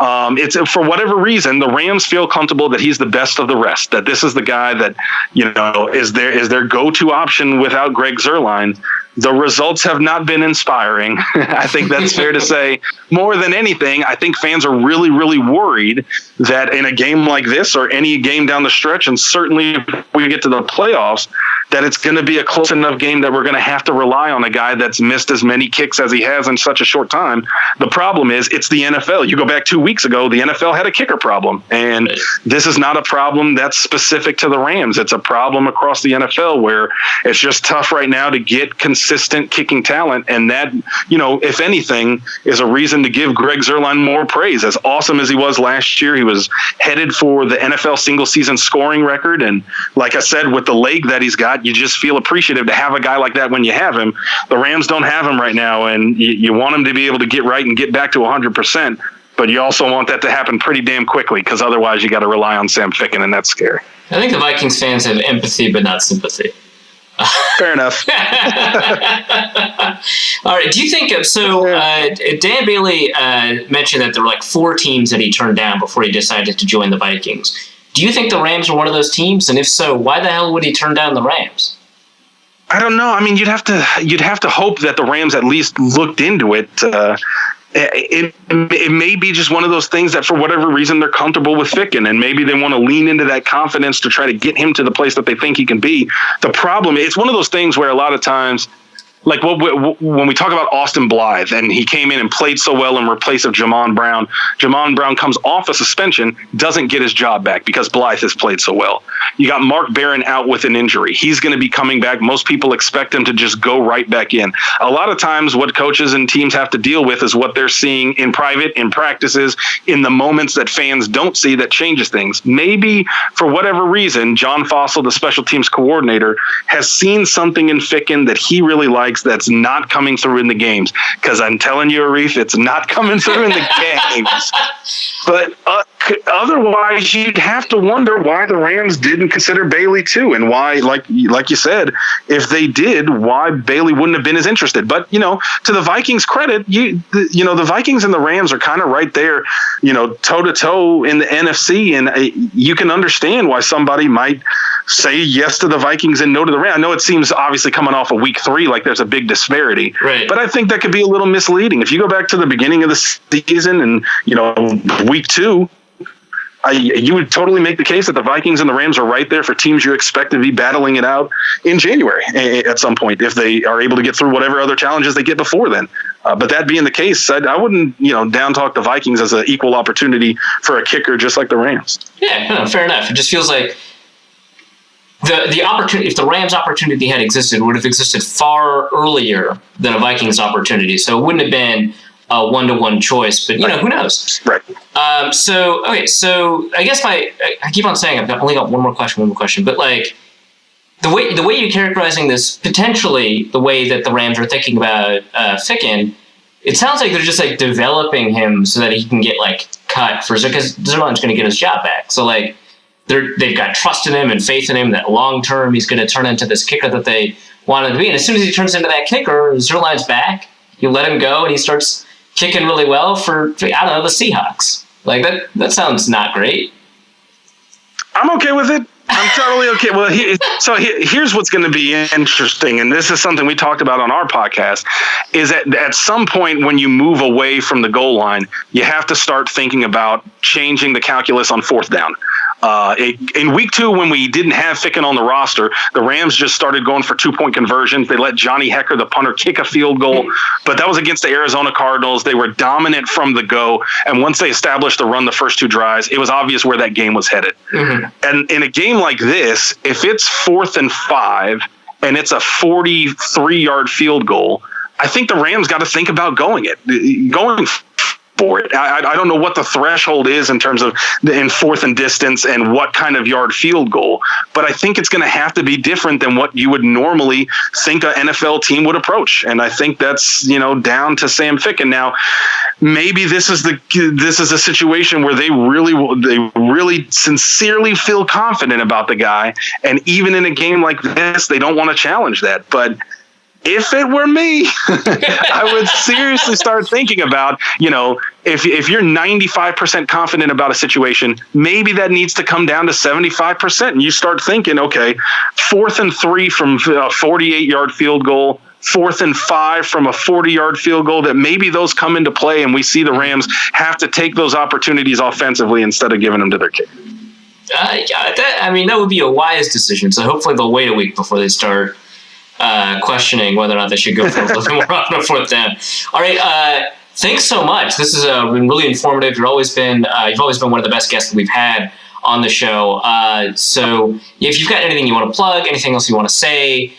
It's for whatever reason, the Rams feel comfortable that he's the best of the rest, that this is the guy that, is their go-to option without Greg Zuerlein. The results have not been inspiring. I think that's fair to say. More than anything, I think fans are really, really worried that in a game like this or any game down the stretch, and certainly if we get to the playoffs, that it's going to be a close enough game that we're going to have to rely on a guy that's missed as many kicks as he has in such a short time. The problem is it's the NFL. You go back 2 weeks ago, the NFL had a kicker problem. And this is not a problem that's specific to the Rams. It's a problem across the NFL where it's just tough right now to get consistent kicking talent. And that, if anything, is a reason to give Greg Zuerlein more praise. As awesome as he was last year, he was headed for the NFL single season scoring record. And like I said, with the leg that he's got, you just feel appreciative to have a guy like that when you have him. The Rams don't have him right now, and you want him to be able to get right and get back to 100%. But you also want that to happen pretty damn quickly because otherwise you got to rely on Sam Ficken, and that's scary. I think the Vikings fans have empathy but not sympathy. Fair enough. All right. Do you think so? Dan Bailey mentioned that there were like 4 teams that he turned down before he decided to join the Vikings. Do you think the Rams are one of those teams? And if so, why the hell would he turn down the Rams? I don't know. I mean, you'd have to hope that the Rams at least looked into it. It may be just one of those things that for whatever reason they're comfortable with Ficken, and maybe they want to lean into that confidence to try to get him to the place that they think he can be. The problem, it's one of those things where a lot of times, like when we talk about Austin Blythe and he came in and played so well in replace of Jamon Brown comes off a suspension, doesn't get his job back because Blythe has played so well. You got Mark Barron out with an injury. He's going to be coming back. Most people expect him to just go right back in. A lot of times what coaches and teams have to deal with is what they're seeing in private, in practices, in the moments that fans don't see that changes things. Maybe for whatever reason, John Fossil, the special teams coordinator, has seen something in Ficken that he really likes that's not coming through in the games. Because I'm telling you, Arif, it's not coming through in the games. But otherwise you'd have to wonder why the Rams didn't consider Bailey too, and why, like you said, if they did, why Bailey wouldn't have been as interested. But to the Vikings' credit, the Vikings and the Rams are kind of right there, toe to toe in the NFC, and you can understand why somebody might say yes to the Vikings and no to the Rams. I know it seems obviously coming off of week 3 like there's a big disparity, right? But I think that could be a little misleading. If you go back to the beginning of the season and week 2, you would totally make the case that the Vikings and the Rams are right there for teams you expect to be battling it out in January at some point if they are able to get through whatever other challenges they get before then. But that being the case, I wouldn't down talk the Vikings as an equal opportunity for a kicker just like the Rams. Yeah, no, fair enough. It just feels like the opportunity, if the Rams' opportunity had existed, would have existed far earlier than a Vikings opportunity. So it wouldn't have been a 1-to-1 choice, but who knows? Right. So I guess I keep on saying I've only got one more question, but like the way you're characterizing this, potentially the way that the Rams are thinking about Ficken, it sounds like they're just like developing him so that he can get like cut for, because Zerline's going to get his job back. So like they've got trust in him and faith in him that long term he's going to turn into this kicker that they want him to be. And as soon as he turns into that kicker, Zerline's back. You let him go, and he starts kicking really well for the Seahawks. Like that sounds not great. I'm okay with it. I'm totally okay. Well, here's what's going to be interesting, and this is something we talked about on our podcast, is that at some point when you move away from the goal line, you have to start thinking about changing the calculus on fourth down. In week 2, when we didn't have Ficken on the roster, the Rams just started going for 2-point conversions. They let Johnny Hecker, the punter, kick a field goal, but that was against the Arizona Cardinals. They were dominant from the go, and once they established the run the first 2 drives, it was obvious where that game was headed. Mm-hmm. And in a game like this, if it's 4th and 5 and it's a 43-yard field goal, I think the Rams got to think about going for it. I don't know what the threshold is in terms of in 4th and distance and what kind of yard field goal, but I think it's going to have to be different than what you would normally think an NFL team would approach. And I think that's, down to Sam Ficken. Now, maybe this is a situation where they really sincerely feel confident about the guy. And even in a game like this, they don't want to challenge that. But if it were me, I would seriously start thinking about, if you're 95% confident about a situation, maybe that needs to come down to 75%. And you start thinking, okay, 4th and 3 from a 48-yard field goal, 4th and 5 from a 40-yard field goal, that maybe those come into play and we see the Rams have to take those opportunities offensively instead of giving them to their kicker. That would be a wise decision. So hopefully they'll wait a week before they start questioning whether or not they should go for a little bit more on a 4th down. All right, thanks so much. This has been really informative. You've always been one of the best guests that we've had on the show. So if you've got anything you want to plug, anything else you want to say,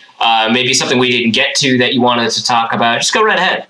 maybe something we didn't get to that you wanted to talk about, just go right ahead.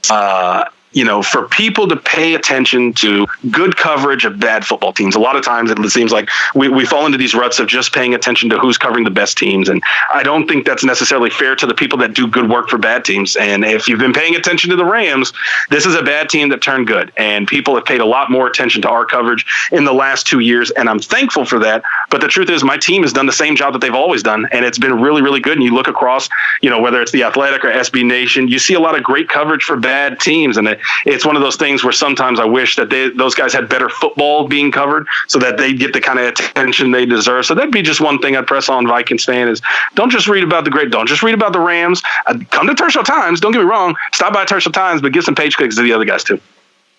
For people to pay attention to good coverage of bad football teams. A lot of times it seems like we fall into these ruts of just paying attention to who's covering the best teams. And I don't think that's necessarily fair to the people that do good work for bad teams. And if you've been paying attention to the Rams, this is a bad team that turned good. And people have paid a lot more attention to our coverage in the last 2 years. And I'm thankful for that. But the truth is my team has done the same job that they've always done. And it's been really, really good. And you look across, whether it's The Athletic or SB Nation, you see a lot of great coverage for bad teams. And it's one of those things where sometimes I wish that those guys had better football being covered so that they get the kind of attention they deserve. So that'd be just one thing I'd press on Vikings fan is don't just read about don't just read about the Rams. Come to Tertial Times. Don't get me wrong. Stop by Tertial Times, but give some page clicks to the other guys too.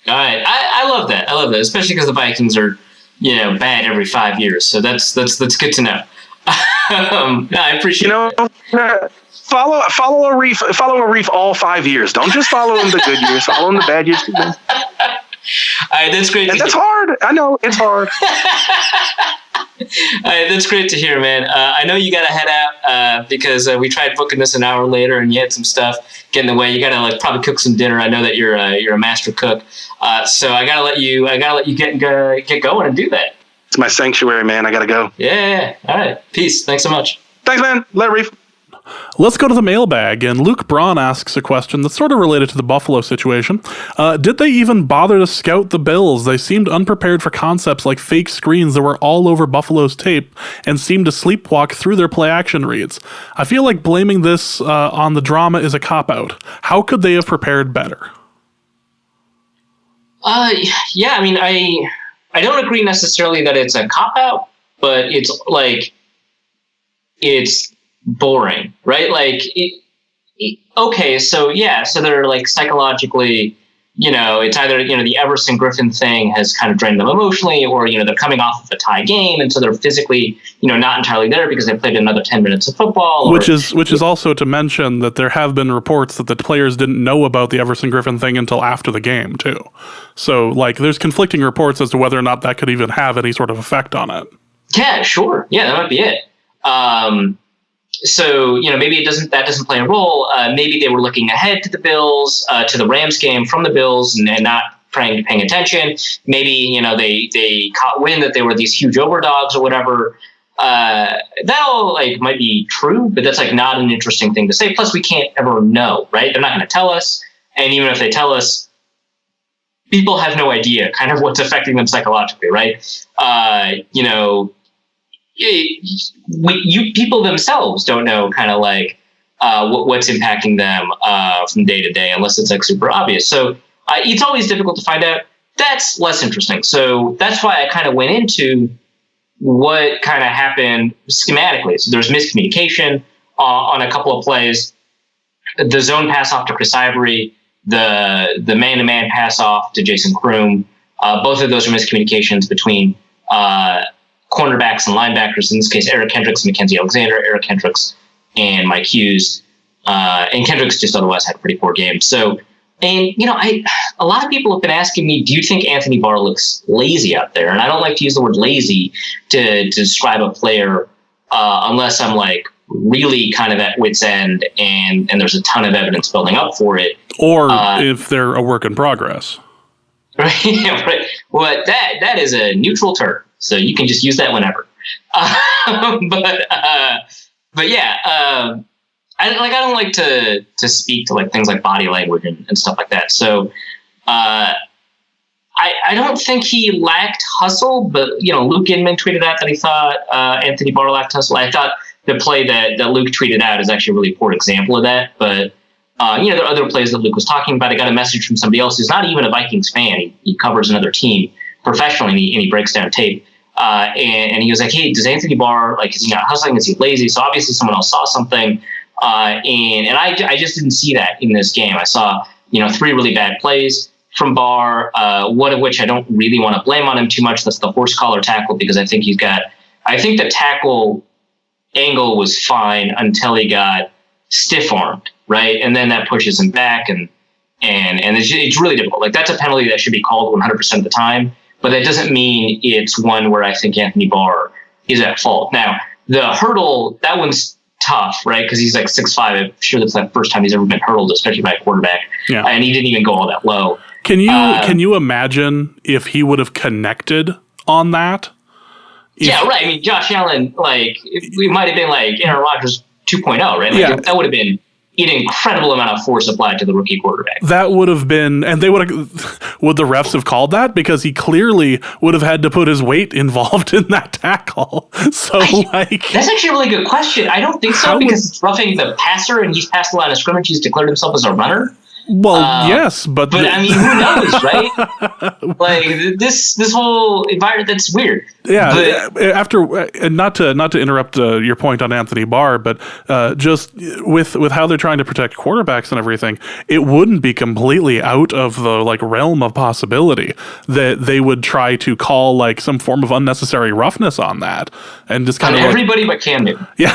All right. I love that. Especially because the Vikings are, bad every 5 years. So that's good to know. I appreciate it. Follow Arif all 5 years. Don't just follow him the good years. Follow him the bad years too. All right, that's great. And that's hard. I know it's hard. All right, that's great to hear, man. I know you got to head out because we tried booking this an hour later, and you had some stuff get in the way. You got to probably cook some dinner. I know that you're a master cook, so I gotta let you get going and do that. It's my sanctuary, man. I gotta go. Yeah. All right. Peace. Thanks so much. Thanks, man. Let Reef. Let's go to the mailbag, and Luke Braun asks a question that's sort of related to the Buffalo situation. Did they even bother to scout the Bills? They seemed unprepared for concepts like fake screens that were all over Buffalo's tape and seemed to sleepwalk through their play-action reads. I feel like blaming this on the drama is a cop-out. How could they have prepared better? Yeah, I mean, I don't agree necessarily that it's a cop-out, but it's like, it's boring, right? Like, okay, so yeah, so they're like psychologically, it's either, the Everson Griffen thing has kind of drained them emotionally, or, they're coming off of a tie game, and so they're physically, not entirely there because they played another 10 minutes of football. Which is also to mention that there have been reports that the players didn't know about the Everson Griffen thing until after the game, too. So, like, there's conflicting reports as to whether or not that could even have any sort of effect on it. Yeah, sure. Yeah, that might be it. So, maybe that doesn't play a role. Maybe they were looking ahead to the Bills, to the Rams game from the Bills and not paying attention. Maybe, they caught wind that they were these huge overdogs or whatever. That all might be true, but that's not an interesting thing to say. Plus we can't ever know, right? They're not going to tell us. And even if they tell us, people have no idea kind of what's affecting them psychologically, right? People themselves don't know kind of what's impacting them from day to day unless it's super obvious. So it's always difficult to find out. That's less interesting. So that's why I kind of went into what kind of happened schematically. So there's miscommunication on a couple of plays. The zone pass off to Chris Ivory, the man-to-man pass off to Jason Kroom. Both of those are miscommunications between cornerbacks and linebackers, in this case, Eric Kendricks and Mackenzie Alexander, Eric Kendricks and Mike Hughes. And Kendricks just otherwise had a pretty poor game. So, and, a lot of people have been asking me, do you think Anthony Barr looks lazy out there? And I don't like to use the word lazy to describe a player unless I'm really kind of at wit's end and there's a ton of evidence building up for it. Or if they're a work in progress. Right. Right. Well, that is a neutral term. So you can just use that whenever. But yeah, I don't like to speak to things like body language and stuff like that. So I don't think he lacked hustle, but Luke Inman tweeted out that he thought Anthony Barr lacked hustle. I thought the play that Luke tweeted out is actually a really poor example of that. But there are other plays that Luke was talking about. I got a message from somebody else who's not even a Vikings fan. He covers another team professionally, and he breaks down tape. And he was like, hey, does Anthony Barr, is he not hustling? Is he lazy? So obviously someone else saw something. And I just didn't see that in this game. I saw, 3 really bad plays from Barr, one of which I don't really want to blame on him too much. That's the horse collar tackle, because I think the tackle angle was fine until he got stiff armed, right? And then that pushes him back and it's really difficult. That's a penalty that should be called 100% of the time. But that doesn't mean it's one where I think Anthony Barr is at fault. Now, the hurdle, that one's tough, right? Because he's 6'5". I'm sure that's the first time he's ever been hurdled, especially by a quarterback. Yeah. And he didn't even go all that low. Can you imagine if he would have connected on that? Yeah, right. I mean, Josh Allen, it might have been Aaron Rodgers 2.0, right? That would have been an incredible amount of force applied to the rookie quarterback. That would have been, and would the refs have called that? Because he clearly would have had to put his weight involved in that tackle. So, that's actually a really good question. I don't think so, because it's roughing the passer, and he's passed the line of scrimmage. He's declared himself as a runner. Well, yes, but I mean, who knows, right? This whole environment, that's weird. Yeah. Not to interrupt your point on Anthony Barr, but just with how they're trying to protect quarterbacks and everything, it wouldn't be completely out of the realm of possibility that they would try to call some form of unnecessary roughness on that, and just kind of everybody but Cam Newton. Yeah.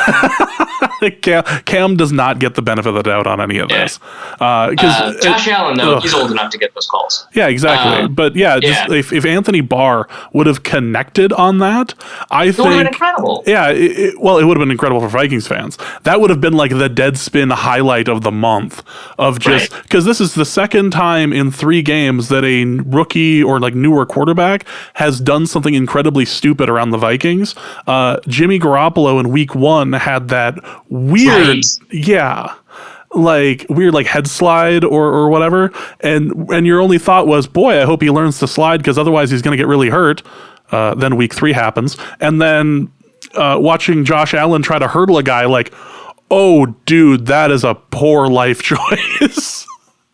Cam does not get the benefit of the doubt on any of this, because Josh Allen, though, he's old enough to get those calls. Yeah, exactly. But yeah, just if Anthony Barr would have connected on that, I think it would have been incredible. Yeah, it would have been incredible for Vikings fans. That would have been like the Deadspin highlight of the month of just because this is the second time in 3 games that a rookie or like newer quarterback has done something incredibly stupid around the Vikings. Jimmy Garoppolo in week 1 had that weird, weird head slide or whatever, and your only thought was, boy, I hope he learns to slide because otherwise he's going to get really hurt. Then week 3 happens, and then watching Josh Allen try to hurdle a guy, like, oh, dude, that is a poor life choice.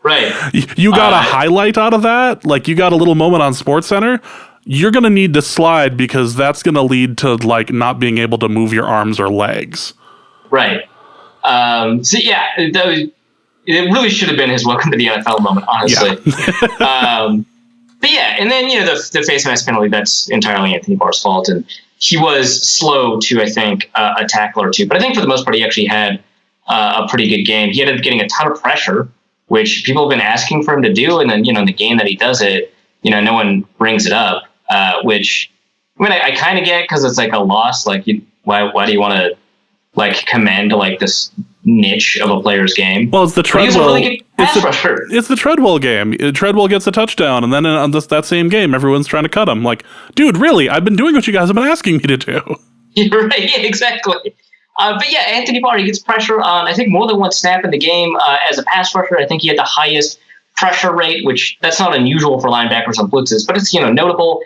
Right. You got a highlight out of that, like you got a little moment on SportsCenter. You're going to need to slide because that's going to lead to like not being able to move your arms or legs. Right. So yeah, it really should have been his welcome to the NFL moment, honestly. Yeah. But yeah, and then the face mask penalty, that's entirely Anthony Barr's fault, and he was slow to, I think, a tackle or two. But I think for the most part, he actually had a pretty good game. He ended up getting a ton of pressure, which people have been asking for him to do, and then in the game that he does it, no one brings it up. Which I kind of get because it's like a loss. Like, why do you want to like commend like this niche of a player's game? Well, it's the Treadwell. It's the Treadwell game. Treadwell gets a touchdown, and then on that same game, everyone's trying to cut him. Like, dude, really? I've been doing what you guys have been asking me to do. You're right. Yeah, exactly. But yeah, Anthony Barr, he gets pressure on, I think, more than one snap in the game as a pass rusher. I think he had the highest pressure rate, which that's not unusual for linebackers on blitzes, but it's notable.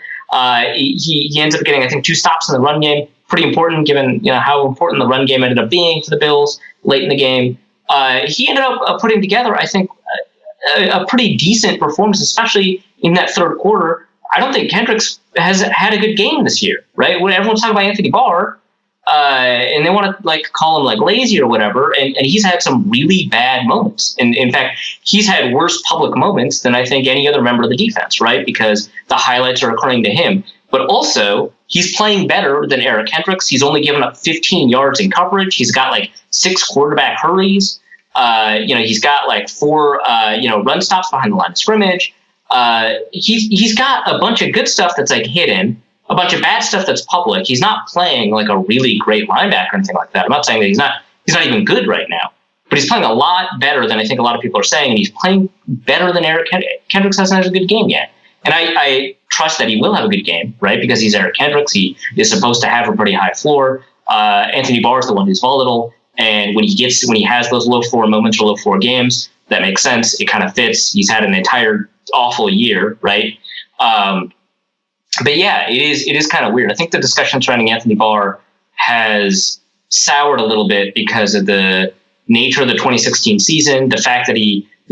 He ends up getting, I think, 2 stops in the run game. Pretty important given how important the run game ended up being for the Bills late in the game. He ended up putting together, I think, a pretty decent performance, especially in that third quarter. I don't think Kendricks has had a good game this year, right? When everyone's talking about Anthony Barr, and they want to like call him like lazy or whatever, and he's had some really bad moments. And in fact, he's had worse public moments than I think any other member of the defense, right? Because the highlights are occurring to him. But also, he's playing better than Eric Kendricks. He's only given up 15 yards in coverage. He's got like 6 quarterback hurries. He's got like 4 run stops behind the line of scrimmage. He's got a bunch of good stuff that's like hidden, a bunch of bad stuff that's public. He's not playing like a really great linebacker or anything like that. I'm not saying that he's not even good right now, but he's playing a lot better than I think a lot of people are saying, and he's playing better than Eric Kendricks hasn't had a good game yet. And I trust that he will have a good game, right? Because he's Eric Kendricks. He is supposed to have a pretty high floor. Anthony Barr is the one who's volatile. And when he has those low floor moments or low floor games, that makes sense. It kind of fits. He's had an entire awful year, right? But yeah, it is kind of weird. I think the discussion surrounding Anthony Barr has soured a little bit because of the nature of the 2016 season. The fact that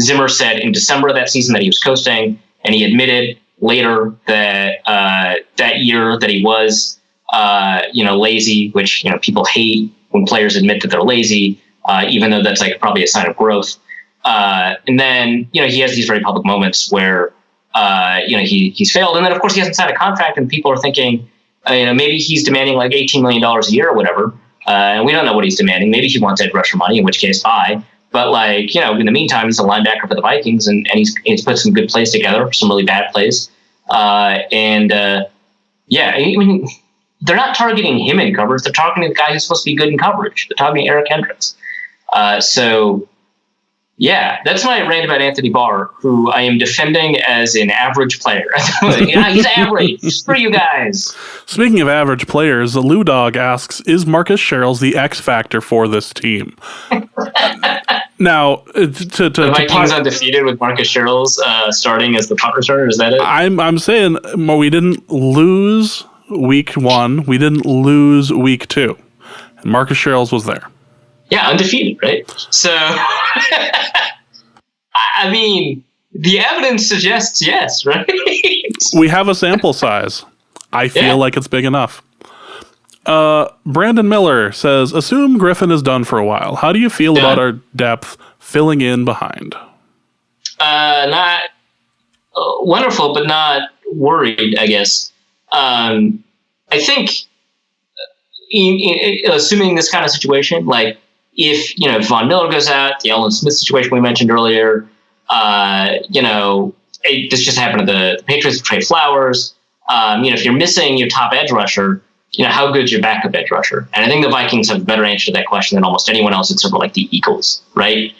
Zimmer said in December of that season that he was coasting, and he admitted later that that year that he was, lazy, which people hate when players admit that they're lazy, even though that's like probably a sign of growth. And then he has these very public moments where he's failed, and then of course he hasn't signed a contract, and people are thinking, maybe he's demanding like $18 million a year or whatever, and we don't know what he's demanding. Maybe he wants edge rusher money, in which case, bye. But in the meantime, he's a linebacker for the Vikings, and he's put some good plays together, some really bad plays. I mean, they're not targeting him in coverage. They're targeting the guy who's supposed to be good in coverage. They're targeting Eric Kendricks. So, yeah, that's my rant about Anthony Barr, who I am defending as an average player. He's average for you guys. Speaking of average players, the Lou Dog asks, is Marcus Sherrills the X factor for this team? Now, the Vikings undefeated with Marcus Sherrills starting as the punt returner. Is that it? I'm saying we didn't lose week 1. We didn't lose week 2. And Marcus Sherrills was there. Yeah, undefeated, right? So, I mean, the evidence suggests yes, right? We have a sample size. I feel like it's big enough. Brandon Miller says, assume Griffen is done for a while. How do you feel about our depth filling in behind? Not wonderful, but not worried, I guess. I think in assuming this kind of situation, like if Von Miller goes out, the Ellen Smith situation we mentioned earlier, This just happened to the Patriots with Trey Flowers. If you're missing your top edge rusher, how good's your backup edge rusher? And I think the Vikings have a better answer to that question than almost anyone else except for like the Eagles, right?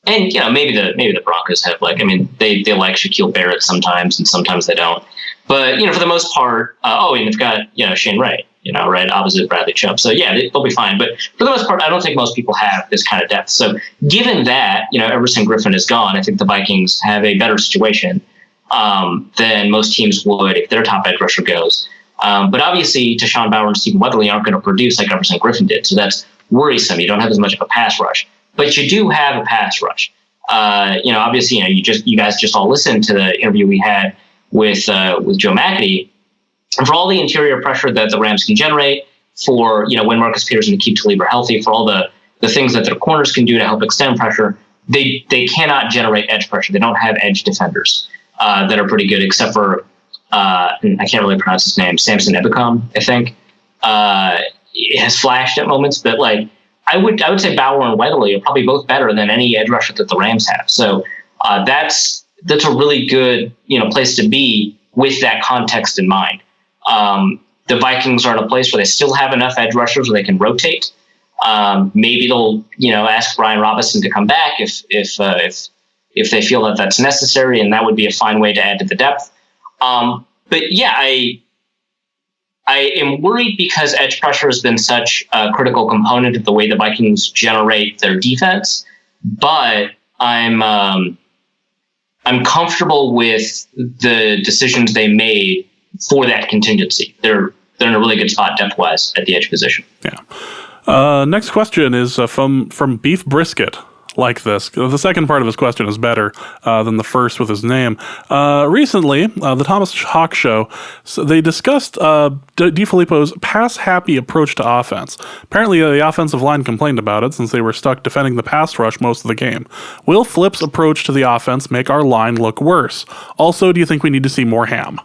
Maybe the Broncos have they like Shaquille Barrett sometimes, and sometimes they don't. But for the most part, and they've got Shane Ray, right opposite Bradley Chubb. So yeah, they'll be fine. But for the most part, I don't think most people have this kind of depth. So given that Everson Griffen is gone, I think the Vikings have a better situation than most teams would if their top edge rusher goes. But obviously, Tashawn Bauer and Stephen Weatherly aren't going to produce like Everson Griffen did. So that's worrisome. You don't have as much of a pass rush, but you do have a pass rush. Obviously, you guys just all listened to the interview we had with Joe McAtee. And for all the interior pressure that the Rams can generate, for when Marcus Peters and Aqib Talib are healthy, for all the things that their corners can do to help extend pressure, they cannot generate edge pressure. They don't have edge defenders that are pretty good, except for I can't really pronounce his name, Samson Ebukam, I think. It has flashed at moments, but I would say Bauer and Weatherly are probably both better than any edge rusher that the Rams have. So that's a really good place to be with that context in mind. The Vikings are in a place where they still have enough edge rushers where they can rotate. Maybe they'll ask Brian Robinson to come back if they feel that that's necessary, and that would be a fine way to add to the depth. But yeah, I am worried because edge pressure has been such a critical component of the way the Vikings generate their defense. But I'm comfortable with the decisions they made for that contingency. They're in a really good spot depth-wise at the edge position. Yeah. Next question is from Beef Brisket. Like this. The second part of his question is better than the first with his name. Recently, the Thomas Hawk Show, they discussed DeFilippo's pass-happy approach to offense. Apparently, the offensive line complained about it since they were stuck defending the pass rush most of the game. Will Flip's approach to the offense make our line look worse? Also, do you think we need to see more Ham?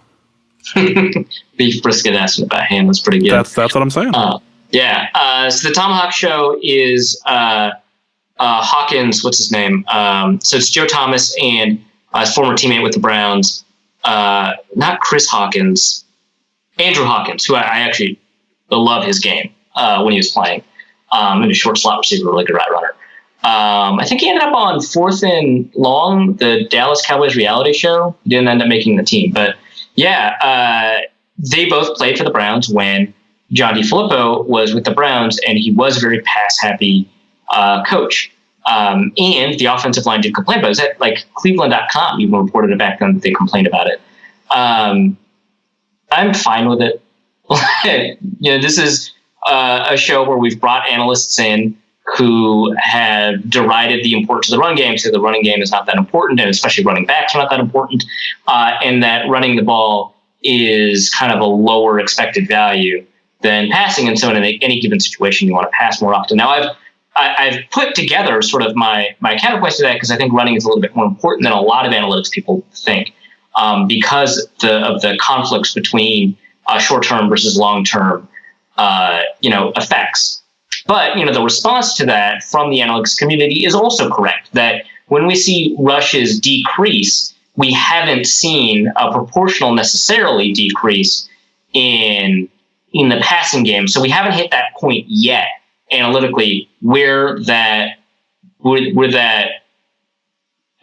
Beef Brisket asking about Ham was pretty good. That's what I'm saying. So the Tomahawk Show is Hawkins, what's his name? So it's Joe Thomas and his former teammate with the Browns, not Chris Hawkins, Andrew Hawkins, who I actually love his game when he was playing. In a short slot receiver, really good route runner. I think he ended up on 4th and Long, the Dallas Cowboys reality show. He didn't end up making the team, but yeah, they both played for the Browns when John DeFilippo was with the Browns, and he was a very pass-happy coach. And the offensive line did complain about it. It was at Cleveland.com even reported it back then that they complained about it. I'm fine with it. This is a show where we've brought analysts in who have derided the importance of the run game, so the running game is not that important, and especially running backs are not that important, and that running the ball is kind of a lower expected value than passing. And so in any given situation, you want to pass more often. Now, I've put together sort of my counterpoint to that because I think running is a little bit more important than a lot of analytics people think, because of the conflicts between short-term versus long-term, effects. But, the response to that from the analytics community is also correct, that when we see rushes decrease, we haven't seen a proportional necessarily decrease in the passing game. So we haven't hit that point yet analytically where that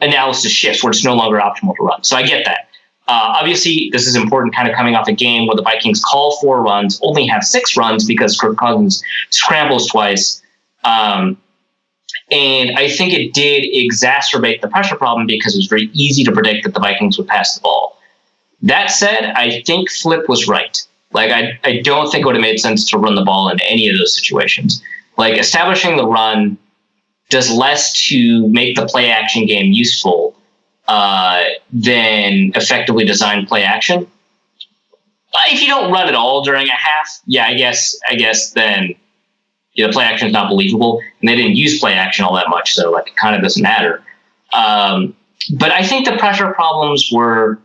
analysis shifts, where it's no longer optimal to run. So I get that. Obviously, this is important kind of coming off a game where the Vikings call 4 runs, only have 6 runs because Kirk Cousins scrambles twice. And I think it did exacerbate the pressure problem because it was very easy to predict that the Vikings would pass the ball. That said, I think Flip was right. I don't think it would have made sense to run the ball in any of those situations. Establishing the run does less to make the play action game useful than effectively design play action. If you don't run at all during a half, I guess then the play action is not believable, and they didn't use play action all that much, so it kind of doesn't matter. But I think the pressure problems were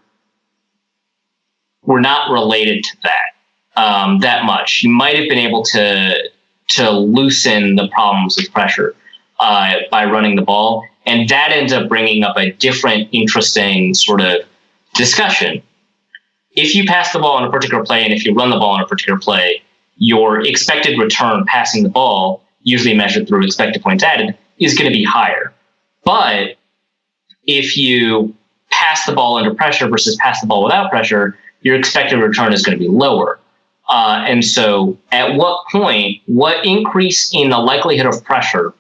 not related to that that much. You might have been able to loosen the problems with pressure by running the ball. And that ends up bringing up a different, interesting sort of discussion. If you pass the ball on a particular play and if you run the ball on a particular play, your expected return passing the ball, usually measured through expected points added, is going to be higher. But if you pass the ball under pressure versus pass the ball without pressure, your expected return is going to be lower. And so at what point, what increase in the likelihood of pressure,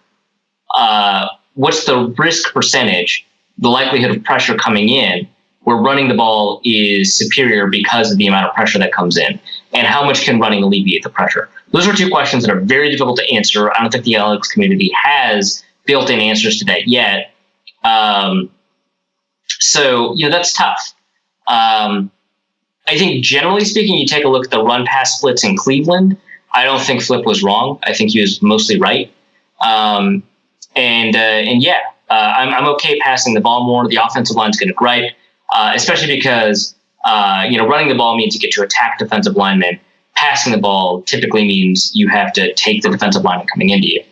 what's the risk percentage, the likelihood of pressure coming in, where running the ball is superior because of the amount of pressure that comes in? And how much can running alleviate the pressure? Those are two questions that are very difficult to answer. I don't think the analytics community has built-in answers to that yet. So, that's tough. I think generally speaking, you take a look at the run-pass splits in Cleveland. I don't think Flip was wrong. I think he was mostly right. I'm okay passing the ball more. The offensive line's going to gripe, especially because running the ball means you get to attack defensive linemen. Passing the ball typically means you have to take the defensive lineman coming into you.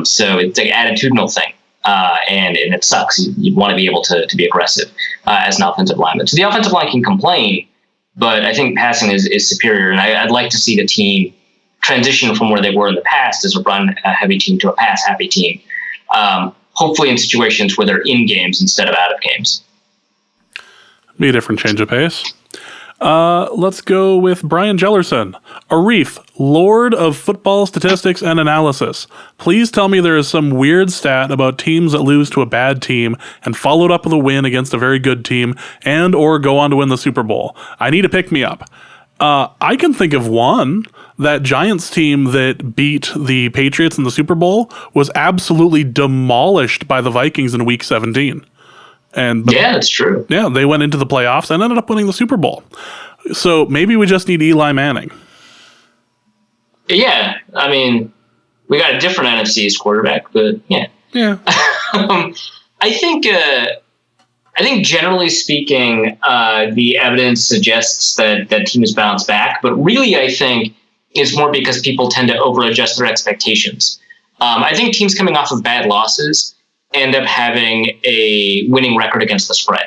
So it's an attitudinal thing, and it sucks. You want to be able to be aggressive as an offensive lineman. So the offensive line can complain, but I think passing is superior, and I'd like to see the team transition from where they were in the past as a run-heavy team to a pass-heavy team, hopefully in situations where they're in games instead of out of games. Be a different change of pace. Let's go with Brian Jellerson. Arif, Lord of Football Statistics and Analysis. Please tell me there is some weird stat about teams that lose to a bad team and followed up with a win against a very good team and or go on to win the Super Bowl. I need a pick-me-up. I can think of one. That Giants team that beat the Patriots in the Super Bowl was absolutely demolished by the Vikings in Week 17. Yeah, that's true. Yeah, they went into the playoffs and ended up winning the Super Bowl. So maybe we just need Eli Manning. Yeah, I mean, we got a different NFC East quarterback, but yeah. Yeah. I think generally speaking, the evidence suggests that teams bounce back, but really I think it's more because people tend to over-adjust their expectations. I think teams coming off of bad losses end up having a winning record against the spread.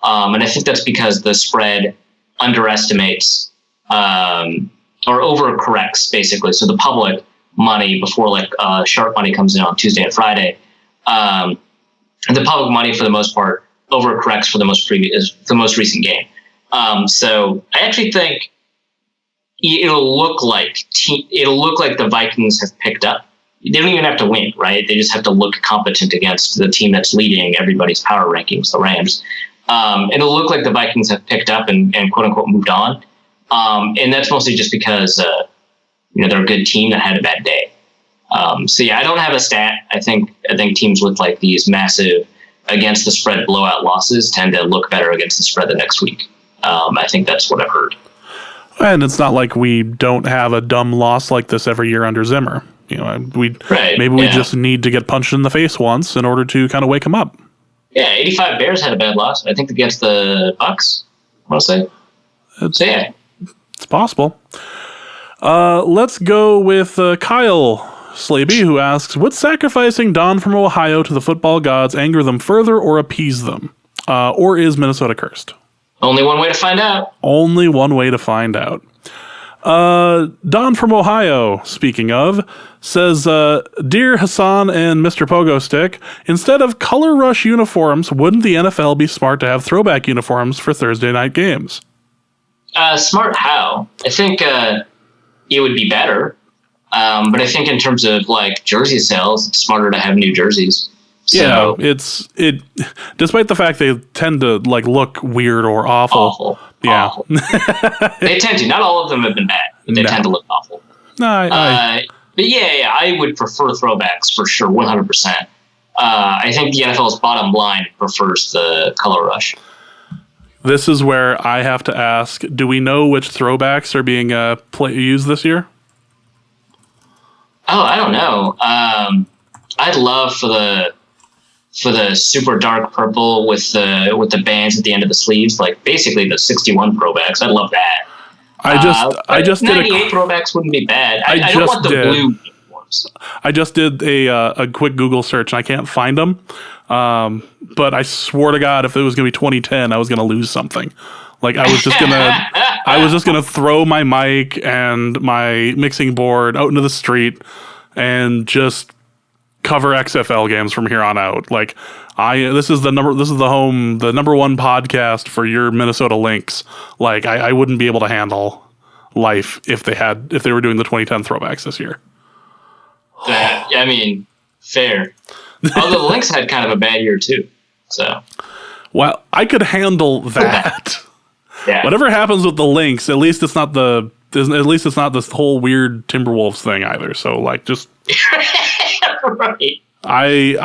And I think that's because the spread underestimates or overcorrects, basically. So the public money before sharp money comes in on Tuesday and Friday, the public money for the most part overcorrects for the most recent game. So I actually think it'll look like the Vikings have picked up. They don't even have to win, right? They just have to look competent against the team that's leading everybody's power rankings, the Rams. It'll look like the Vikings have picked up and quote unquote moved on. And that's mostly just because they're a good team that had a bad day. So yeah, I don't have a stat. I think teams with like these massive against the spread blowout losses tend to look better against the spread the next week. I think that's what I've heard. And it's not like we don't have a dumb loss like this every year under Zimmer. We just need to get punched in the face once in order to kind of wake them up. Yeah, 85 Bears had a bad loss. I think against the Bucks, I want to say. Yeah. It's possible. Let's go with Kyle Slaby, who asks, would sacrificing Don from Ohio to the football gods anger them further or appease them? Or is Minnesota cursed? Only one way to find out. Only one way to find out. Don from Ohio, speaking of, says, Dear Hassan and Mr. Pogo Stick, instead of color rush uniforms, wouldn't the NFL be smart to have throwback uniforms for Thursday night games? Smart how? I think it would be better. But I think in terms of like jersey sales, it's smarter to have new jerseys. So, yeah, it. Despite the fact they tend to like look weird or awful. Yeah, awful. They tend to. Not all of them have been bad, but they tend to look awful. No, but yeah, I would prefer throwbacks for sure, 100%. I think the NFL's bottom line prefers the color rush. This is where I have to ask: do we know which throwbacks are being used this year? Oh, I don't know. I'd love for the super dark purple with the bands at the end of the sleeves, like basically the 61 throwbacks. I'd love that. I just did 98 throwbacks wouldn't be bad. I don't want the blue uniform. I just did a quick Google search and I can't find them. But I swore to God, if it was going to be 2010, I was going to lose something. Like I was just gonna throw my mic and my mixing board out into the street and just cover XFL games from here on out. Like this is the number one podcast for your Minnesota Lynx. Like I wouldn't be able to handle life if they were doing the 2010 throwbacks this year. I mean, fair. Although the Lynx had kind of a bad year too. So, well, I could handle that. Yeah. Whatever happens with the Lynx, at least it's not this whole weird Timberwolves thing either. So like, just right. The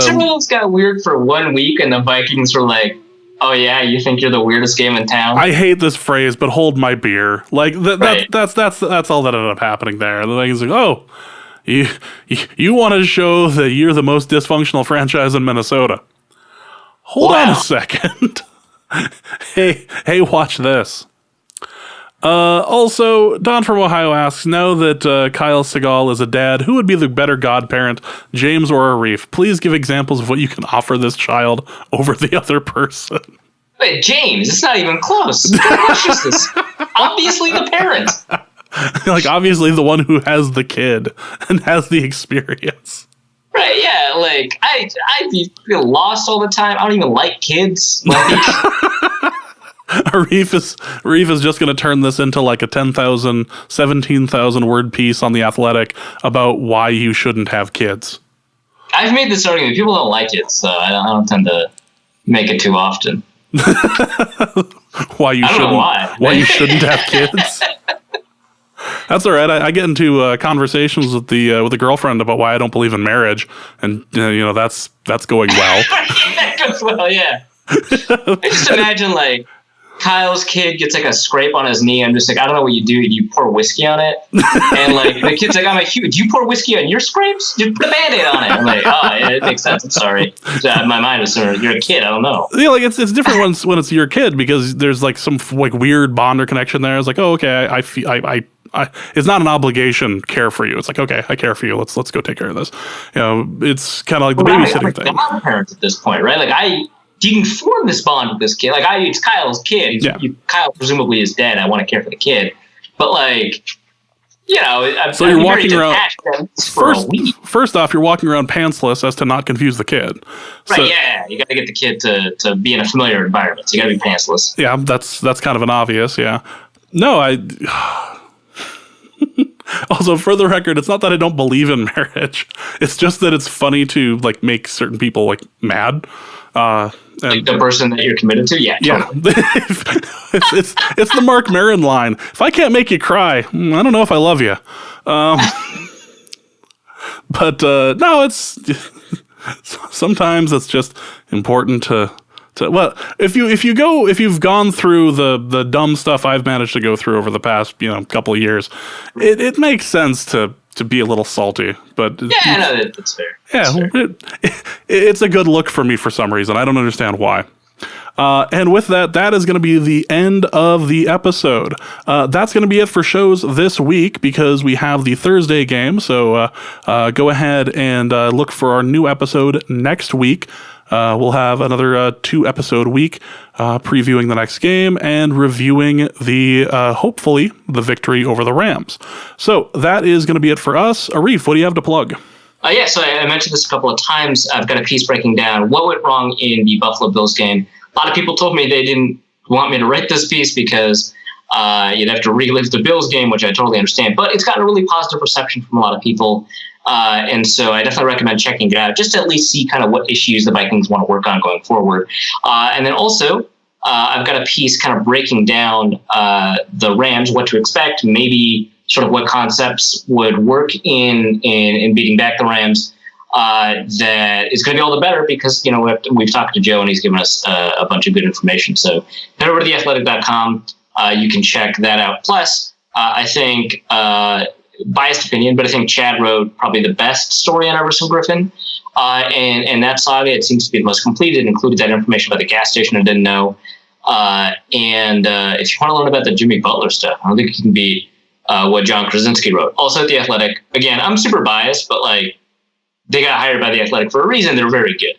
Timberwolves got weird for 1 week, and the Vikings were like, "Oh yeah, you think you're the weirdest game in town?" I hate this phrase, but hold my beer. Like right. that's all that ended up happening there. The Vikings like, oh, you want to show that you're the most dysfunctional franchise in Minnesota? Hold on a second. Hey, watch this. Also, Don from Ohio asks, now that Kyle Segal is a dad, who would be the better godparent, James or Arif? Please give examples of what you can offer this child over the other person. Wait, James, it's not even close. What is this? Obviously the parent. Like, obviously the one who has the kid and has the experience. Right, yeah, like, I feel lost all the time. I don't even like kids. Like, Arif is just going to turn this into like a 10,000, 17,000 word piece on The Athletic about why you shouldn't have kids. I've made this argument. People don't like it, so I don't tend to make it too often. Why you shouldn't have kids? That's all right. I get into conversations with the girlfriend about why I don't believe in marriage, and that's going well. That goes well, yeah. I just imagine like Kyle's kid gets like a scrape on his knee. I'm just like, I don't know what you do. You pour whiskey on it, and like the kid's like, do you pour whiskey on your scrapes? Just put a Band-Aid on it. I'm like, yeah, it makes sense. I'm sorry. My mind was sort of, you're a kid. I don't know. Yeah, like it's different when it's your kid, because there's like some like weird bond or connection there. It's like, oh, okay, I it's not an obligation care for you. It's like, okay, I care for you. Let's go take care of this. It's kind of like the babysitting thing. I'm a parent at this point, right? Like I didn't form this bond with this kid. Like it's Kyle's kid. Kyle presumably is dead. I want to care for the kid, but like, so you're walking around. First off, you're walking around pantsless as to not confuse the kid. Right? So, yeah, you got to get the kid to be in a familiar environment. So you got to be pantsless. Yeah, that's kind of an obvious. Yeah, no, Also, for the record, it's not that I don't believe in marriage. It's just that it's funny to like make certain people like mad. Like the person that you're committed to? Yeah. Totally. It's the Mark Maron line. If I can't make you cry, I don't know if I love you. But no, it's sometimes it's just important to well, if you've gone through the dumb stuff I've managed to go through over the past couple of years, it makes sense to be a little salty. But yeah, no, that's fair. Yeah, it's a good look for me for some reason. I don't understand why. And with that is going to be the end of the episode. That's going to be it for shows this week, because we have the Thursday game. So go ahead and look for our new episode next week. We'll have another 2-episode week previewing the next game and reviewing hopefully the victory over the Rams. So that is going to be it for us. Arif, what do you have to plug? Yeah, so I mentioned this a couple of times. I've got a piece breaking down what went wrong in the Buffalo Bills game. A lot of people told me they didn't want me to write this piece because you'd have to relive the Bills game, which I totally understand. But it's gotten a really positive reception from a lot of people. And so I definitely recommend checking it out, just to at least see kind of what issues the Vikings want to work on going forward. And then also, I've got a piece kind of breaking down the Rams, what to expect, maybe sort of what concepts would work in beating back the Rams. That is going to be all the better because, we've talked to Joe and he's given us a bunch of good information. So head over to theathletic.com. You can check that out. Plus, I think, biased opinion, but I think Chad wrote probably the best story on Everson Griffen. And that saga, it seems to be the most complete. It included that information about the gas station I didn't know. And if you want to learn about the Jimmy Butler stuff, I don't think you can beat what John Krasinski wrote. Also at The Athletic. Again, I'm super biased, but like they got hired by The Athletic for a reason. They're very good.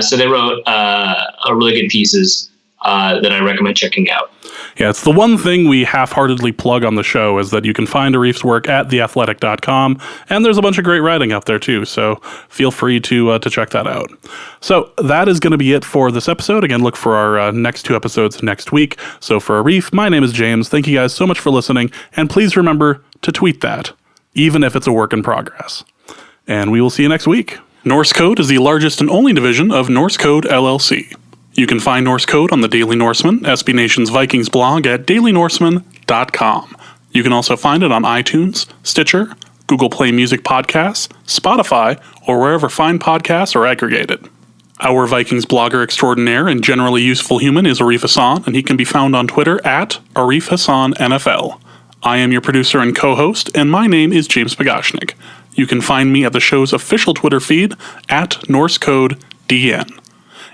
So they wrote a really good pieces that I recommend checking out. Yeah, it's the one thing we half-heartedly plug on the show is that you can find Arif's work at theathletic.com, and there's a bunch of great writing up there too, so feel free to check that out. So that is going to be it for this episode. Again, look for our next 2 episodes next week. So for Arif, my name is James. Thank you guys so much for listening, and please remember to tweet that, even if it's a work in progress. And we will see you next week. Norse Code is the largest and only division of Norse Code LLC. You can find Norse Code on the Daily Norseman, SB Nation's Vikings blog at dailynorseman.com. You can also find it on iTunes, Stitcher, Google Play Music Podcasts, Spotify, or wherever fine podcasts are aggregated. Our Vikings blogger extraordinaire and generally useful human is Arif Hassan, and he can be found on Twitter at Arif Hassan NFL. I am your producer and co-host, and my name is James Pagashnik. You can find me at the show's official Twitter feed at Norse Code DN.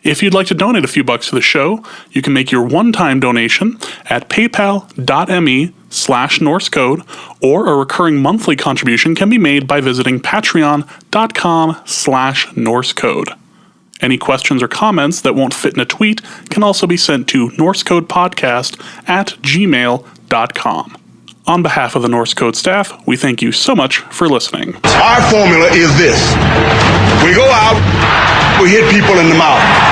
If you'd like to donate a few bucks to the show, you can make your one-time donation at paypal.me/NorseCode, or a recurring monthly contribution can be made by visiting patreon.com/NorseCode. Any questions or comments that won't fit in a tweet can also be sent to norsecodepodcast@gmail.com. On behalf of the Norse Code staff, we thank you so much for listening. Our formula is this. We go out, we hit people in the mouth.